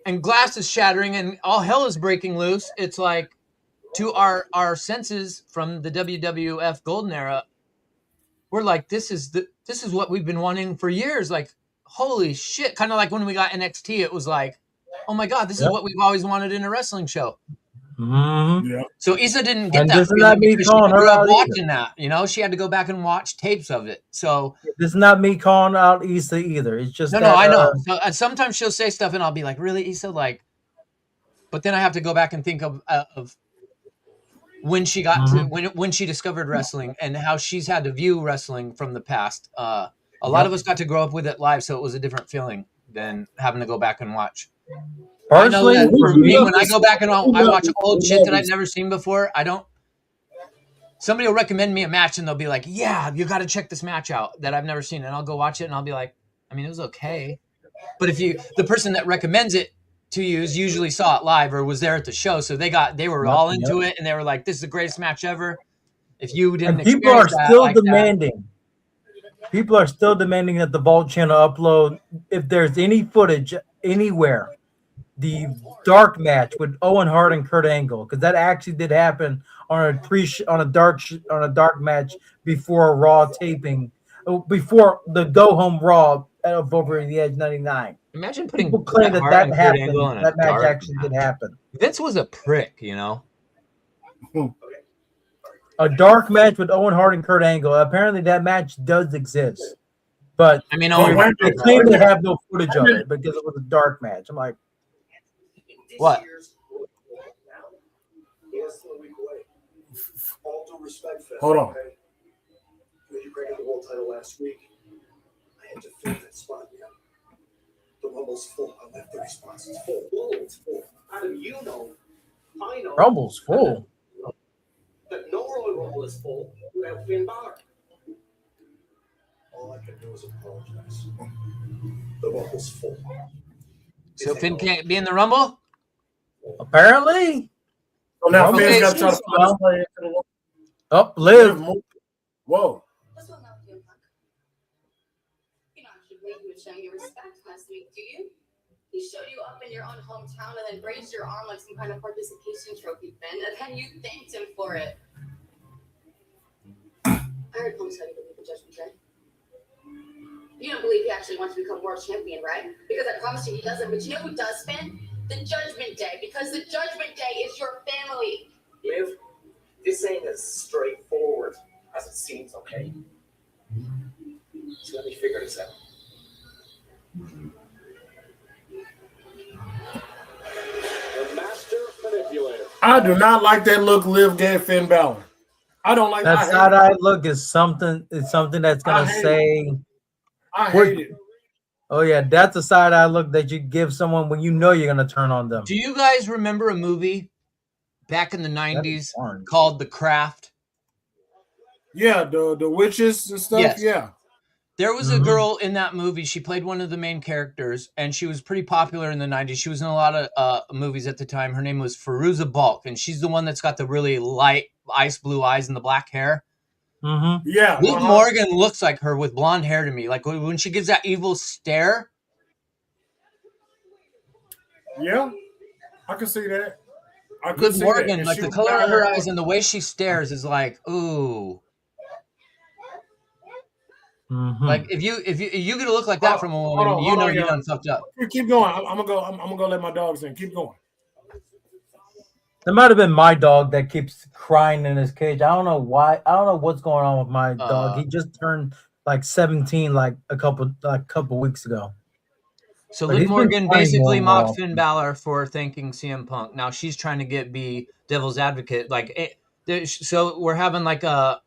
and glass is shattering and all hell is breaking loose, it's like, to our senses from the WWF Golden Era, we're like, this is what we've been wanting for years. Like, holy shit. Kind of like when we got NXT, it was like, oh my God, this is what we've always wanted in a wrestling show. Mm-hmm. Yeah. So Issa didn't get And that doesn't feeling that mean because she calling her grew up out watching that. You know, she had to go back and watch tapes of it. So this is not me calling out Issa either. It's just no, I know. So, sometimes she'll say stuff and I'll be like, really, Issa? Like, but then I have to go back and think of when she got to when she discovered wrestling and how she's had to view wrestling from the past. A lot of us got to grow up with it live, so it was a different feeling than having to go back and watch. Personally, I know that for me, when I go back and I watch old shit that I've never seen before, somebody will recommend me a match and they'll be like, yeah, you got to check this match out that I've never seen. And I'll go watch it and I'll be like, I mean, it was okay. But if the person that recommends it to you usually saw it live or was there at the show, so they were all into it and they were like, this is the greatest match ever. If you didn't, and people are still demanding. People are still demanding that the Vault channel upload, if there's any footage anywhere, the dark match with Owen Hart and Kurt Angle, because that actually did happen on a dark match before a Raw taping, before the Go Home Raw of Over the Edge '99. Imagine putting people claim that happened. That match actually did happen. Vince was a prick, you know. A dark match with Owen Hart and Kurt Angle. Apparently, that match does exist, but I mean, they claim they have no footage of it because it was a dark match. I'm like, what? Hold on. You graded the world title last week. I had to fill that spot. Yeah. The Rumble's full. I left 30 spots. It's full. It's full. How do you know? I know. Rumble's full. That no Royal Rumble is full without Finn Balor. All I can do is apologize. The Rumble's full. So Finn can't be in the Rumble? Apparently. So now Finn's got to try to find his way into the Rumble. Oh, Liv. Whoa. This will help you, Mark. You know, I should believe you would show your respect last week, do you? He showed you up in your own hometown and then raised your arm like some kind of participation trophy, Finn, and then you thanked him for it. I heard Punk said he believed the Judgment Day. You don't believe he actually wants to become world champion, right? Because I promise you he doesn't. But you know who does, Finn? The Judgment Day. Because the Judgment Day is your family. Liv, this ain't as straightforward as it seems, okay? So let me figure this out. The master manipulator. I do not like that look Liv gave Finn Balor. I don't like that side-eye look is something. It's something that's gonna say. I hate it. Oh yeah, that's a side-eye look that you give someone when you know you're gonna turn on them. Do you guys remember a movie back in the 90s called The Craft? Yeah, the witches and stuff. Yes. Yeah. There was a girl in that movie. She played one of the main characters, and she was pretty popular in the 90s. She was in a lot of movies at the time. Her name was Fairuza Balk, and she's the one that's got the really light ice blue eyes and the black hair. Mm-hmm. Yeah. Liv Morgan looks like her with blonde hair to me. Like when she gives that evil stare. Yeah, I can see that. Liv Morgan, like the color of her eyes and the way she stares is like, ooh. Mm-hmm. Like if you get a look like that from a woman, you know you done fucked up. Keep going. I'm gonna go let my dogs in. Keep going. It might have been my dog that keeps crying in his cage. I don't know why. I don't know what's going on with my dog. He just turned like 17 like a couple weeks ago. So Liv Morgan basically mocked Finn Balor for thanking CM Punk. Now she's trying to be devil's advocate. So we're having like a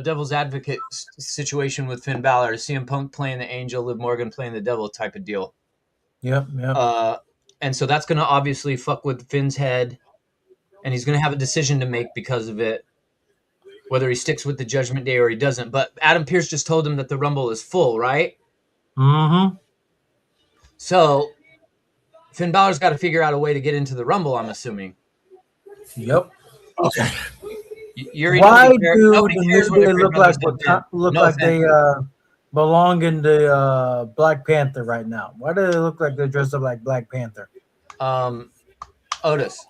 devil's advocate situation with Finn Balor. CM Punk playing the angel, Liv Morgan playing the devil type of deal. Yep. And so that's going to obviously fuck with Finn's head. And he's going to have a decision to make because of it, whether he sticks with the Judgment Day or he doesn't. But Adam Pearce just told him that the Rumble is full, right? Mm-hmm. So Finn Balor's got to figure out a way to get into the Rumble, I'm assuming. Yep. Okay. Why do they look like they belong in the Black Panther right now? Why do they look like they're dressed up like Black Panther? Otis.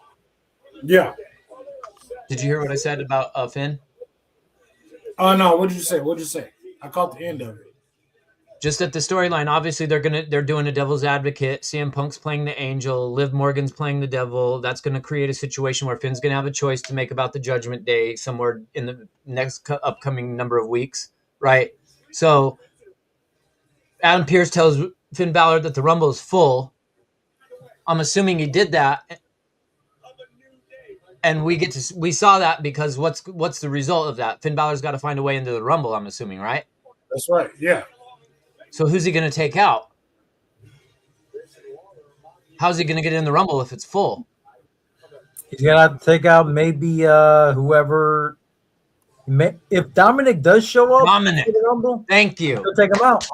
Yeah. Did you hear what I said about Finn? Oh no, what did you say? I caught the end of it. Just at the storyline, obviously they're doing a devil's advocate. CM Punk's playing the angel, Liv Morgan's playing the devil. That's going to create a situation where Finn's going to have a choice to make about the Judgment Day somewhere in the next upcoming number of weeks, right? So Adam Pearce tells Finn Balor that the Rumble is full. I'm assuming he did that. And we saw that because what's the result of that? Finn Balor's got to find a way into the Rumble, I'm assuming, right? That's right. Yeah. So who's he going to take out? How's he going to get in the Rumble if it's full? He's going to have to take out maybe whoever. If Dominic does show up in the Rumble, thank you. He'll take him out.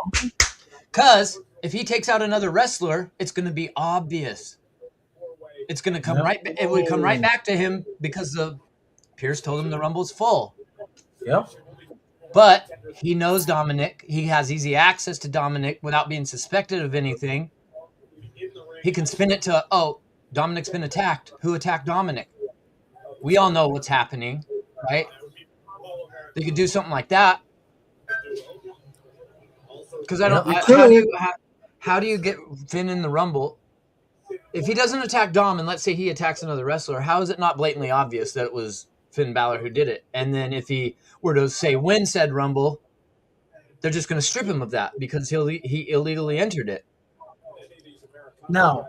Because if he takes out another wrestler, it's going to be obvious. It's going to come it would come right back to him because Pearce told him the Rumble's full. Yep. But he knows Dominic. He has easy access to Dominic without being suspected of anything. He can spin it to, Dominic's been attacked. Who attacked Dominic? We all know what's happening, right? They could do something like that. Because how do you get Finn in the Rumble? If he doesn't attack Dom and let's say he attacks another wrestler, how is it not blatantly obvious that it was Finn Balor who did it? And then if he were to say win said Rumble, they're just going to strip him of that because he illegally entered it. Now,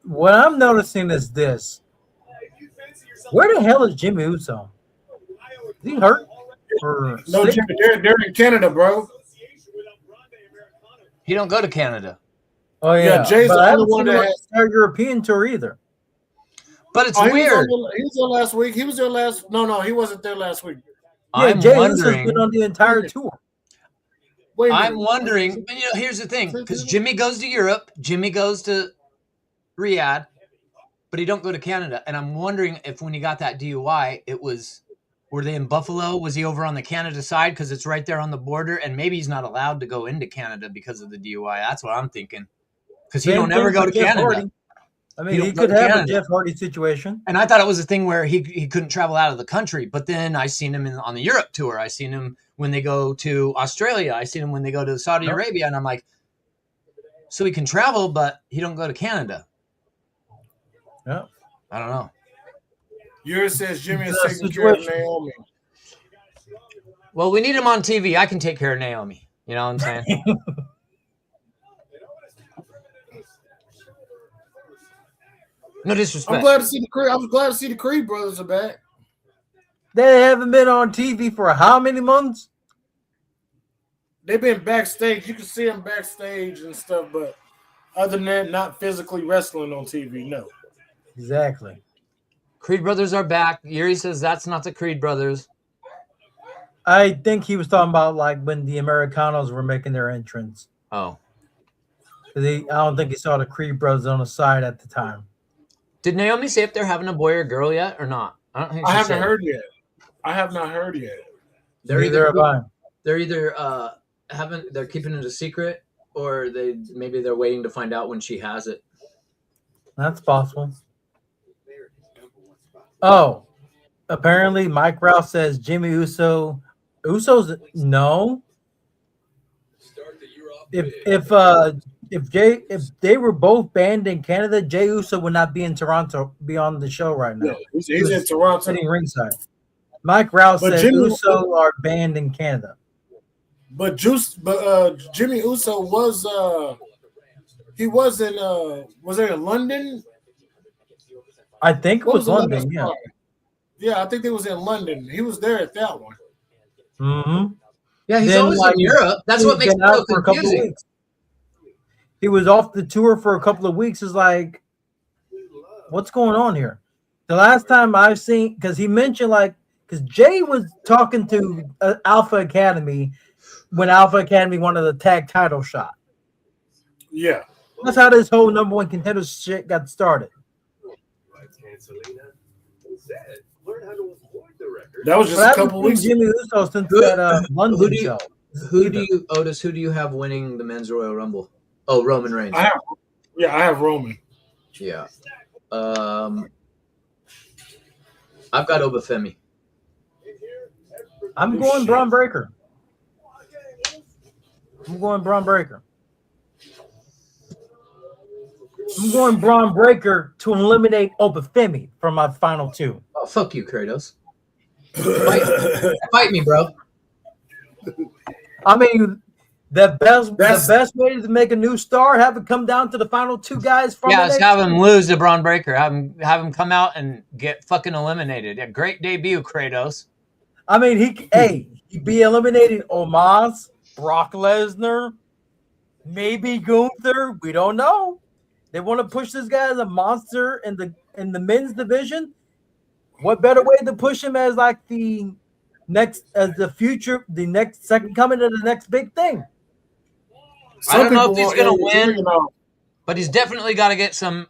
what I'm noticing is this. Where the hell is Jimmy Uso? Is he hurt? No, Jimmy, they're in Canada, bro. He don't go to Canada. Oh yeah, Jay's the only one that has their European tour either. But it's weird. He was there last week. He was there last. No, he wasn't there last week. Yeah, Jay has been on the entire tour. I'm wondering. Here's the thing: because Jimmy goes to Europe, Jimmy goes to Riyadh, but he don't go to Canada. And I'm wondering if when he got that DUI, were they in Buffalo? Was he over on the Canada side because it's right there on the border? And maybe he's not allowed to go into Canada because of the DUI. That's what I'm thinking. Because he don't ever go to Canada. Hardy. I mean, he could have a Jeff Hardy situation. And I thought it was a thing where he couldn't travel out of the country. But then I seen him on the Europe tour. I seen him when they go to Australia. I seen him when they go to Saudi Arabia. And I'm like, so he can travel, but he don't go to Canada. Yeah. I don't know. Yours says Jimmy is taking care of Naomi. Well, we need him on TV. I can take care of Naomi. You know what I'm saying? No disrespect. I'm glad to see the Creed. I was glad to see the Creed brothers are back. They haven't been on TV for how many months? They've been backstage. You can see them backstage and stuff, but other than that, not physically wrestling on TV. No. Exactly. Creed brothers are back. Yuri says that's not the Creed brothers. I think he was talking about like when the Americanos were making their entrance. Oh. I don't think he saw the Creed brothers on the side at the time. Did Naomi say if they're having a boy or girl yet or not? I don't think I haven't heard yet. I have not heard yet. They're Neither have I. They're either they're keeping it a secret, or maybe they're waiting to find out when she has it. That's possible. Oh, apparently Mike Rouse says Jimmy Uso. Uso's no. If they were both banned in Canada, Jey Uso would not be in Toronto, be on the show right now. Yeah, he's in Toronto. Sitting ringside. Mike Rouse said Uso are banned in Canada. But Jimmy Uso was he was in was it in London? I think it was London, yeah. Yeah, I think it was in London. He was there at that one. Mm-hmm. Yeah, he's always in Europe. That's what makes it so confusing. He was off the tour for a couple of weeks. It's like, what's going on here? The last time I've seen, because he mentioned because Jay was talking to Alpha Academy when Alpha Academy wanted the tag title shot. Yeah. That's how this whole number one contender shit got started. That was just a couple weeks. Jimmy Uso since that London show. Who do you have winning the Men's Royal Rumble? Oh, Roman Reigns. I have Roman. Yeah. I've got Obafemi. I'm going Braun Breaker. I'm going Braun Breaker to eliminate Obafemi from my final two. Oh, fuck you, Kratos. Fight me, bro. I mean, the best way to make a new star, have it come down to the final two guys. From let's have him lose to Braun Breaker. Have him come out and get fucking eliminated. A great debut, Kratos. I mean, he'd be eliminating Omos, Brock Lesnar, maybe Gunther. We don't know. They want to push this guy as a monster in the men's division. What better way to push him as the next second coming to the next big thing? I don't know if he's going to win, but he's definitely got to get some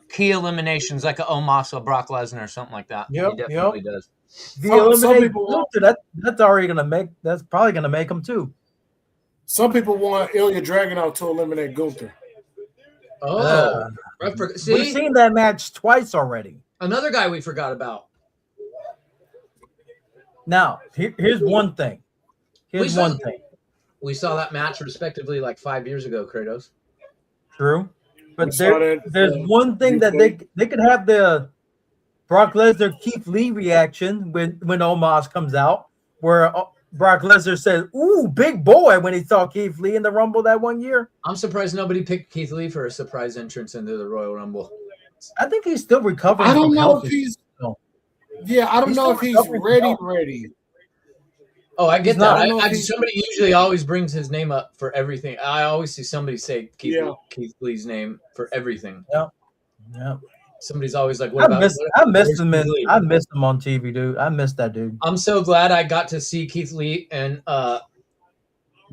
key eliminations, like an Omos or Brock Lesnar or something like that. Yep, he definitely does. The eliminate Gunther, that's already going to make. That's probably going to make him too. Some people want Ilya Dragunov to eliminate Gunther. Oh, we've seen that match twice already. Another guy we forgot about. Now, here's one thing. We saw that match respectively like 5 years ago, Kratos. True. But there's one thing that they could have the Brock Lesnar Keith Lee reaction when Omos comes out, where Brock Lesnar said, "Ooh, big boy," when he saw Keith Lee in the Rumble that one year. I'm surprised nobody picked Keith Lee for a surprise entrance into the Royal Rumble. I think he's still recovering. I don't know if he's. Yeah, I don't know if he's ready. Oh, I get that. Somebody usually always brings his name up for everything. I always see somebody say Keith Lee's name for everything. Yeah. Somebody's always like, I missed him on TV, dude. I missed that dude. I'm so glad I got to see Keith Lee and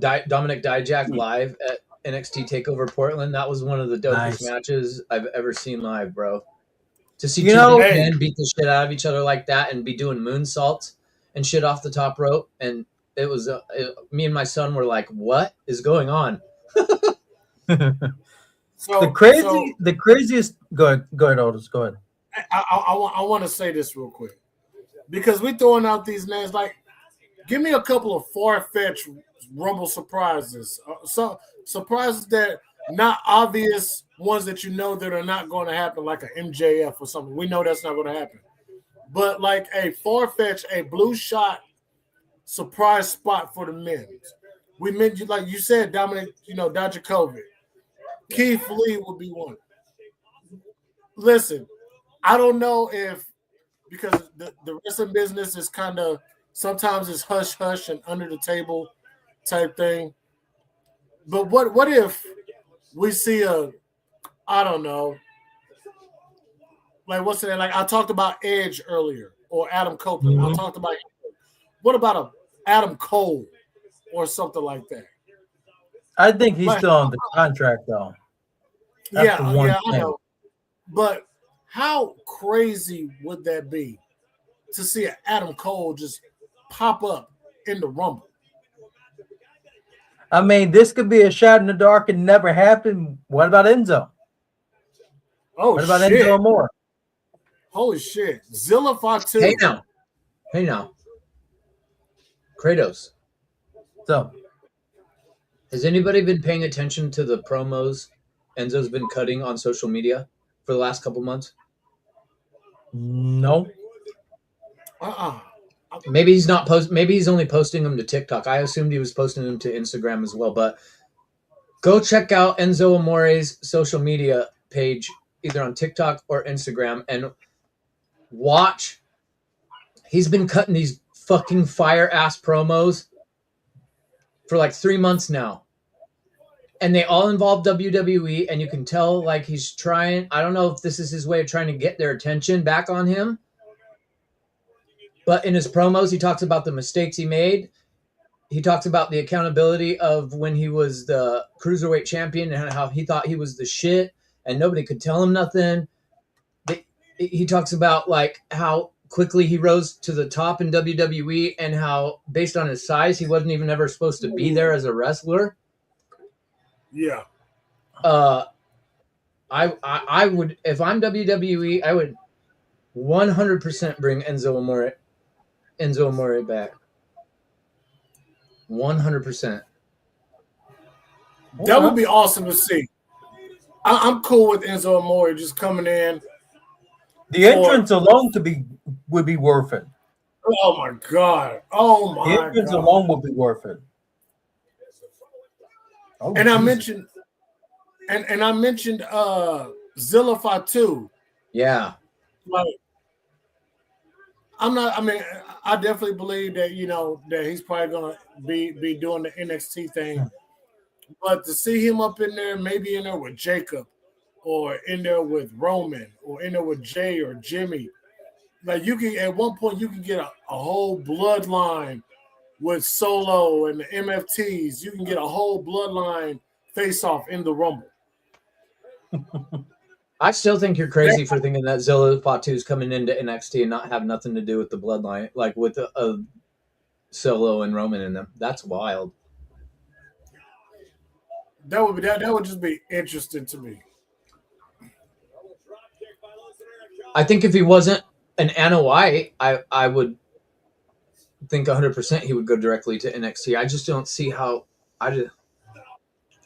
Dominic Dijak live at NXT TakeOver Portland. That was one of the dopest matches I've ever seen live, bro. To see two men beat the shit out of each other like that and be doing moonsaults and shit off the top rope, and it was me and my son were like, "What is going on?" The craziest. Go ahead, Otis. Go ahead. I want to say this real quick because we throwing out these names. Like, give me a couple of far-fetched Rumble surprises. Surprises that not obvious ones that you know that are not going to happen, like an MJF or something. We know that's not going to happen. But like a far-fetched, a blue shot surprise spot for the men. We mentioned, like you said, Dominic, Dijakovic. Keith Lee would be one. Listen, I don't know if because the wrestling business is kind of sometimes it's hush hush and under the table type thing. But what if we see I don't know, like what's the name? Like I talked about Edge earlier or Adam Copeland. I talked about what about a Adam Cole or something like that? I think he's still on the contract though. That's I know. But how crazy would that be to see an Adam Cole just pop up in the Rumble. I mean, this could be a shot in the dark and never happen. What about Enzo? Oh, what about shit. Enzo Amore? Holy shit. Zilla Fatu. Hey now. Kratos. So, has anybody been paying attention to the promos Enzo's been cutting on social media for the last couple months? No. Maybe he's not maybe he's only posting them to TikTok. I assumed he was posting them to Instagram as well, but go check out Enzo Amore's social media page either on TikTok or Instagram and watch. He's been cutting these fucking fire ass promos for like 3 months now. And they all involve WWE, and you can tell like he's trying. I don't know if this is his way of trying to get their attention back on him. But in his promos, he talks about the mistakes he made. He talks about the accountability of when he was the Cruiserweight champion and how he thought he was the shit and nobody could tell him nothing. He talks about like how quickly he rose to the top in WWE and how based on his size, he wasn't even ever supposed to be there as a wrestler. Yeah. I would, if I'm WWE, I would 100% bring Enzo Amore back. 100%. That would be awesome to see. I'm cool with Enzo Amore just coming in. The entrance alone would be worth it. Oh my god! Oh my god! The entrance alone would be worth it. Oh, and I mentioned, and I mentioned Zilla Fatu. Yeah. Like, I definitely believe that that he's probably gonna be doing the NXT thing. But to see him up in there, maybe in there with Jacob, or in there with Roman, or in there with Jay or Jimmy, like you can at one point you can get a whole bloodline with Solo and the MFTs. You can get a whole bloodline face off in the Rumble. I still think you're crazy for thinking that Zilla Fatu's coming into NXT and not have nothing to do with the bloodline, like with a Solo and Roman in them. That's wild. That would just be interesting to me. I think if he wasn't an Anna White, I would think 100% he would go directly to NXT. I just don't see how.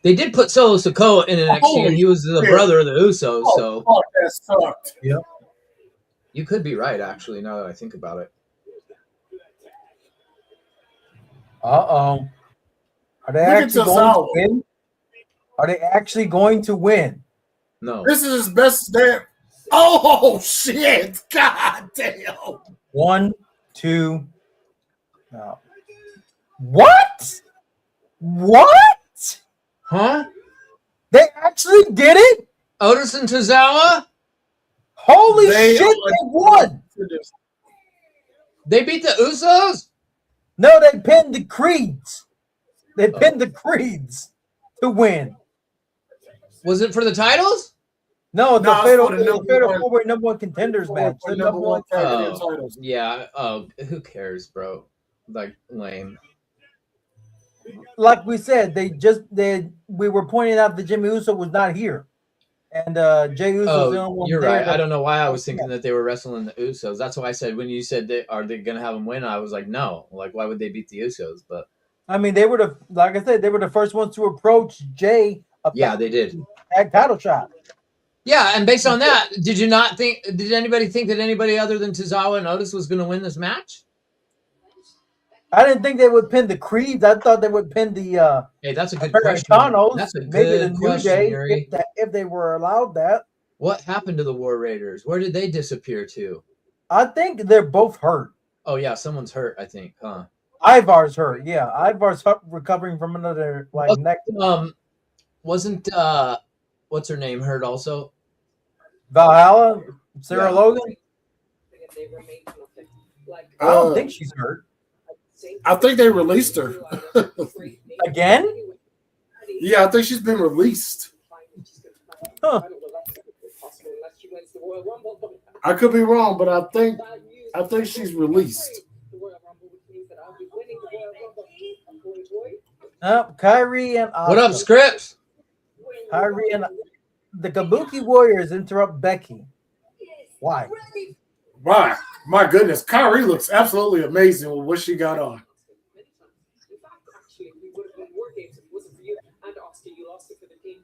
They did put Solo Sikoa in NXT, and he was the brother of the Usos. So that sucked. Yep. You could be right, actually. Now that I think about it. Are they actually going to win? Are they actually going to win? No. This is his best day. Oh shit! God damn. 1, 2. No. What? What? Huh? They actually did it? Otis and Tozawa? Holy shit! They won. They beat the Usos? No, they pinned the Creeds. They pinned the Creeds to win. Was it for the titles? No, the fatal four-way number one contenders match. The number one titles. Yeah. Oh, who cares, bro? Like, lame. Like we said, we were pointing out that Jimmy Uso was not here, and Jay Uso. Oh, you're right. I don't know why I was thinking that they were wrestling the Usos. That's why I said when you said are they gonna have them win, I was like, no. Like, why would they beat the Usos? But I mean, they were the first ones to approach Jay. Yeah, they did. Title shot. Yeah, and based on that, did anybody think that anybody other than Tozawa and Otis was going to win this match? I didn't think they would pin the Creeds. I thought they would pin the Hey, that's a good question. That's a good question, Yuri. If they were allowed that. What happened to the War Raiders? Where did they disappear to? I think they're both hurt. Oh yeah, someone's hurt, I think, huh? Ivar's hurt. Yeah, Ivar's recovering from another neck. Wasn't what's her name hurt also? Valhalla, Sarah Logan. I don't think she's hurt. I think they released her again. Yeah, I think she's been released. Huh. I could be wrong, but I think she's released. Kyrie and Asuka. What up, Scripps? Kyrie and the Kabuki Warriors interrupt Becky. Why? Why? My goodness, Kyrie looks absolutely amazing with what she got on. In fact, actually, we would have won more games if it wasn't for you and Oscar. You lost it for the team.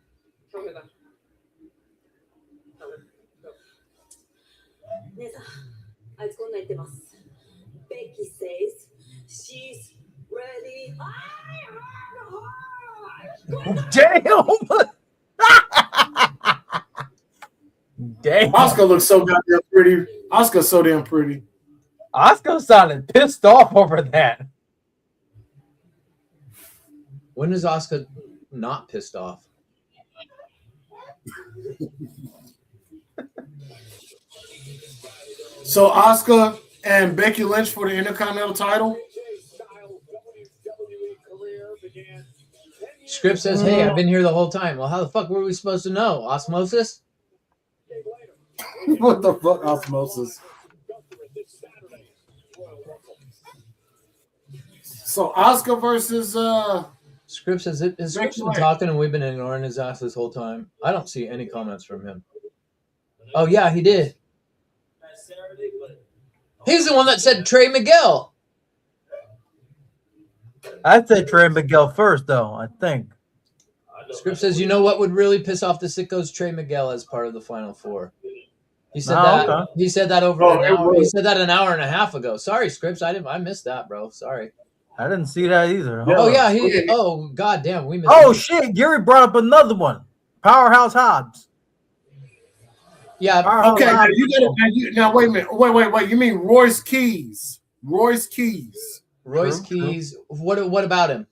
Tell her that. Tell her. Go. 姉さん、あいつこんな言ってます。Becky says she's ready. Damn! Damn. Oscar looks so goddamn pretty. Oscar's so damn pretty. Asuka sounded pissed off over that. When is Asuka not pissed off? So Oscar and Becky Lynch for the Intercontinental title. Script says, hey, I've been here the whole time. Well, how the fuck were we supposed to know? Osmosis? What the fuck, osmosis? So Oscar versus Script says his Script's been talking and we've been ignoring his ass this whole time. I don't see any comments from him. Oh yeah, he did. He's the one that said Trey Miguel. I'd say Trey Miguel first, though, I think. Script says, you know what would really piss off the sickos? Trey Miguel as part of the Final Four. He said that. Okay. He said that over an hour. He said that an hour and a half ago. Sorry, Scripps. I missed that, bro. Sorry. I didn't see that either. Oh yeah, oh goddamn, we missed. Oh shit, Gary brought up another one. Powerhouse Hobbs. Yeah. Okay, now wait a minute. Wait. You mean Royce Keys? Royce Keys. What about him?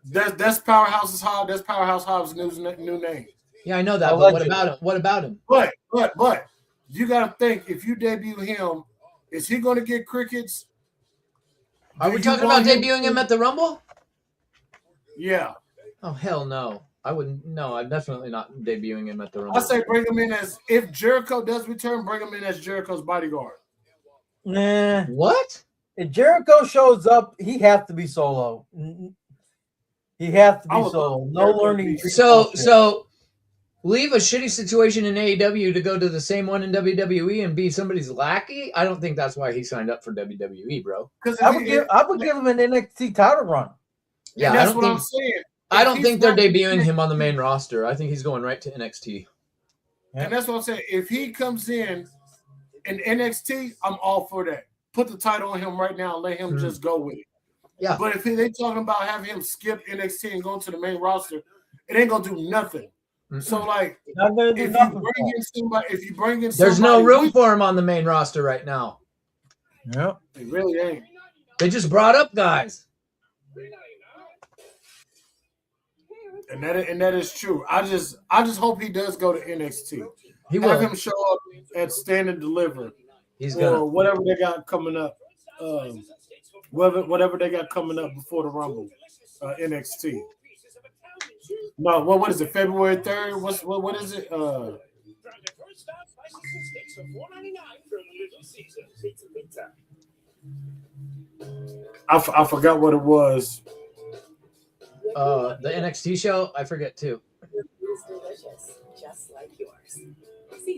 That's Powerhouse Hobbs. That's Powerhouse Hobbs' new name. Yeah, I know that. But what about him? What about him? But you gotta think, if you debut him, is he gonna get crickets? Are we talking about debuting him at the Rumble? Yeah. Oh hell no. I wouldn't. No, I'm definitely not debuting him at the Rumble. I say bring him in as, if Jericho does return, bring him in as Jericho's bodyguard. Nah. What? If Jericho shows up, he has to be solo. He has to be solo. No learning. So leave a shitty situation in AEW to go to the same one in WWE and be somebody's lackey? I don't think that's why he signed up for WWE, bro. I would give him an NXT title run. Yeah, that's what I'm saying. I don't think they're debuting him on the main roster. I think he's going right to NXT. And that's what I'm saying. If he comes in NXT, I'm all for that. Put the title on him right now and let him just go with it. Yeah. But if they talking about having him skip NXT and go to the main roster, it ain't gonna do nothing. So like, if you bring in somebody, there's no room for him on the main roster right now. Yep. It really ain't. They just brought up guys. And that is true. I just hope he does go to NXT. He will. Have him show up at Stand and Deliver. He's or gonna whatever they got coming up. Whatever they got coming up before the Rumble, NXT. No, what is it? February 3rd? What is it? I forgot what it was. The NXT show, I forget too. Just like yours.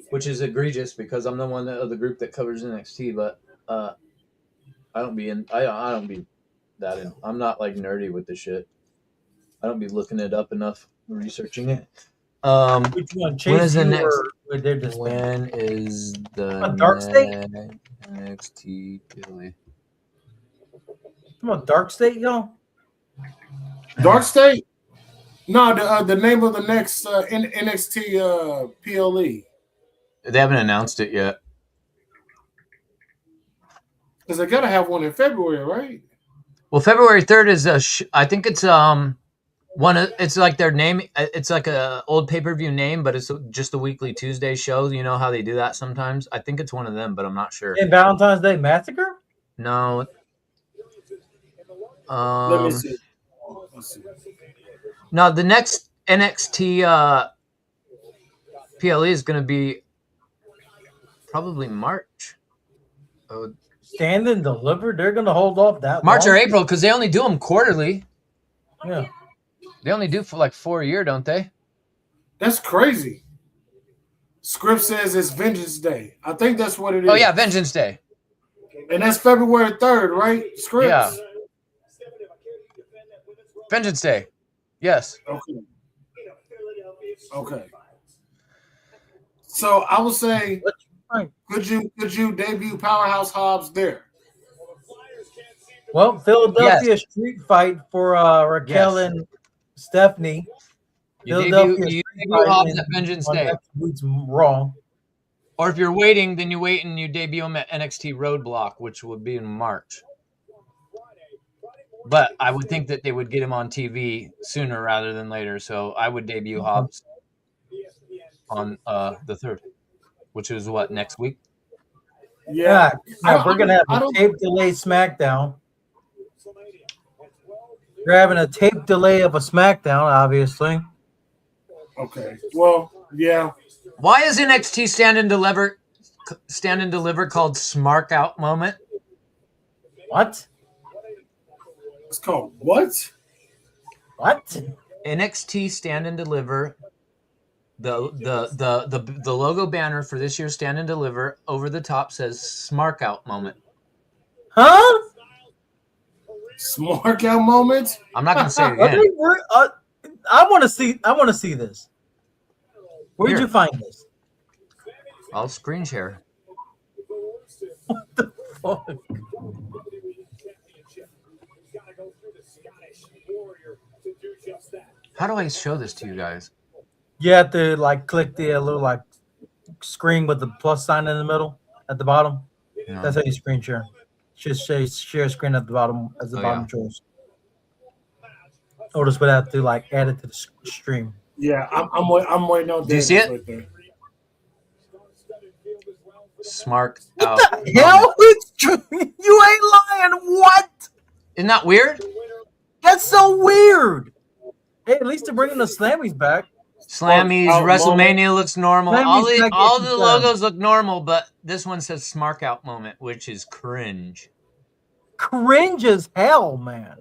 Which is egregious because I'm the one of the group that covers NXT, but I don't be that in. I'm not like nerdy with the shit. I don't be looking it up enough, researching it. Which one? When is the next? When is the Dark State? NXT Philly? Come on, Dark State, yo. Dark State? No, the name of the next NXT PLE. They haven't announced it yet. Because they gotta have one in February, right? Well, February 3rd is I think it's it's like their name. It's like a old pay-per-view name, but it's just a weekly Tuesday show. You know how they do that sometimes. I think it's one of them, but I'm not sure. In Valentine's Day Massacre? No. Let me see. No, the next NXT PLE is going to be probably March. Stand and Deliver? They're going to hold off that March long? or April because they only do them quarterly. Yeah. They only do for like 4 a year, don't they? That's crazy. Script says it's Vengeance Day. I think that's what it is. Oh yeah, Vengeance Day. And that's February 3rd, right? Scripts? Yeah. Vengeance Day. Yes. Okay. Okay. So I would say, could you debut Powerhouse Hobbs there? Well, Philadelphia street fight for Raquel and Stephanie. You debut Hobbs at Vengeance Day. Wrong. Or if you're waiting, then you wait and you debut him at NXT Roadblock, which would be in March. But I would think that they would get him on TV sooner rather than later. So I would debut Hobbs on the 3rd, which is what, next week? Yeah. We're going to have a tape delay SmackDown. We're having a tape delay of a SmackDown, obviously. Okay. Well, yeah. Why is NXT Stand and Deliver called Smark Out Moment? What? It's called what? What? NXT Stand and Deliver. The logo banner for this year's Stand and Deliver over the top says Smark Out Moment. Huh? Smark Out Moment? I'm not gonna say it again. I want to see this. Where'd you find this? I'll screen share. What the fuck? How do I show this to you guys? You have to click the little screen with the plus sign in the middle at the bottom. No. That's how you screen share. Just say share screen at the bottom as the bottom choice. Or just would have to add it to the stream. Yeah, I'm waiting on. Do you see it? Right there. Smark What out. the hell? It's true. You ain't lying. What? Isn't that weird? That's so weird. Hey, at least they're bringing the Slammies back. Slammies, WrestleMania looks normal. Slammies All the logos look normal, but this one says Smark Out Moment, which is cringe. Cringe as hell, man.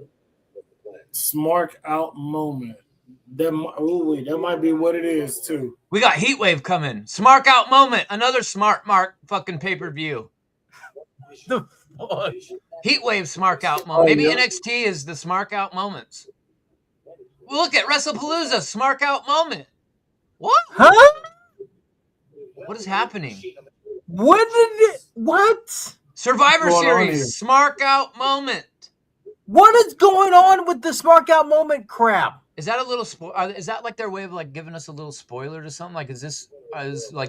Smark Out Moment. That might be what it is too. We got Heatwave coming. Smark Out Moment, another Smart Mark fucking pay-per-view. The fuck? Heatwave Smark Out Moment. Maybe NXT is the Smark Out Moments. Look at WrestlePalooza Smark Out Moment. What? Huh? What is happening? What? Survivor Series Smark Out Moment. What is going on with the Smark Out Moment crap? Is that a little is that their way of giving us a little spoiler to something? Is this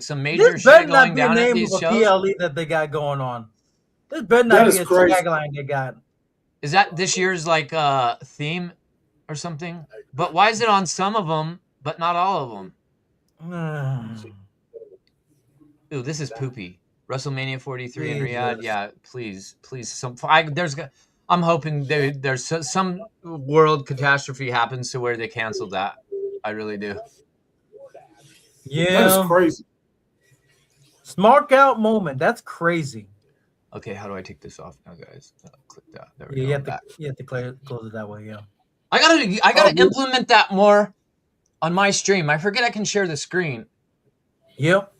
some major shit going down at these shows? This better not be a PLE that they got going on. This better not be a tagline they got. Is that this year's theme or something? But why is it on some of them but not all of them? Ooh, this is poopy. WrestleMania 43 in Riyadh. Yeah, please. I'm hoping there's some world catastrophe happens to where they canceled that. I really do. Yeah. That's crazy. Smark Out Moment. That's crazy. Okay, how do I take this off now, guys? Click that. There we go. You have to close it that way, yeah. I gotta implement that more on my stream. I forget I can share the screen. Yep.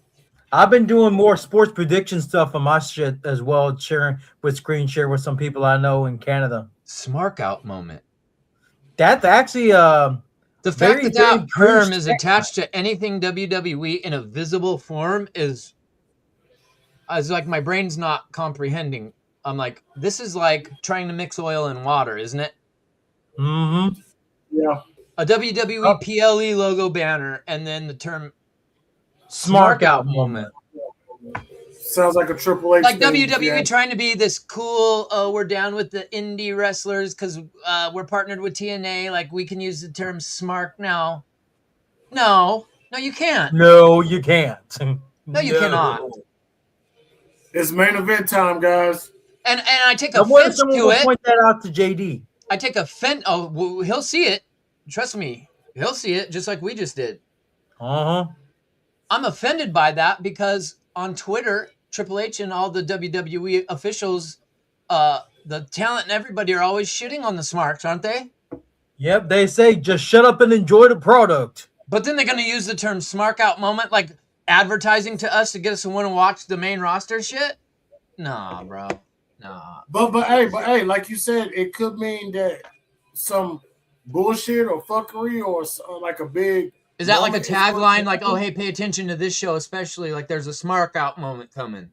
I've been doing more sports prediction stuff on my shit as well, sharing with screen share with some people I know in Canada. Smark Out Moment. That's actually the fact that term is attached to anything WWE in a visible form is my brain's not comprehending. I'm like, this is like trying to mix oil and water, isn't it? Mm-hmm. Yeah. A WWE PLE logo banner and then the term Smark Out Moment. Sounds like a Triple H. Like WWE trying to be this cool, we're down with the indie wrestlers because we're partnered with TNA. Like, we can use the term Smark now. No, you can't. No, you can't. No, you cannot. It's main event time, guys. And I take offense to it. Point that out to JD. I take offense. Oh, he'll see it. Trust me. He'll see it just like we just did. Uh-huh. I'm offended by that because on Twitter, Triple H and all the WWE officials, the talent and everybody are always shitting on the Smarks, aren't they? Yep, they say just shut up and enjoy the product. But then they're going to use the term "smark out moment" like advertising to us to get us to want to watch the main roster shit. Nah, bro. Nah. But hey, like you said, it could mean that some bullshit or fuckery or like a big. Is that like a tagline? Like, oh, hey, pay attention to this show, especially like there's a smark out moment coming.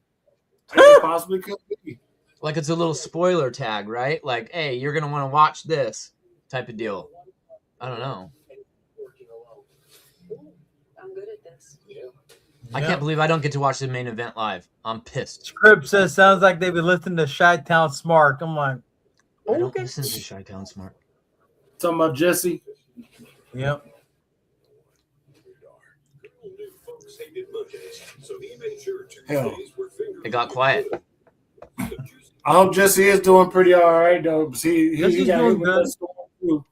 It possibly could be. Like it's a little spoiler tag, right? Like, hey, you're gonna want to watch this type of deal. I don't know. I'm good at this. I can't believe I don't get to watch the main event live. I'm pissed. Script says sounds like they've been listening to Chi-Town Smart. I'm like, I don't listen to Chi-Town Smart. Talking about Jesse. Yep. Hell, it got quiet. I hope Jesse is doing pretty all right though. He got doing good. Too.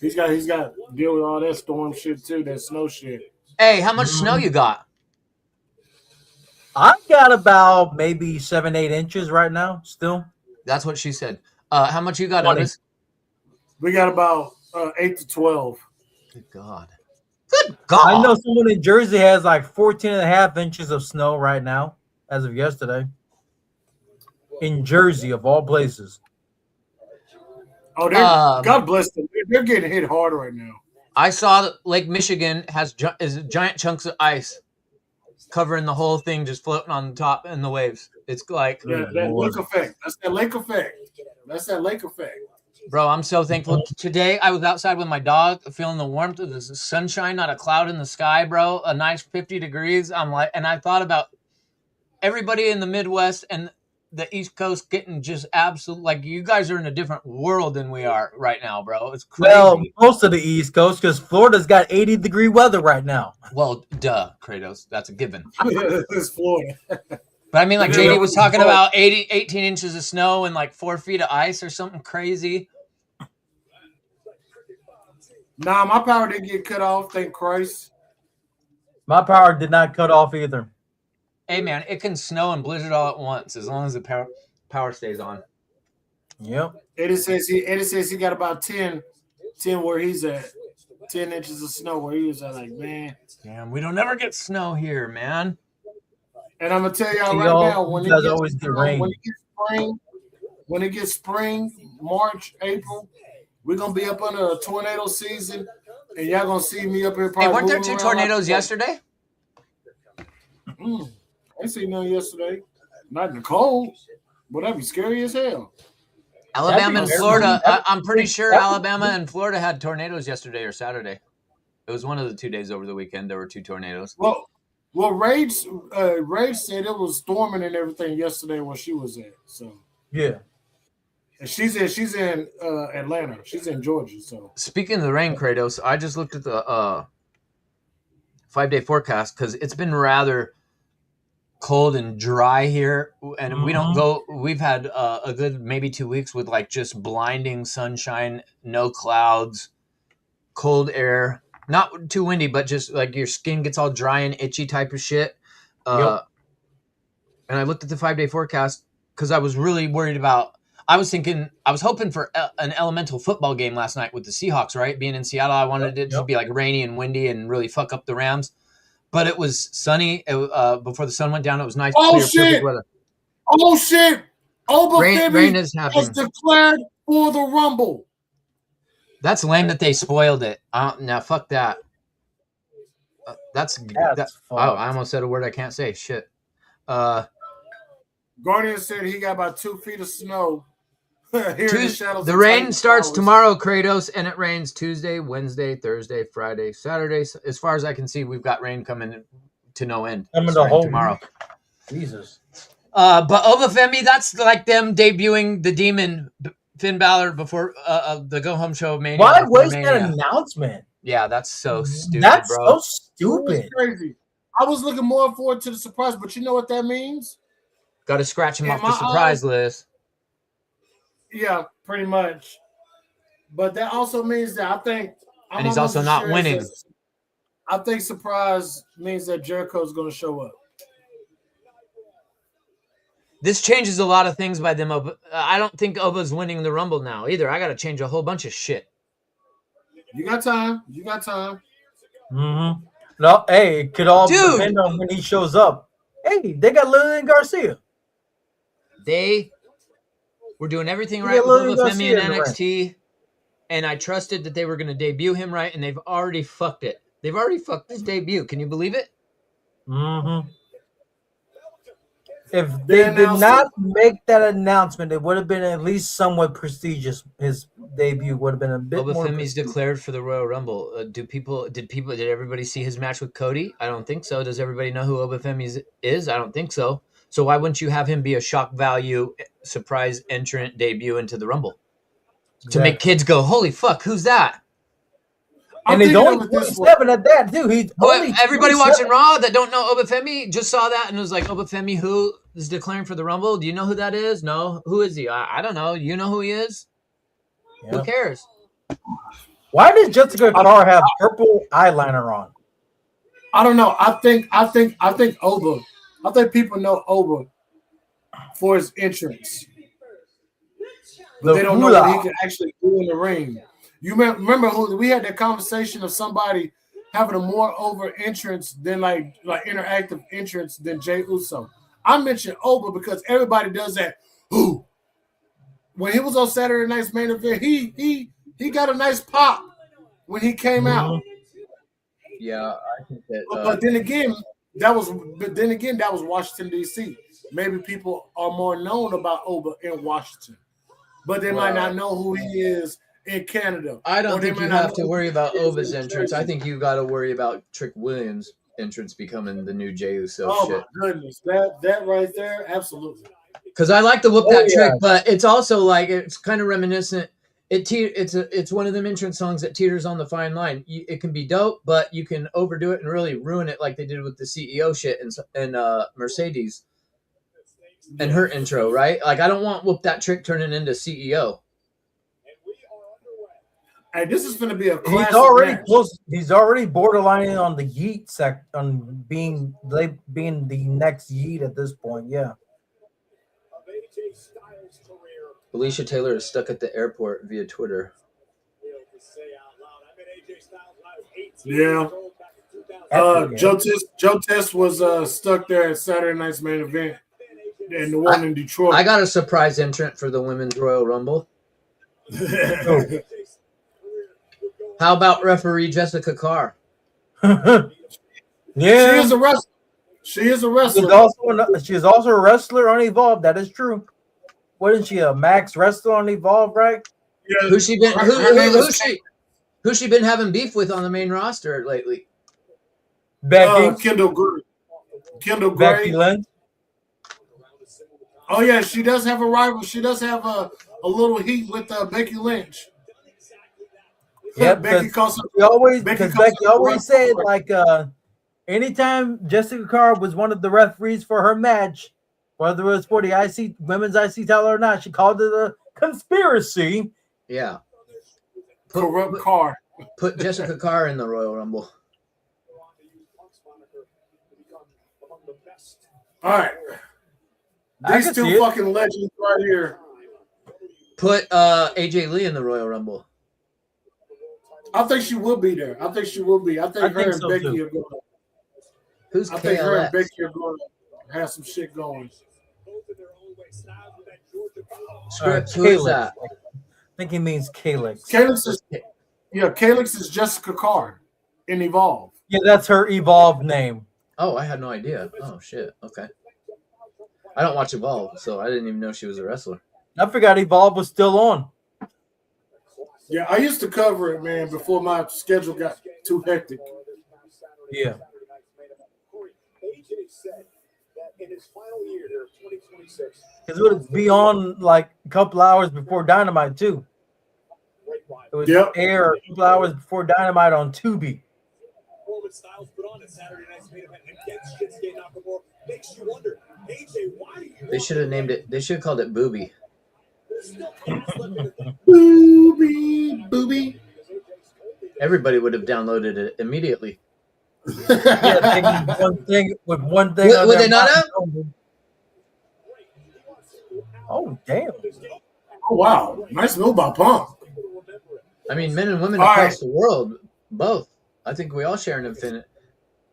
He's got to deal with all that storm shit too, that snow shit. Hey, how much snow you got? I got about maybe 7-8 inches right now. Still, that's what she said. How much you got, Otis? We got about 8 to 12. Good God. Good God. I know someone in Jersey has like 14.5 inches of snow right now, as of yesterday. In Jersey, of all places. Oh, God bless them. They're getting hit hard right now. I saw that Lake Michigan has giant chunks of ice covering the whole thing, just floating on the top in the waves. It's like that lake effect. That's that lake effect. Bro, I'm so thankful. Today I was outside with my dog, feeling the warmth of the sunshine, not a cloud in the sky, bro. A nice 50 degrees. And I thought about everybody in the Midwest and the East Coast getting just absolute, like you guys are in a different world than we are right now, bro. It's crazy. Well, most of the East Coast, because Florida's got 80-degree weather right now. Well, duh, Kratos. That's a given. It's Florida. But I mean, like JD was talking about 18 inches of snow and like 4 feet of ice or something crazy. Nah, my power didn't get cut off, thank Christ. My power did not cut off either. Hey, man, it can snow and blizzard all at once as long as the power stays on. Yep. Eddie says he got about 10 where he's at. 10 inches of snow where he was at. Like, man. Damn, we don't ever get snow here, man. And I'm going to tell y'all right now, when it gets spring, March, April, we're going to be up under a tornado season, and y'all going to see me up here probably. Hey, weren't there 2 tornadoes yesterday? I seen none yesterday. Not in the cold, but that'd be scary as hell. Alabama and Florida. I'm pretty sure Alabama and Florida had tornadoes yesterday or Saturday. It was one of the 2 days over the weekend. There were 2 tornadoes. Well, Rage said it was storming and everything yesterday where she was at. So yeah, and she's in Atlanta. She's in Georgia. So speaking of the rain, Kratos, I just looked at the 5-day forecast because it's been rather cold and dry here, and we don't go. We've had a good maybe 2 weeks with like just blinding sunshine, no clouds, cold air, not too windy, but just like your skin gets all dry and itchy type of shit. Yep. And I looked at the 5-day forecast because I was really worried about. I was hoping for an elemental football game last night with the Seahawks, right? Being in Seattle, I wanted it to be like rainy and windy and really fuck up the Rams. But it was sunny before the sun went down. It was nice, clear, perfect weather. Oh, shit. Rain is happening. Has declared for the Rumble. That's lame that they spoiled it. Now, fuck that. That's oh, I almost said a word I can't say. Shit. Guardian said he got about 2 feet of snow. The rain starts tomorrow, Kratos, and it rains Tuesday, Wednesday, Thursday, Friday, Saturday. As far as I can see, we've got rain coming to no end. Coming the whole tomorrow. Jesus. But Obafemi, that's like them debuting the Demon Finn Balor before the Go Home Show of Mania. Why waste that announcement? Yeah, that's so stupid, that's bro. So stupid. It's crazy. I was looking more forward to the surprise, but you know what that means? Got to scratch him off the surprise list. Yeah, pretty much. But that also means that I think... And he's also not winning. I think surprise means that Jericho's going to show up. This changes a lot of things by them. I don't think Oba's winning the Rumble now either. I got to change a whole bunch of shit. You got time. You got time. Mm-hmm. No, hey, it could all Dude. depend on when he shows up. Hey, they got Lillian Garcia. They were doing everything You right get with Lillian Obafemi in Garcia in the ring. NXT, and I trusted that they were going to debut him right, and they've already fucked it. They've already fucked his debut. Can you believe it? Mm-hmm. If they did not make that announcement, it would have been at least somewhat prestigious. His debut would have been a bit more. Obafemi's declared for the Royal Rumble. Did everybody see his match with Cody? I don't think so. Does everybody know who Obafemi is? I don't think so. So why wouldn't you have him be a shock value surprise entrant debut into the Rumble to make kids go, "Holy fuck, who's that?" And he's only 27 at that too. He's only everybody 27. watching Raw that don't know Obafemi just saw that and was like, "Obafemi, who is declaring for the Rumble? Do you know who that is? No, who is he? I don't know. You know who he is? Yeah. Who cares?" Why does Jessica Carr have purple eyeliner on? I don't know. I think Oba. I think people know Oba for his entrance, but they don't know what he can actually do in the ring. You remember who we had that conversation of somebody having a more over entrance than like interactive entrance than Jey Uso. I mentioned Oba because everybody does that. Who? When he was on Saturday Night's Main Event, he got a nice pop when he came out. Yeah, I think that. But then again, that was Washington D.C. Maybe people are more known about Oba in Washington, but they might not know who he is in Canada. I don't think you have to worry about Oba's entrance. I think you got to worry about Trick Williams' entrance becoming the new Jey Uso shit. Oh my goodness, that right there, absolutely. Because I like to whoop that trick, but it's also like it's kind of reminiscent. It's one of them entrance songs that teeters on the fine line. It can be dope, but you can overdo it and really ruin it, like they did with the CEO shit and Mercedes and her intro, right? Like I don't want whoop that trick turning into CEO. Hey, this is going to be a classic He's already match. close. He's already borderlining on the Yeet on being the next Yeet at this point. Yeah. Alicia Taylor is stuck at the airport via Twitter. Yeah. Joe Test was stuck there at Saturday Night's Main Event and the one in Detroit. I got a surprise entrant for the Women's Royal Rumble. How about referee Jessica Carr? Yeah. She is a wrestler. She's also a wrestler on Evolve. That is true. Wasn't she a Max wrestler on Evolve, right? Yeah. Who's she been having beef with on the main roster lately? Becky. Kendall Gray. Becky Lynch. Oh yeah, she does have a rival. She does have a little heat with Becky Lynch. Yeah, Becky always said like anytime Jessica Carr was one of the referees for her match, whether it was for the women's IC title or not, she called it a conspiracy. Yeah. Corrupt Carr. Put Jessica Carr in the Royal Rumble. All right. These two fucking legends right here. Put AJ Lee in the Royal Rumble. I think she will be there. I think her and Becky are going. Who's I think her and KLX? Becky are going to have some shit going. Scripts, who is that? I think he means Calix. Calix is Jessica Carr in Evolve. Yeah, that's her Evolve name. Oh, I had no idea. Oh shit. Okay. I don't watch Evolve, so I didn't even know she was a wrestler. I forgot Evolve was still on. Yeah, I used to cover it, man, before my schedule got too hectic. Yeah. Because it would be on like a couple hours before Dynamite, too. It would air a couple hours before Dynamite on Tubi. They should have named it. They should have called it Booby. Booby. Everybody would have downloaded it immediately. Yeah, one thing. Would they not have? Oh, damn. Oh, wow. Nice move by Punk. I mean, men and women All across right. the world, both. I think we all share an infinite.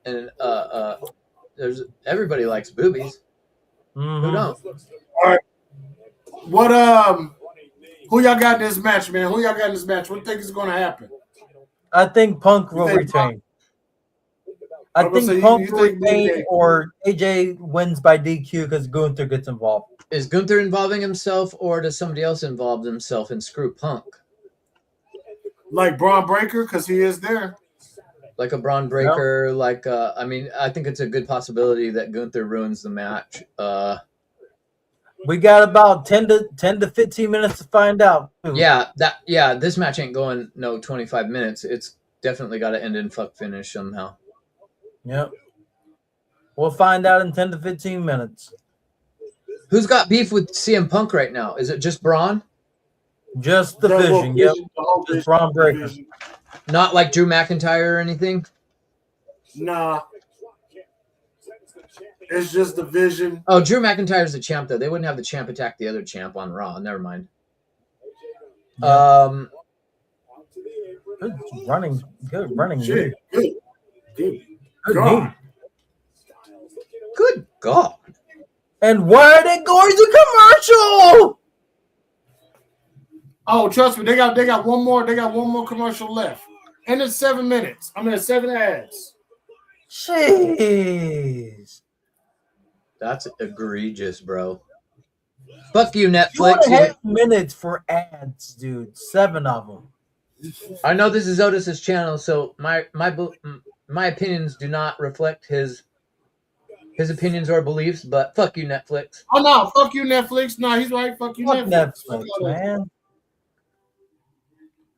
And there's everybody likes boobies. Who don't? All right. What who y'all got in this match, man? Who y'all got in this match? What do you think is going to happen? I think Punk You will think retain. I'm I gonna say think you Punk will think retain, BiggOh. or AJ wins by DQ because Gunther gets involved. Is Gunther involving himself, or does somebody else involve himself and screw Punk? Like Braun Breaker, because he is there. Like a Braun Breaker, like I mean, I think it's a good possibility that Gunther ruins the match. We got about 10 to 15 minutes to find out. This match ain't going 25 minutes. It's definitely got to end in fuck finish somehow. Yep. We'll find out in 10 to 15 minutes. Who's got beef with CM Punk right now? Is it just Braun? Just the Vision. Yep. Just Braun Breaker. Not like Drew McIntyre or anything? Nah. It's just the Vision. Oh, Drew McIntyre's the champ, though. They wouldn't have the champ attack the other champ on Raw. Never mind. Good running. Good running. Shit. Good God. Good God. And why are they going to commercial? Oh, trust me, they got one more. They got one more commercial left. And it's 7 minutes. I mean, it's 7 ads. Jeez. That's egregious, bro. Fuck you, Netflix. 2.5 minutes for ads, dude. 7 of them. I know this is Otis's channel, so my opinions do not reflect his opinions or beliefs, but fuck you, Netflix. Oh, no. Fuck you, Netflix. No, he's right. Fuck you, Fuck Netflix. Netflix, man.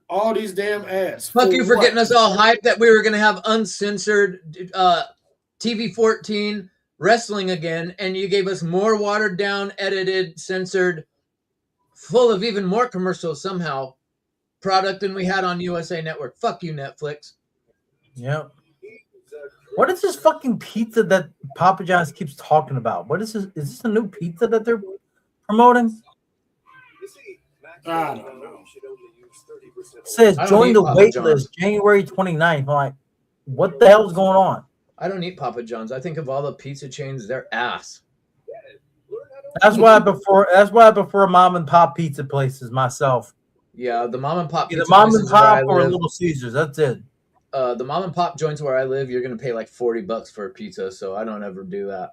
All these damn ads. Fuck you for getting us all hyped that we were going to have uncensored TV 14 wrestling again, and you gave us more watered down, edited, censored, full of even more commercials somehow product than we had on USA Network. Fuck you, Netflix. Yep. What is this fucking pizza that Papa John's keeps talking about? What is this? Is this a new pizza that they're promoting? I don't know. It says join the wait list January 29th. I'm like, what the hell is going on? I don't eat Papa John's. I think of all the pizza chains, they're ass. That's why I prefer mom and pop pizza places myself. Yeah, the mom and pop pizza Either mom and places where pop I or live, Little Caesars. That's it. The mom and pop joints where I live, you're gonna pay like $40 for a pizza, so I don't ever do that.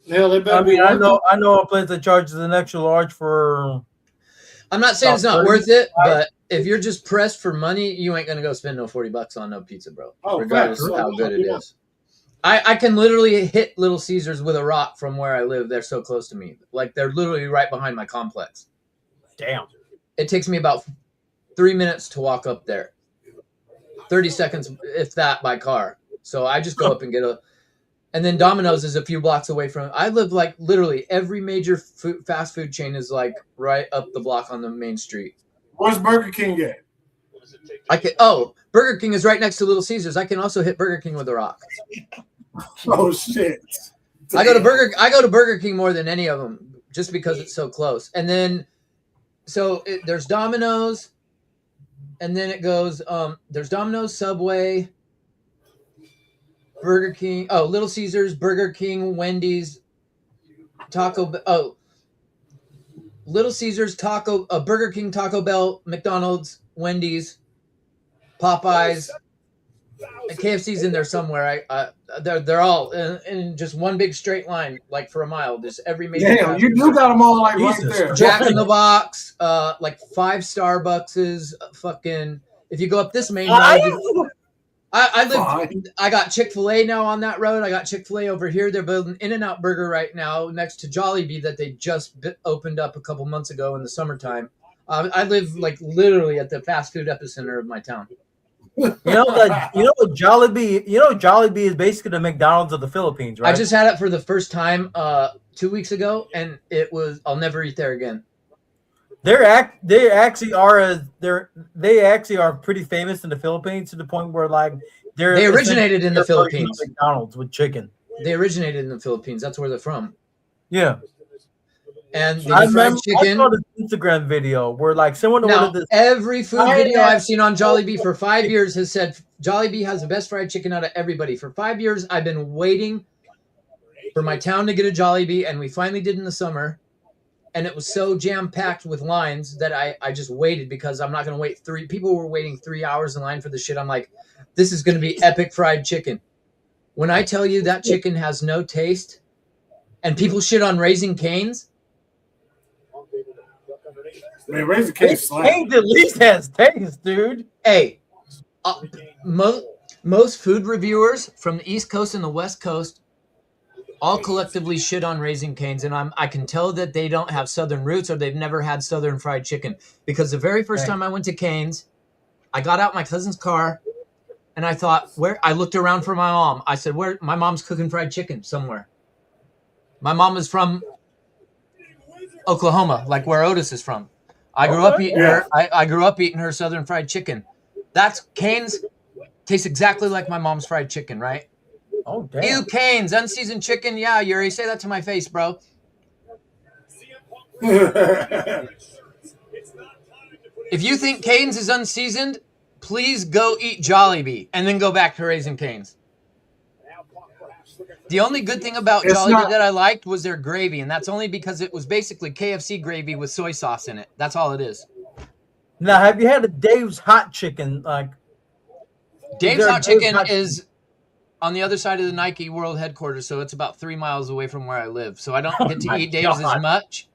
Yeah, they better I mean, I know a place that charges an extra large for. I'm not saying it's not worth it, but if you're just pressed for money, you ain't gonna go spend no $40 on no pizza, bro. Oh, regardless facts. of how good it is. I can literally hit Little Caesars with a rock from where I live. They're so close to me. Like, they're literally right behind my complex. Damn. It takes me about 3 minutes to walk up there. 30 seconds, if that, by car. So I just go up and get a... And then Domino's is a few blocks away from... I live, like, literally every major fast food chain is, like, right up the block on the main street. Where's Burger King at? Burger King is right next to Little Caesars. I can also hit Burger King with a rock. Oh, shit. I go to Burger King more than any of them just because it's so close. And then, there's Domino's, and then it goes, there's Domino's, Subway, Burger King, Little Caesars, Burger King, Wendy's, Little Caesars, Burger King, Taco Bell, McDonald's, Wendy's, Popeyes, and KFC's in there somewhere. They're all in just one big straight line, like for a mile. There's every major. Damn, you got them all like right there. Jack in the Box, like 5 Starbuckses. Fucking, if you go up this main road, I got Chick-fil-A now on that road. I got Chick-fil-A over here. They're building In-N-Out Burger right now next to Jollibee that they just opened up a couple months ago in the summertime. I live like literally at the fast food epicenter of my town. You know what Jollibee is basically the McDonald's of the Philippines, right? I just had it for the first time 2 weeks ago, and I'll never eat there again. They actually are pretty famous in the Philippines to the point where like they originated in the Philippines. McDonald's with chicken. They originated in the Philippines. That's where they're from. Yeah. And they I do fried remember I chicken. saw this Instagram video where like someone Now, ordered this. every food I video had- I've seen on Jollibee for 5 years has said Jollibee has the best fried chicken out of everybody. For 5 years, I've been waiting for my town to get a Jollibee, and we finally did in the summer. And it was so jam-packed with lines that I just waited because I'm not going to wait 3. People were waiting 3 hours in line for the shit. I'm like, this is going to be epic fried chicken. When I tell you that chicken has no taste, and people shit on Raising Cane's, Man, Raising Cane's slap. Cane's at least has taste, dude. hey, most food reviewers from the East Coast and the West Coast all collectively shit on Raising Cane's, and I can tell that they don't have Southern roots or they've never had Southern fried chicken. Because the very first time I went to Cane's, I got out my cousin's car, and I thought, I looked around for my mom. I said, where? My mom's cooking fried chicken somewhere. My mom is from Oklahoma, like where Otis is from. I grew up eating her. I grew up eating her Southern fried chicken. That's Cane's. Tastes exactly like my mom's fried chicken, right? Oh damn! Ew, Cane's unseasoned chicken. Yeah, Yuri, say that to my face, bro. If you think Cane's is unseasoned, please go eat Jollibee and then go back to Raising Cane's. The only good thing about Jollibee that I liked was their gravy, and that's only because it was basically KFC gravy with soy sauce in it. That's all it is. Now, have you had a Dave's Hot Chicken? Like Dave's Hot Chicken is on the other side of the Nike World Headquarters, so it's about 3 miles away from where I live. So I don't get to eat Dave's as much.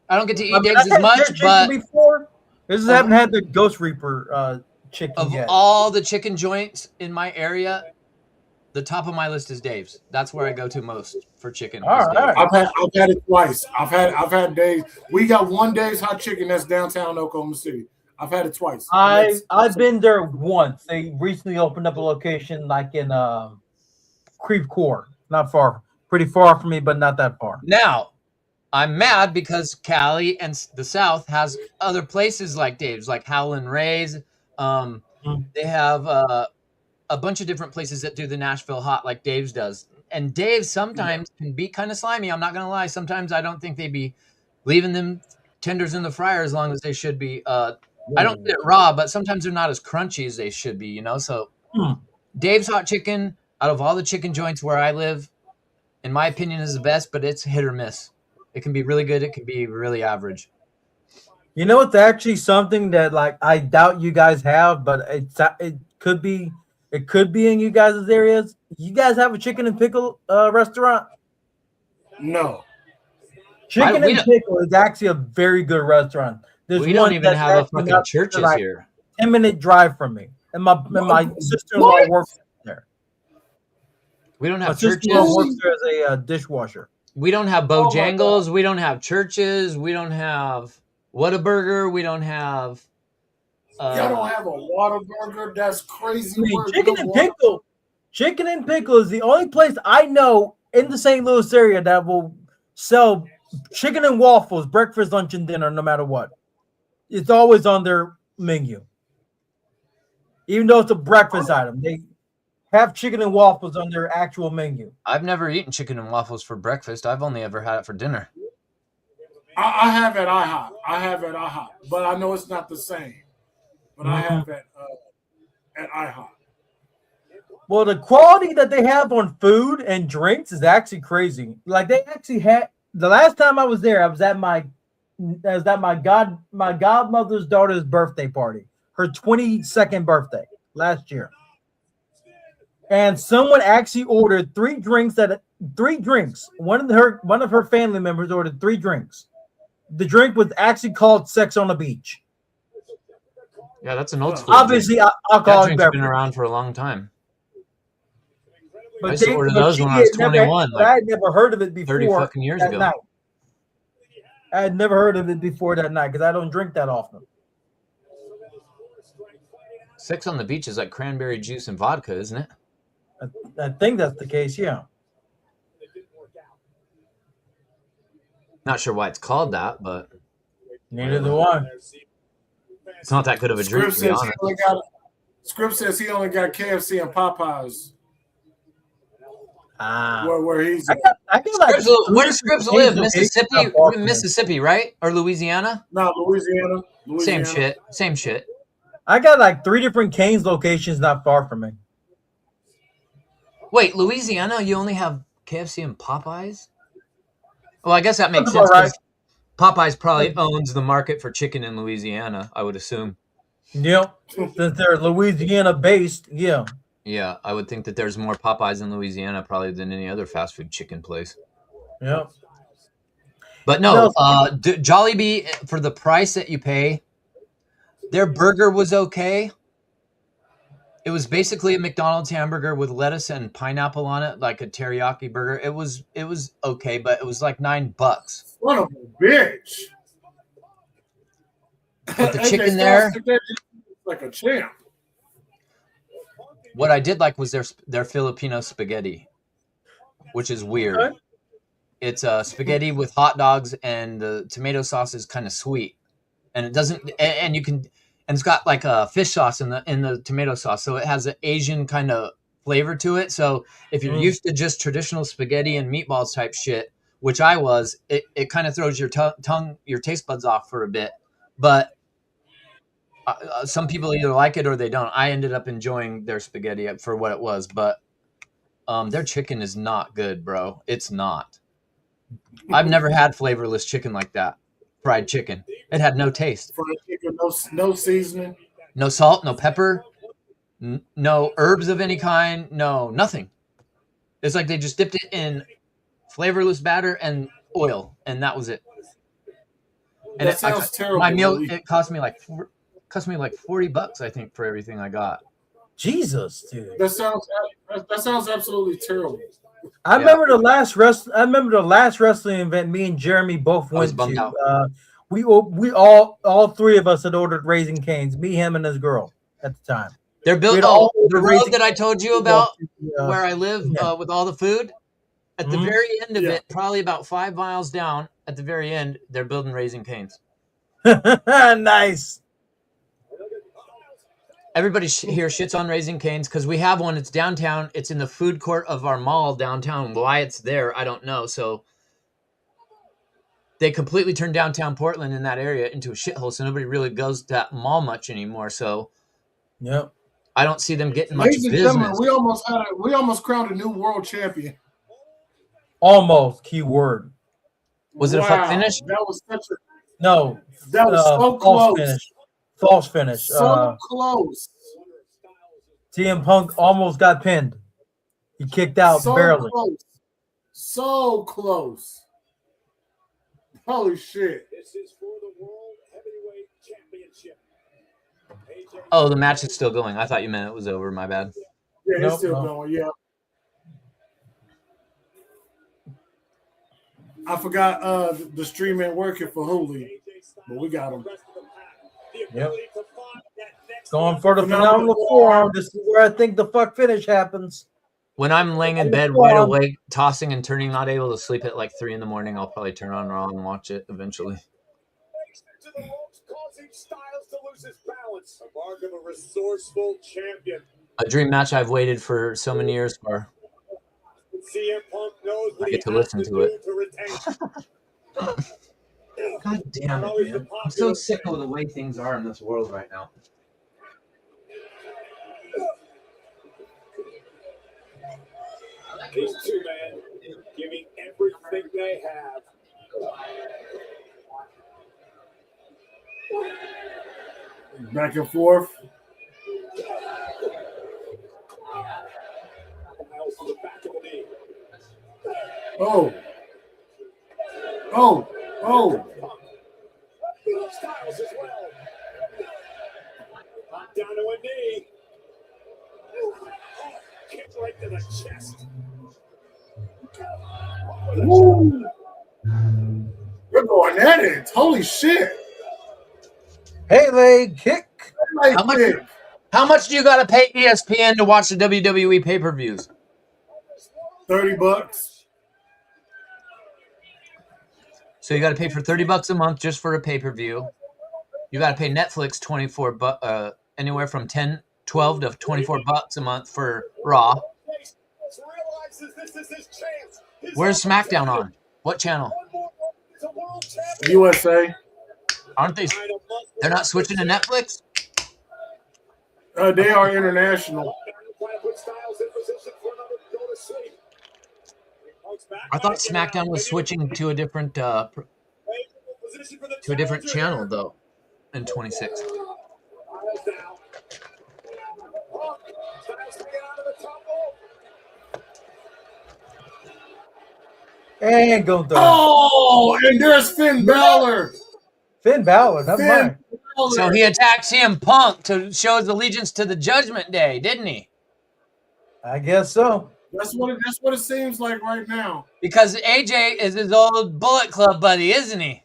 I don't get to eat Dave's as much, but before. I just haven't had the Ghost Reaper chicken yet. Of all the chicken joints in my area, the top of my list is Dave's. That's where I go to most for chicken. All right. I've had it twice. I've had Dave's. We got one Dave's Hot Chicken that's downtown Oklahoma City. I've had it twice. I've been there once. They recently opened up a location like in Creve Coeur. Not far. Pretty far from me, but not that far. Now, I'm mad because Cali and the South has other places like Dave's, like Howlin' Ray's. They have a bunch of different places that do the Nashville Hot like Dave's does. And Dave's sometimes can be kind of slimy. I'm not going to lie. Sometimes I don't think they'd be leaving them tenders in the fryer as long as they should be. I don't get it raw, but sometimes they're not as crunchy as they should be, you know? So Dave's Hot Chicken, out of all the chicken joints where I live, in my opinion, is the best, but it's hit or miss. It can be really good. It can be really average. You know, it's actually something that like I doubt you guys have, but it could be in you guys' areas. You guys have a chicken and pickle restaurant? No. Chicken and pickle is actually a very good restaurant. We don't even have a fucking churches like here. 10-minute drive from me, and my sister-in-law works there. We don't have my churches. Sister-in-law works there as a dishwasher. We don't have Bojangles. We don't have churches. We don't have Whataburger. We don't have. Y'all don't have a Whataburger? That's crazy. Chicken and pickle is the only place I know in the St. Louis area that will sell chicken and waffles, breakfast, lunch, and dinner, no matter what. It's always on their menu. Even though it's a breakfast item, they have chicken and waffles on their actual menu. I've never eaten chicken and waffles for breakfast. I've only ever had it for dinner. I have at IHOP. But I know it's not the same. But I have at IHOP. Well, the quality that they have on food and drinks is actually crazy. Like they actually had the last time I was there, I was at my godmother's daughter's birthday party, her 22nd birthday last year. And someone actually ordered 3 drinks. One of her family members ordered 3 drinks. The drink was actually called Sex on the Beach. Yeah, that's an old school. Obviously, alcoholic beverage. Been around for a long time. But I used to order those when I was 21. I had never heard of it before. 30 fucking years ago. Night. I had never heard of it before that night because I don't drink that often. Sex on the Beach is like cranberry juice and vodka, isn't it? I think that's the case, yeah. Not sure why it's called that, but neither do I. It's not that good of a drink, to be honest. Script says he only got KFC and Popeyes. Where he's at. I feel like where do Scripps live? Mississippi, right? Or Louisiana? No, Louisiana. Same shit. I got like 3 different Cane's locations not far from me. Wait, Louisiana? You only have KFC and Popeyes? Well, I guess that makes That's sense about right. because Popeyes probably owns the market for chicken in Louisiana, I would assume. Yep. Since they're Louisiana based, yeah. Yeah, I would think that there's more Popeyes in Louisiana probably than any other fast food chicken place. Yep. But no, Jollibee, for the price that you pay, their burger was okay. It was basically a McDonald's hamburger with lettuce and pineapple on it, like a teriyaki burger. It was okay, but it was like $9. Son of a bitch. But the chicken there, like a champ. What I did like was their Filipino spaghetti, which is weird. Okay. It's spaghetti with hot dogs, and the tomato sauce is kind of sweet, and it doesn't. And you can, and it's got like a fish sauce in the tomato sauce, so it has an Asian kind of flavor to it. So if you're used to just traditional spaghetti and meatballs type shit, which I was, it kind of throws your your taste buds off for a bit. But some people either like it or they don't. I ended up enjoying their spaghetti for what it was, but their chicken is not good, bro. It's not. I've never had flavorless chicken like that. Fried chicken. It had no taste. Fried chicken, no seasoning. No salt, no pepper, no herbs of any kind, no nothing. It's like they just dipped it in flavorless batter and oil, and that was it. And that sounds terrible. My meal, it cost me like $40, I think, for everything I got. Jesus, dude. That sounds absolutely terrible. I remember the last wrestling event me and Jeremy both went to. We all 3 of us had ordered Raising Cane's. Me, him, and his girl at the time. They're built the road that I told you about, where I live, with all the food. At the very end of it, probably about 5 miles down, at the very end, they're building Raising Cane's. Nice. Everybody here shits on Raising Cane's because we have one. It's downtown. It's in the food court of our mall downtown. Why it's there, I don't know. So they completely turned downtown Portland in that area into a shithole. So nobody really goes to that mall much anymore. So yep, I don't see them getting much business. We almost crowned a new world champion. Almost, key word. Was it a fuck finish? That was such a no. That was so close. False finish. So close. CM Punk almost got pinned. He kicked out barely. Close. So close. Holy shit. This is for the World Heavyweight Championship. Oh, the match is still going. I thought you meant it was over. My bad. Yeah, it's still going. Yeah. I forgot the stream ain't working for Hulu, but we got them. Yep. Going for the phenomenal forearm. This is where I think the fuck finish happens. When I'm laying in bed wide awake, tossing and turning, not able to sleep at like 3 a.m, I'll probably turn on Raw and watch it eventually. A dream match I've waited for so many years for. I get to listen to it. God damn it, man. I'm so sick of the way things are in this world right now. These 2 men giving everything they have. Back and forth. Oh. Styles as well. Down to a knee. Kick right to the chest. Woo. We're going at it. Holy shit. Hey, leg kick. How much do you got to pay ESPN to watch the WWE pay-per-views? $30. So you got to pay for $30 a month just for a pay-per-view. You got to pay Netflix anywhere from $12 to $24 a month for Raw. Where's SmackDown on? What channel? USA. Aren't they? They're not switching to Netflix? They are international. I thought SmackDown was switching to a different channel though in 26. And go through. Oh, and there's Finn Balor. Never mind. So he attacked CM Punk to show his allegiance to the Judgment Day, didn't he? I guess so. That's what it seems like right now. Because AJ is his old Bullet Club buddy, isn't he?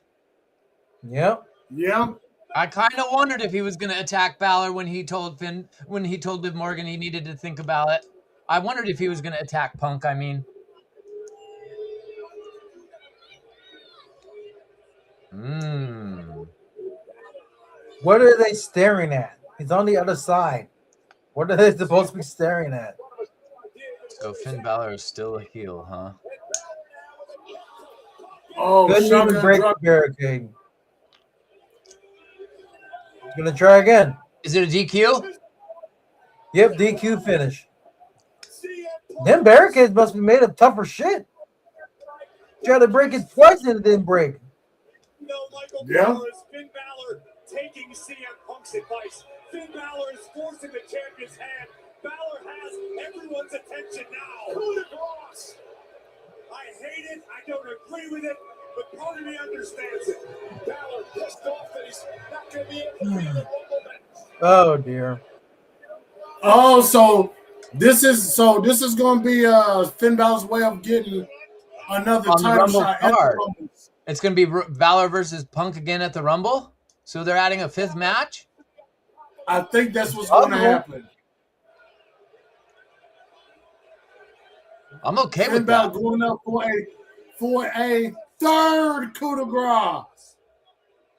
Yep. Yeah. I kind of wondered if he was going to attack Balor when he told Liv Morgan he needed to think about it. I wondered if he was going to attack Punk. I mean, What are they staring at? He's on the other side. What are they supposed to be staring at? So Finn Balor is still a heel, huh? Oh, couldn't even break the barricade. Gonna try again. Is it a DQ? Yep, DQ finish. Them barricades must be made of tougher shit. Tried to break it twice and it didn't break. Yeah. Finn Balor taking CM Punk's advice. Finn Balor is forcing the champion's hand. Balor has everyone's attention now. Coup de grace. I hate it. I don't agree with it, but part of me understands it. Balor pissed off that he's not going to be able to be in the Rumble match. Oh dear. Oh, so this is going to be Finn Balor's way of getting another On the title Rumble shot. card. It's going to be Balor versus Punk again at the Rumble? So they're adding a fifth match? I think that's what's going to happen. I'm okay Finn with Balor that. going up for a third coup de grace.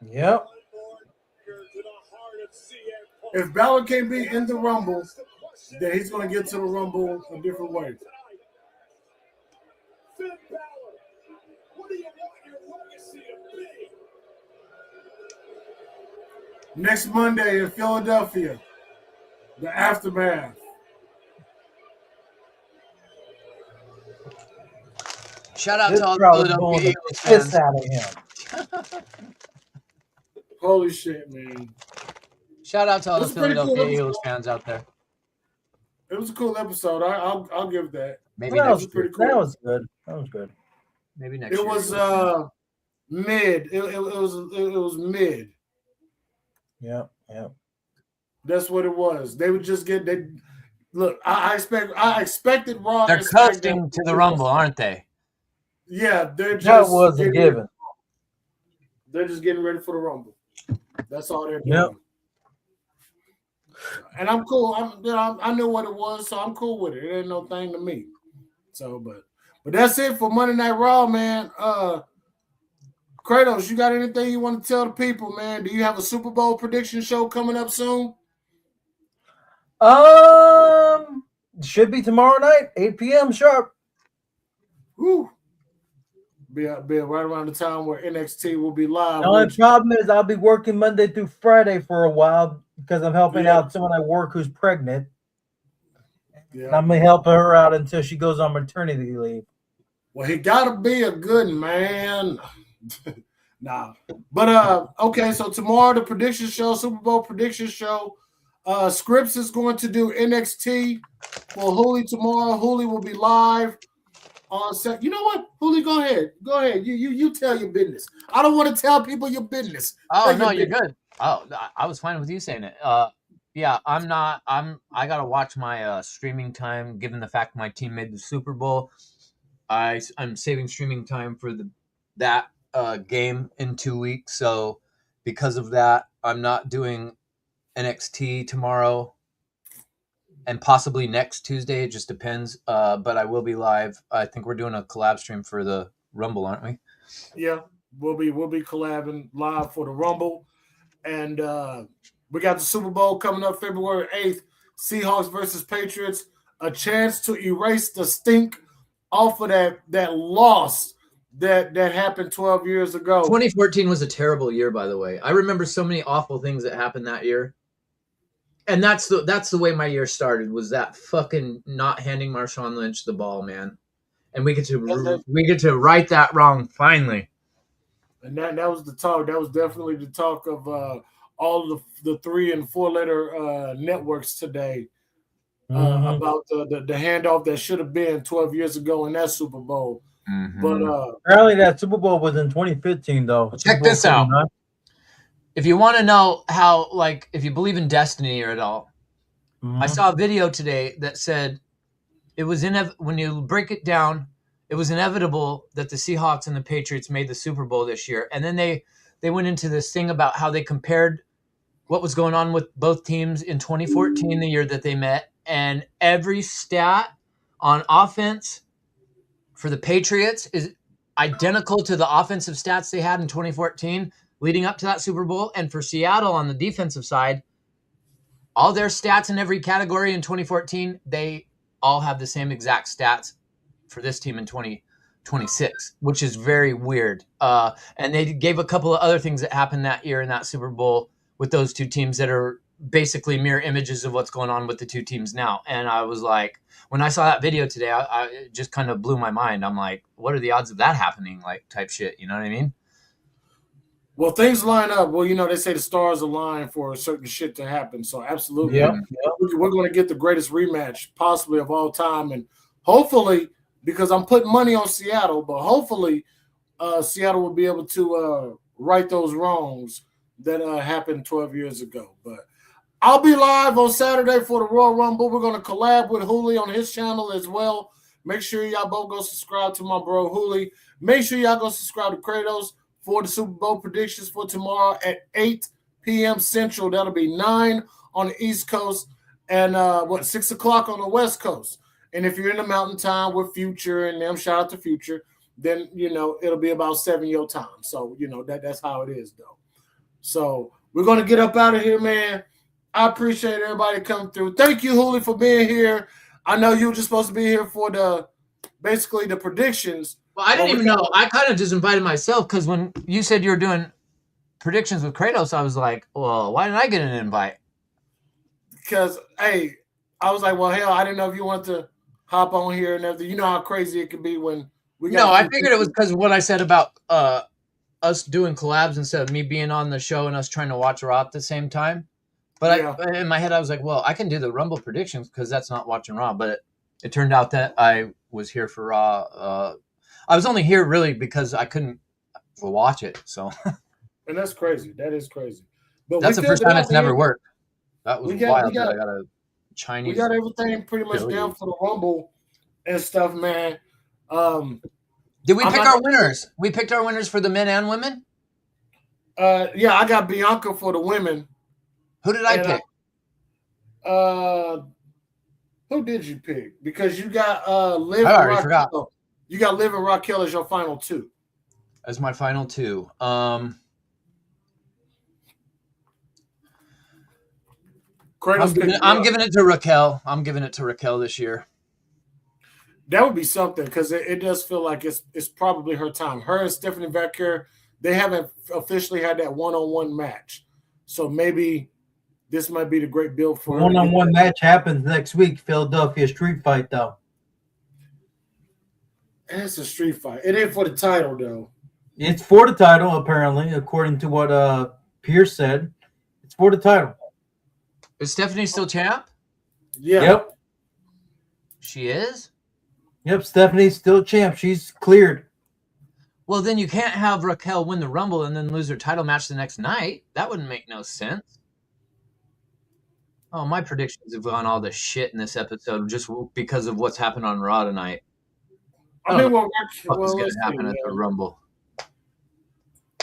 Yep. If Balor can't be in the Rumble, then he's going to get to the Rumble a different way. Finn Balor, what do you want your legacy to be? Next Monday in Philadelphia, the Aftermath. Shout out This to all the crowd is Philadelphia going Eagles the piss fans. out of him. Holy shit, man. Shout out to all the This is pretty Philadelphia cool. Eagles fans out there. It was a cool episode. I'll give that. Maybe That next was pretty good. cool. That was good. That was good. Maybe next It year. was mid. It was mid. Yep. Yep. That's what it was. They would just get they look. I expected Raw. They're and coasting SmackDown to the Rumble, aren't they? Yeah, they're That just was a getting- given. They're just getting ready for the Rumble. That's all they're doing. Yep. And I'm cool. I knew what it was, so I'm cool with it. It ain't no thing to me. So, but that's it for Monday Night Raw, man. Kratos, you got anything you want to tell the people, man? Do you have a Super Bowl prediction show coming up soon? Should be tomorrow night, 8 p.m. sharp. Woo. Be right around the time where NXT will be live. The only problem is I'll be working Monday through Friday for a while because I'm helping out someone at work who's pregnant. Yeah. And I'm gonna help her out until she goes on maternity leave. Well, he gotta be a good man. Nah. But okay, so tomorrow the prediction show, Super Bowl prediction show. Scripps is going to do NXT for Hooli tomorrow. Hooli will be live on set. You know what? Hooli, go ahead. Go ahead. You tell your business. I don't want to tell people your business. Oh Tell no, your you're business. good. Oh, I was fine with you saying it. Yeah, I gotta watch my streaming time. Given the fact my team made the Super Bowl, I'm saving streaming time for that game in 2 weeks. So because of that, I'm not doing NXT tomorrow, and possibly next Tuesday. It just depends. But I will be live. I think we're doing a collab stream for the Rumble, aren't we? Yeah, we'll be collabing live for the Rumble, and we got the Super Bowl coming up February 8th. Seahawks versus Patriots. A chance to erase the stink off of that loss that happened 12 years ago. 2014 was a terrible year, by the way. I remember so many awful things that happened that year. And that's the way my year started, was that fucking not handing Marshawn Lynch the ball, man. And we get to right that wrong finally. And that was the talk. That was definitely the talk of all of the 3 and 4 letter networks today about the handoff that should have been 12 years ago in that Super Bowl. Mm-hmm. But apparently that Super Bowl was in 2015, though. Check this out. If you want to know how, like, if you believe in destiny or at all, I saw a video today that said it was when you break it down, it was inevitable that the Seahawks and the Patriots made the Super Bowl this year. And then they went into this thing about how they compared what was going on with both teams in 2014, the year that they met, and every stat on offense for the Patriots is identical to the offensive stats they had in 2014 leading up to that Super Bowl. And for Seattle on the defensive side, all their stats in every category in 2014, they all have the same exact stats for this team in 2026, which is very weird. And they gave a couple of other things that happened that year in that Super Bowl with those two teams that are basically mirror images of what's going on with the two teams now. And I was like, when I saw that video today, it just kind of blew my mind. I'm like, what are the odds of that happening? Like, type shit. You know what I mean? Well, things line up. Well, they say the stars align for a certain shit to happen. So absolutely. Yep. We're going to get the greatest rematch possibly of all time. And hopefully, because I'm putting money on Seattle, but hopefully Seattle will be able to right those wrongs that happened 12 years ago. But I'll be live on Saturday for the Royal Rumble. We're going to collab with Hooli on his channel as well. Make sure y'all both go subscribe to my bro Hooli. Make sure y'all go subscribe to Kratos for the Super Bowl predictions for tomorrow at 8 p.m. Central. That'll be 9 on the East Coast and 6 o'clock on the West Coast. And if you're in the Mountain Time with Future and them, shout out to Future, then, it'll be about 7 your time. So, that's how it is, though. So we're going to get up out of here, man. I appreciate everybody coming through. Thank you, Hooli, for being here. I know you were just supposed to be here for basically the predictions. Well, I didn't even know. I kind of just invited myself because when you said you were doing predictions with Kratos, I was like, well, why didn't I get an invite? Because, hey, I was like, well, hell, I didn't know if you wanted to hop on here and everything. You know how crazy it can be when we got. No, I figured it was because of what I said about us doing collabs instead of me being on the show and us trying to watch Raw at the same time. But in my head, I was like, well, I can do the Rumble predictions because that's not watching Raw. But it turned out that I was here for Raw. I was only here really because I couldn't watch it. So, and that's crazy. That is crazy. But that's the first time it's never worked. That was wild. I got a Chinese. We got everything pretty much down for the Rumble and stuff, man. Did we pick our winners? We picked our winners for the men and women? Yeah, I got Bianca for the women. Who did I pick? Who did you pick? Because you got Liv. I already forgot. You got Liv and Raquel as your final two. As my final two. I'm giving it to Raquel. I'm giving it to Raquel this year. That would be something because it does feel like it's probably her time. Her and Stephanie Becker, they haven't officially had that one-on-one match. So maybe this might be the great build for her. One-on-one match happens next week, Philadelphia street fight, though. It's a street fight. It ain't for the title, though. It's for the title, apparently, according to what Pierce said. It's for the title. Is Stephanie still champ? Yeah. Yep. She is? Yep, Stephanie's still champ. She's cleared. Well, then you can't have Raquel win the Rumble and then lose her title match the next night. That wouldn't make no sense. Oh, my predictions have gone all the shit in this episode just because of what's happened on Raw tonight. I mean, what's going to happen at the Rumble?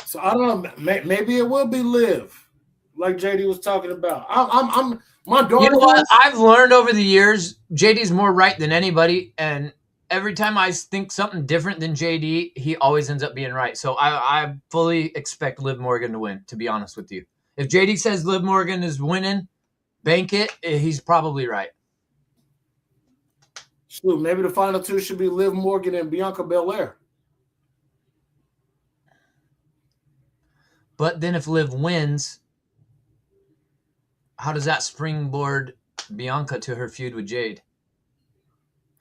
So I don't know. Maybe it will be Liv, like JD was talking about. I'm my daughter. You know what? I've learned over the years, JD's more right than anybody, and every time I think something different than JD, he always ends up being right. So I fully expect Liv Morgan to win, to be honest with you. If JD says Liv Morgan is winning, bank it, he's probably right. Shoot, maybe the final two should be Liv Morgan and Bianca Belair. But then if Liv wins, how does that springboard Bianca to her feud with Jade?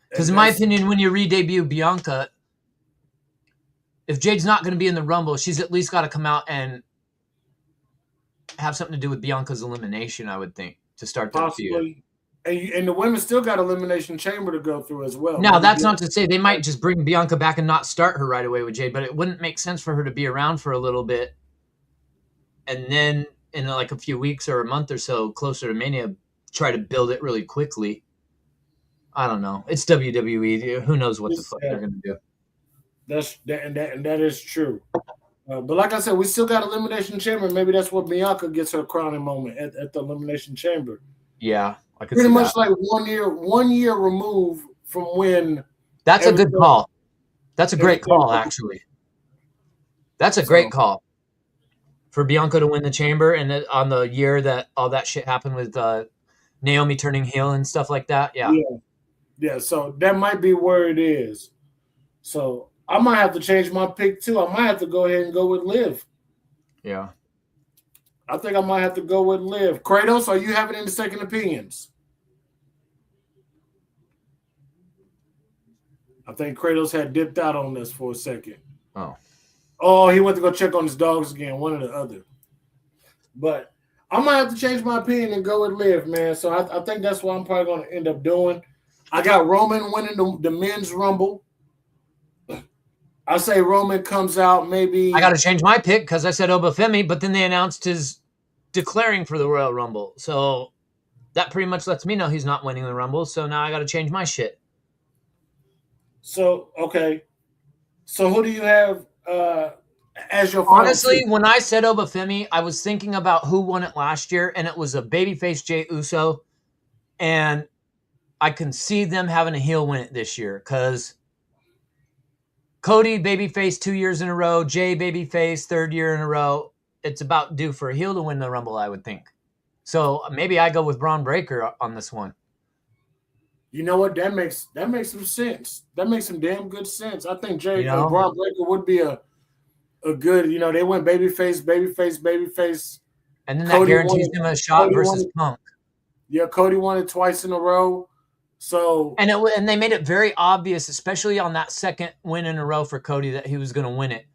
Because in my opinion, when you re-debut Bianca, if Jade's not going to be in the Rumble, she's at least got to come out and have something to do with Bianca's elimination, I would think, to start the feud. And the women still got Elimination Chamber to go through as well. Now, that's not to say they might just bring Bianca back and not start her right away with Jade, but it wouldn't make sense for her to be around for a little bit and then in like a few weeks or a month or so closer to Mania, try to build it really quickly. I don't know. It's WWE. Who knows what the fuck they're going to do. That is true. But like I said, we still got Elimination Chamber. Maybe that's what Bianca gets her crowning moment at the Elimination Chamber. Yeah, I could pretty see much that. like 1 year removed from when. That's a good call. That's a great call, actually. That's a great call for Bianca to win the Chamber, and on the year that all that shit happened with Naomi turning heel and stuff like that. Yeah. So that might be where it is. So I might have to change my pick too. I might have to go ahead and go with Liv. Yeah. I think I might have to go with Liv. Kratos, are you having any second opinions? I think Kratos had dipped out on this for a second. Oh, he went to go check on his dogs again, one or the other. But I might have to change my opinion and go with Liv, man. So I think that's what I'm probably going to end up doing. I got Roman winning the men's Rumble. I say Roman comes out maybe. I got to change my pick because I said Obafemi, but then they announced his declaring for the Royal Rumble. So that pretty much lets me know he's not winning the Rumble. So now I got to change my shit. So, okay. So who do you have as your final Honestly, pick? when I said Obafemi, I was thinking about who won it last year, and it was a babyface Jey Uso. And I can see them having a heel win it this year because Cody babyface 2 years in a row, Jay babyface third year in a row. It's about due for a heel to win the Rumble, I would think. So maybe I go with Braun Breaker on this one. You know what? That makes some sense. That makes some damn good sense. I think Braun Breaker would be a good. You know, they went babyface, and then Cody that guarantees him a shot versus Punk. Yeah, Cody won it twice in a row. So and they made it very obvious, especially on that second win in a row for Cody, that he was going to win it.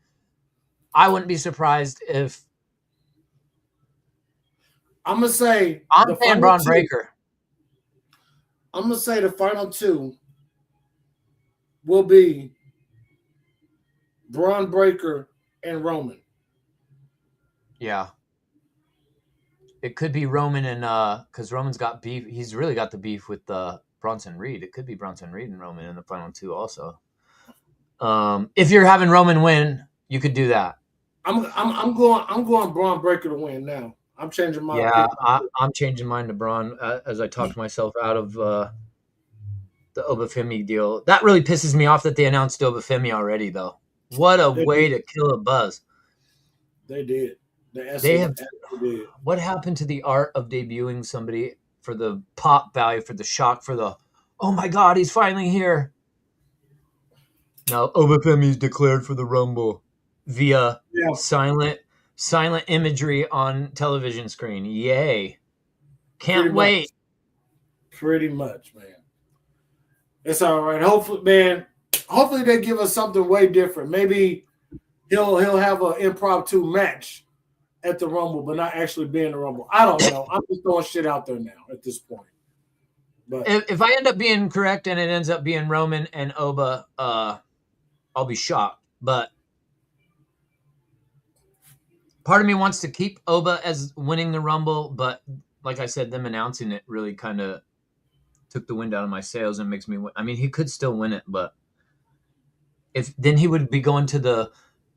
I wouldn't be surprised if. I'm gonna say I'm saying Braun Breaker. I'm gonna say the final two will be Braun Breaker and Roman. Yeah. It could be Roman and because Roman's got beef. He's really got the beef with Bronson Reed. It could be Bronson Reed and Roman in the final two also. If you're having Roman win, you could do that. I'm going Braun Breaker to win now. I'm changing my pick. I'm changing mine to Braun as I talked myself out of the Obafemi deal. That really pisses me off that they announced Obafemi already, though. What a way to kill a buzz. They did. They have. What happened to the art of debuting somebody for the pop value, for the shock, for the, oh my God, he's finally here. Now Obafemi's declared for the Rumble via silent imagery on television screen. Yay. Can't wait. Pretty much, man. It's all right. Hopefully they give us something way different. Maybe he'll have an impromptu match at the Rumble, but not actually be in the Rumble. I don't know. I'm just throwing shit out there now at this point. But if I end up being correct and it ends up being Roman and Oba, I'll be shocked. But part of me wants to keep Oba as winning the Rumble, but like I said, them announcing it really kind of took the wind out of my sails and makes me. I mean, he could still win it, but then he would be going to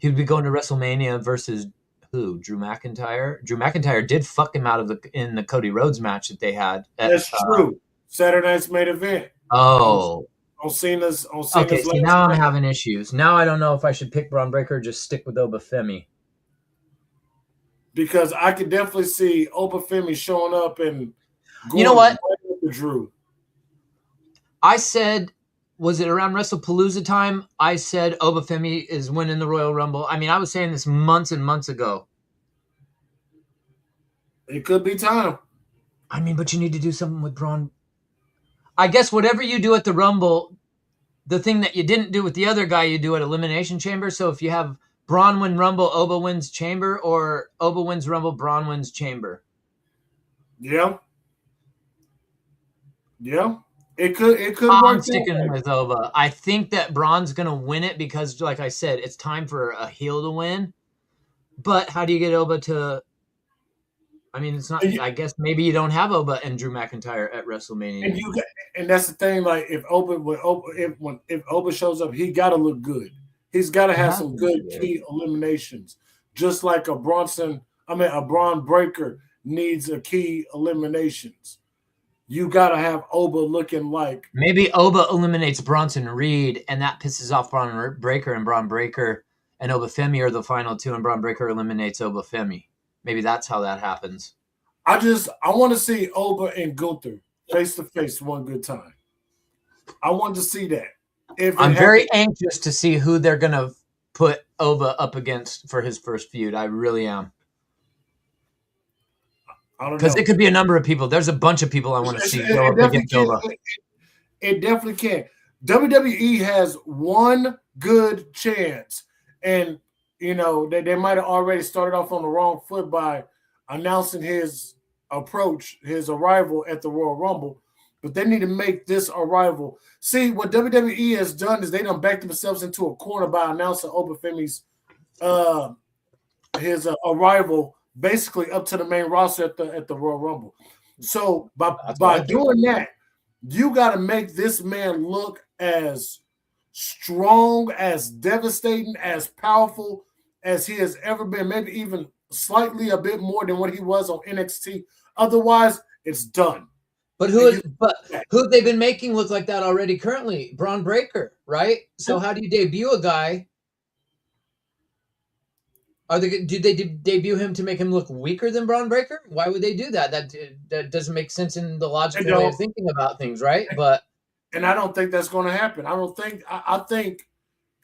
WrestleMania versus who? Drew McIntyre. Drew McIntyre did fuck him out in the Cody Rhodes match that they had. That's true. Saturday night's main event. Oh. On Cena's. Okay, so now I'm having issues. Now I don't know if I should pick Braun Breaker or just stick with Obafemi. Because I could definitely see Obafemi showing up and going you know what? to Drew. I said was it around WrestlePalooza time? I said Obafemi is winning the Royal Rumble. I mean, I was saying this months and months ago. It could be time. I mean, but you need to do something with Braun. I guess whatever you do at the Rumble, the thing that you didn't do with the other guy, you do at Elimination Chamber. So if you have Braun win Rumble, Oba wins Chamber, or Oba wins Rumble, Braun wins Chamber. Yeah. Yeah. It could work. I'm sticking with Oba. I think that Braun's going to win it because, like I said, it's time for a heel to win. But how do you get Oba to... I mean, it's not... I guess maybe you don't have Oba and Drew McIntyre at WrestleMania. And that's the thing. Like if Oba shows up, he got to look good. He's got to have some good key eliminations. Just like a Braun Breaker needs a key eliminations. You got to have Oba looking like... Maybe Oba eliminates Bronson Reed, and that pisses off Braun Breaker, and Braun Breaker and Obafemi are the final two, and Braun Breaker eliminates Obafemi. Maybe that's how that happens. I want to see Oba and Gunther face to face one good time. I want to see that. I'm very anxious to see who they're going to put Oba up against for his first feud. I really am. I don't know. Because it could be a number of people. There's a bunch of people I want to see go up against Oba. It definitely can. WWE has one good chance, and they might have already started off on the wrong foot by announcing his arrival at the Royal Rumble, but they need to make this arrival. See, what WWE has done is they done backed themselves into a corner by announcing Obafemi's his arrival basically up to the main roster at the Royal Rumble. So by doing that, you got to make this man look as strong, as devastating, as powerful as he has ever been, maybe even slightly a bit more than what he was on NXT. Otherwise, it's done. But who have they been making look like that already currently? Braun Breaker, right? So how do you debut a guy? Do they debut him to make him look weaker than Braun Breaker? Why would they do that? That doesn't make sense in the logical way of thinking about things, right? And I don't think that's going to happen. I think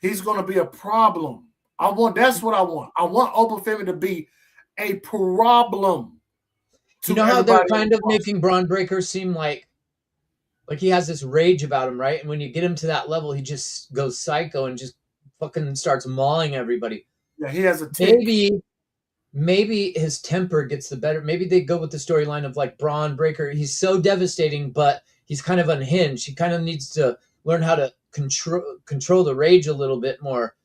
he's going to be a problem. That's what I want. I want Obafemi to be a problem. You know how they're kind of making Braun Breaker seem like he has this rage about him, right? And when you get him to that level, he just goes psycho and just fucking starts mauling everybody. Yeah, he has a tick. Maybe his temper gets the better. Maybe they go with the storyline of like Braun Breaker. He's so devastating, but he's kind of unhinged. He kind of needs to learn how to control the rage a little bit more.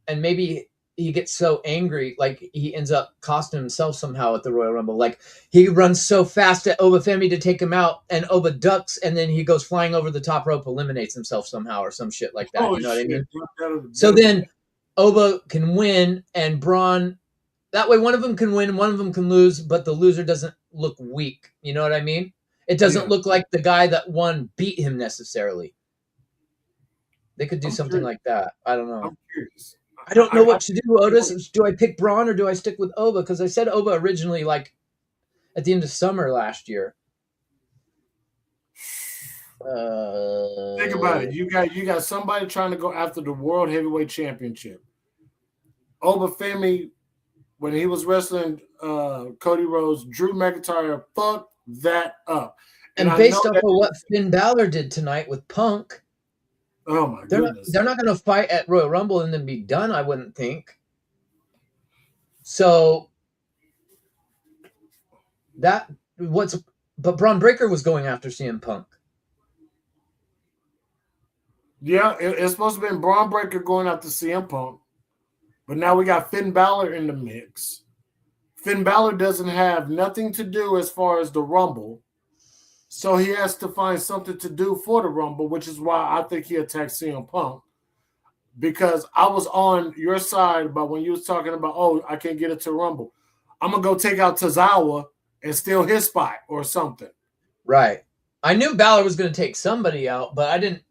And maybe he gets so angry, like he ends up costing himself somehow at the Royal Rumble. Like he runs so fast at Obafemi to take him out, and Oba ducks, and then he goes flying over the top rope, eliminates himself somehow, or some shit like that. You know what I mean? So then Oba can win, and Braun. That way, one of them can win, one of them can lose, but the loser doesn't look weak. You know what I mean? It doesn't look like the guy that won beat him necessarily. They could do something like that. I don't know. I'm curious. I don't know what to do, Otis. Do I pick Braun or do I stick with Oba? Because I said Oba originally, like at the end of summer last year. Think about it. You got somebody trying to go after the World Heavyweight Championship. Obafemi, when he was wrestling Cody Rhodes, Drew McIntyre fucked that up. And based off of what Finn Balor did tonight with Punk. Oh my goodness. They're not going to fight at Royal Rumble and then be done, I wouldn't think. So but Braun Breaker was going after CM Punk. Yeah, it's supposed to be Braun Breaker going after CM Punk. But now we got Finn Balor in the mix. Finn Balor doesn't have nothing to do as far as the Rumble. So he has to find something to do for the Rumble, which is why I think he attacked CM Punk. Because I was on your side about when you was talking about, I can't get it to Rumble. I'm going to go take out Tozawa and steal his spot or something. Right. I knew Balor was going to take somebody out, but I didn't.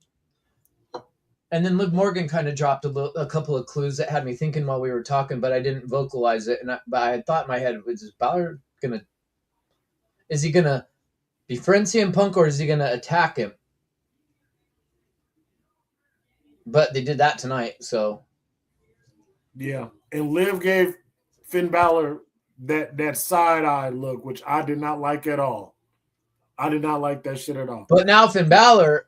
And then Liv Morgan kind of dropped a couple of clues that had me thinking while we were talking, but I didn't vocalize it. But I thought in my head, is Balor is he going to befriend CM Punk or is he going to attack him? But they did that tonight, so yeah. And Liv gave Finn Balor that side eye look, which I did not like at all. I did not like that shit at all. But now Finn Balor,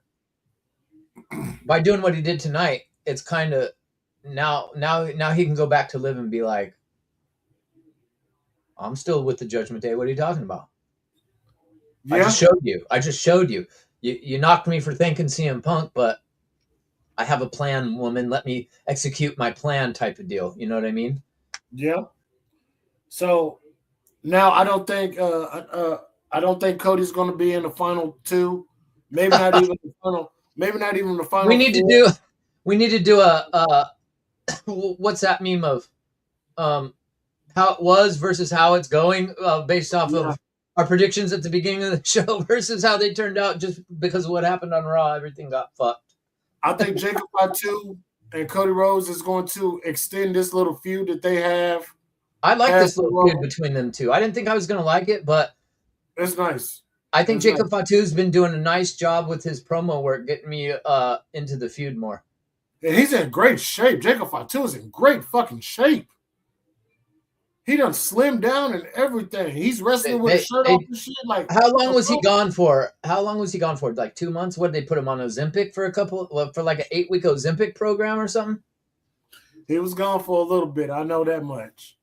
by doing what he did tonight, it's kind of now he can go back to Liv and be like, I'm still with the Judgment Day. What are you talking about? Yeah. I just showed you. You knocked me for thanking CM Punk, but I have a plan, woman. Let me execute my plan type of deal. You know what I mean? Yeah. So now I don't think Cody's going to be in the final 2. Maybe not even the final. Maybe not even the final. We need 4. We need to do a what's that meme of how it was versus how it's going based off of our predictions at the beginning of the show versus how they turned out just because of what happened on Raw. Everything got fucked. I think Jacob Fatu and Cody Rhodes is going to extend this little feud that they have. I like this little feud between them two. I didn't think I was going to like it, but it's nice. I think Jacob Fatu's been doing a nice job with his promo work, getting me into the feud more. And he's in great shape. Jacob Fatu is in great fucking shape. He done slimmed down and everything. He's wrestling with a shirt off and shit. Like, how long was he gone for? How long was he gone for? Like 2 months? What did they put him on Ozempic for for like an 8-week Ozempic program or something? He was gone for a little bit. I know that much.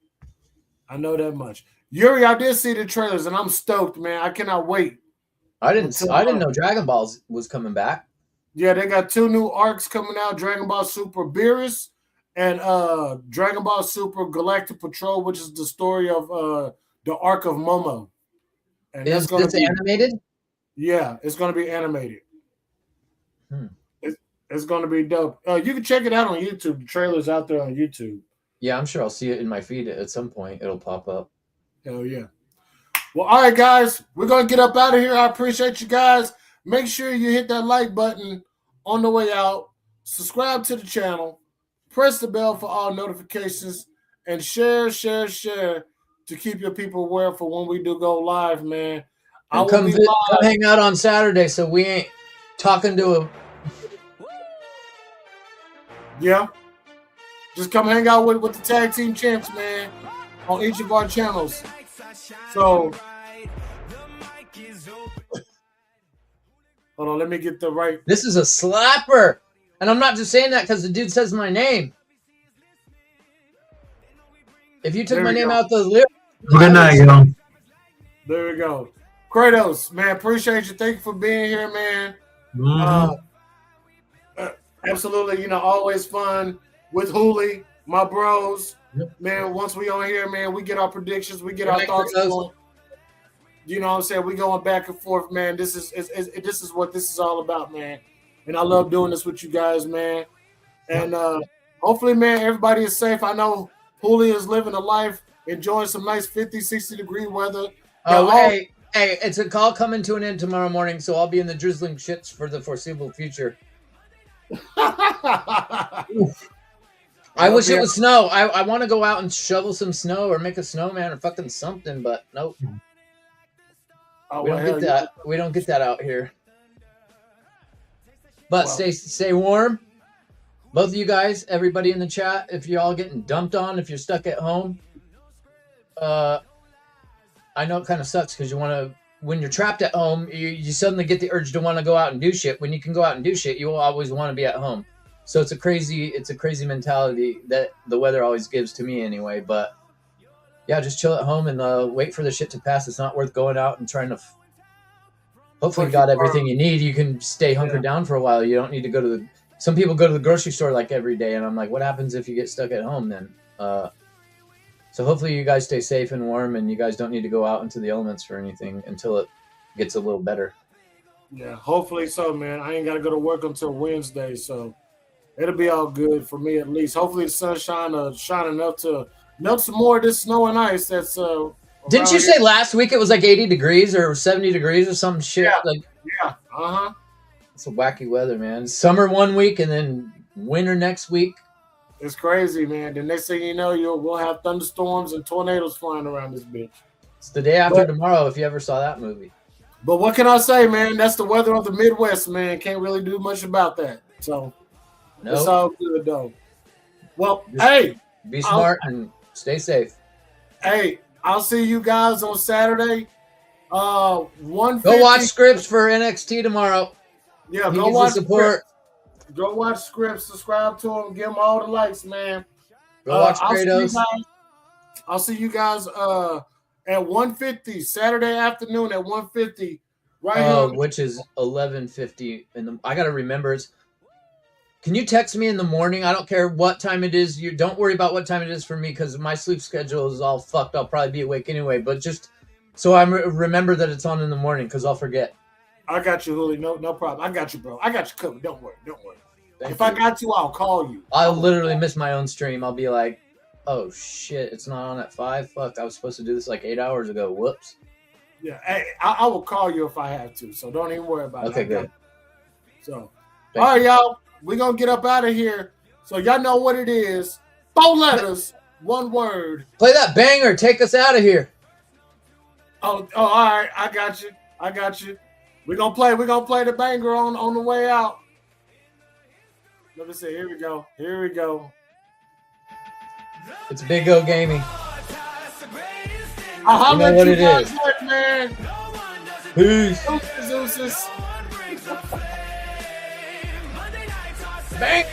Yuri, I did see the trailers and I'm stoked, man. I cannot wait. I didn't know Dragon Balls was coming back. Yeah, they got 2 new arcs coming out, Dragon Ball Super Beerus and Dragon Ball Super Galactic Patrol, which is the story of the arc of Momo. And is this animated? Yeah, it's going to be animated. It's going to be dope. You can check it out on YouTube. The trailer's out there on YouTube. Yeah, I'm sure I'll see it in my feed at some point. It'll pop up. Hell yeah. Well, all right, guys, we're going to get up out of here. I appreciate you guys. Make sure you hit that like button on the way out. Subscribe to the channel. Press the bell for all notifications. And share to keep your people aware for when we do go live, man. And come hang out on Saturday so we ain't talking to a... Yeah. Just come hang out with the tag team champs, man, on each of our channels. So, hold on, let me get the right. This is a slapper. And I'm not just saying that because the dude says my name. If you took my name out the lyrics. Good night, yo. There we go. Kratos, man, appreciate you. Thank you for being here, man. Absolutely, always fun with Hooli, my bros. Man, once we on here, man, we get our predictions, we get our thoughts going. You know what I'm saying? We going back and forth, man. This is what this is all about, man. And I love doing this with you guys, man. And hopefully, man, everybody is safe. I know Hooli is living a life, enjoying some nice 50, 60-degree weather. Hey, it's a call coming to an end tomorrow morning, so I'll be in the drizzling shits for the foreseeable future. I wish it was snow. I want to go out and shovel some snow or make a snowman or fucking something, but nope. We don't get that out here. But stay warm. Both of you guys, everybody in the chat, if you're all getting dumped on, if you're stuck at home, I know it kind of sucks because when you're trapped at home, you suddenly get the urge to want to go out and do shit. When you can go out and do shit, you will always want to be at home. So it's a crazy mentality that the weather always gives to me anyway. But yeah, just chill at home and wait for the shit to pass. It's not worth going out and trying to. Hopefully, you got everything you need. You can stay hunkered down for a while. You don't need to go to the. Some people go to the grocery store like every day, and I'm like, what happens if you get stuck at home then? So hopefully you guys stay safe and warm, and you guys don't need to go out into the elements for anything until it gets a little better. Yeah, hopefully so, man. I ain't got to go to work until Wednesday, so it'll be all good for me at least. Hopefully the sunshine shine enough to melt some more of this snow and ice that's Didn't you say last week it was like 80 degrees or 70 degrees or some shit? Yeah. It's a wacky weather, man. Summer one week and then winter next week. It's crazy, man. The next thing you know, we'll have thunderstorms and tornadoes flying around this bitch. It's the day after tomorrow if you ever saw that movie. But what can I say, man? That's the weather of the Midwest, man. Can't really do much about that. So No. It's all good though. Well, hey, be smart and stay safe. Hey, I'll see you guys on Saturday. 150. Go watch Scripps for NXT tomorrow. Yeah, he go needs watch the support. Scripps. Go watch Scripps. Subscribe to him. Give him all the likes, man. Go watch Kratos. I'll see you guys at 1:50 Saturday afternoon at 1:50 right here. Which is 11:50 in the. I gotta remember. Can you text me in the morning? I don't care what time it is. You don't worry about what time it is for me because my sleep schedule is all fucked. I'll probably be awake anyway. But just so I remember that it's on in the morning because I'll forget. I got you, Julio. No problem. I got you, bro. I got you covered. Don't worry. If I got you, I'll call you. I'll literally miss my own stream. I'll be like, oh shit, it's not on at 5. Fuck, I was supposed to do this like 8 hours ago. Whoops. Yeah, hey, I will call you if I have to. So don't even worry about it. Okay, good. So, all right, y'all. We're going to get up out of here. So y'all know what it is. 4 letters, 1 word. Play that banger. Take us out of here. Oh, all right. I got you. We're going to play the banger on the way out. Let me see. Here we go. It's BiggOh Gaming. I'll know what it is. Later, man. Peace. Deuces. Bang.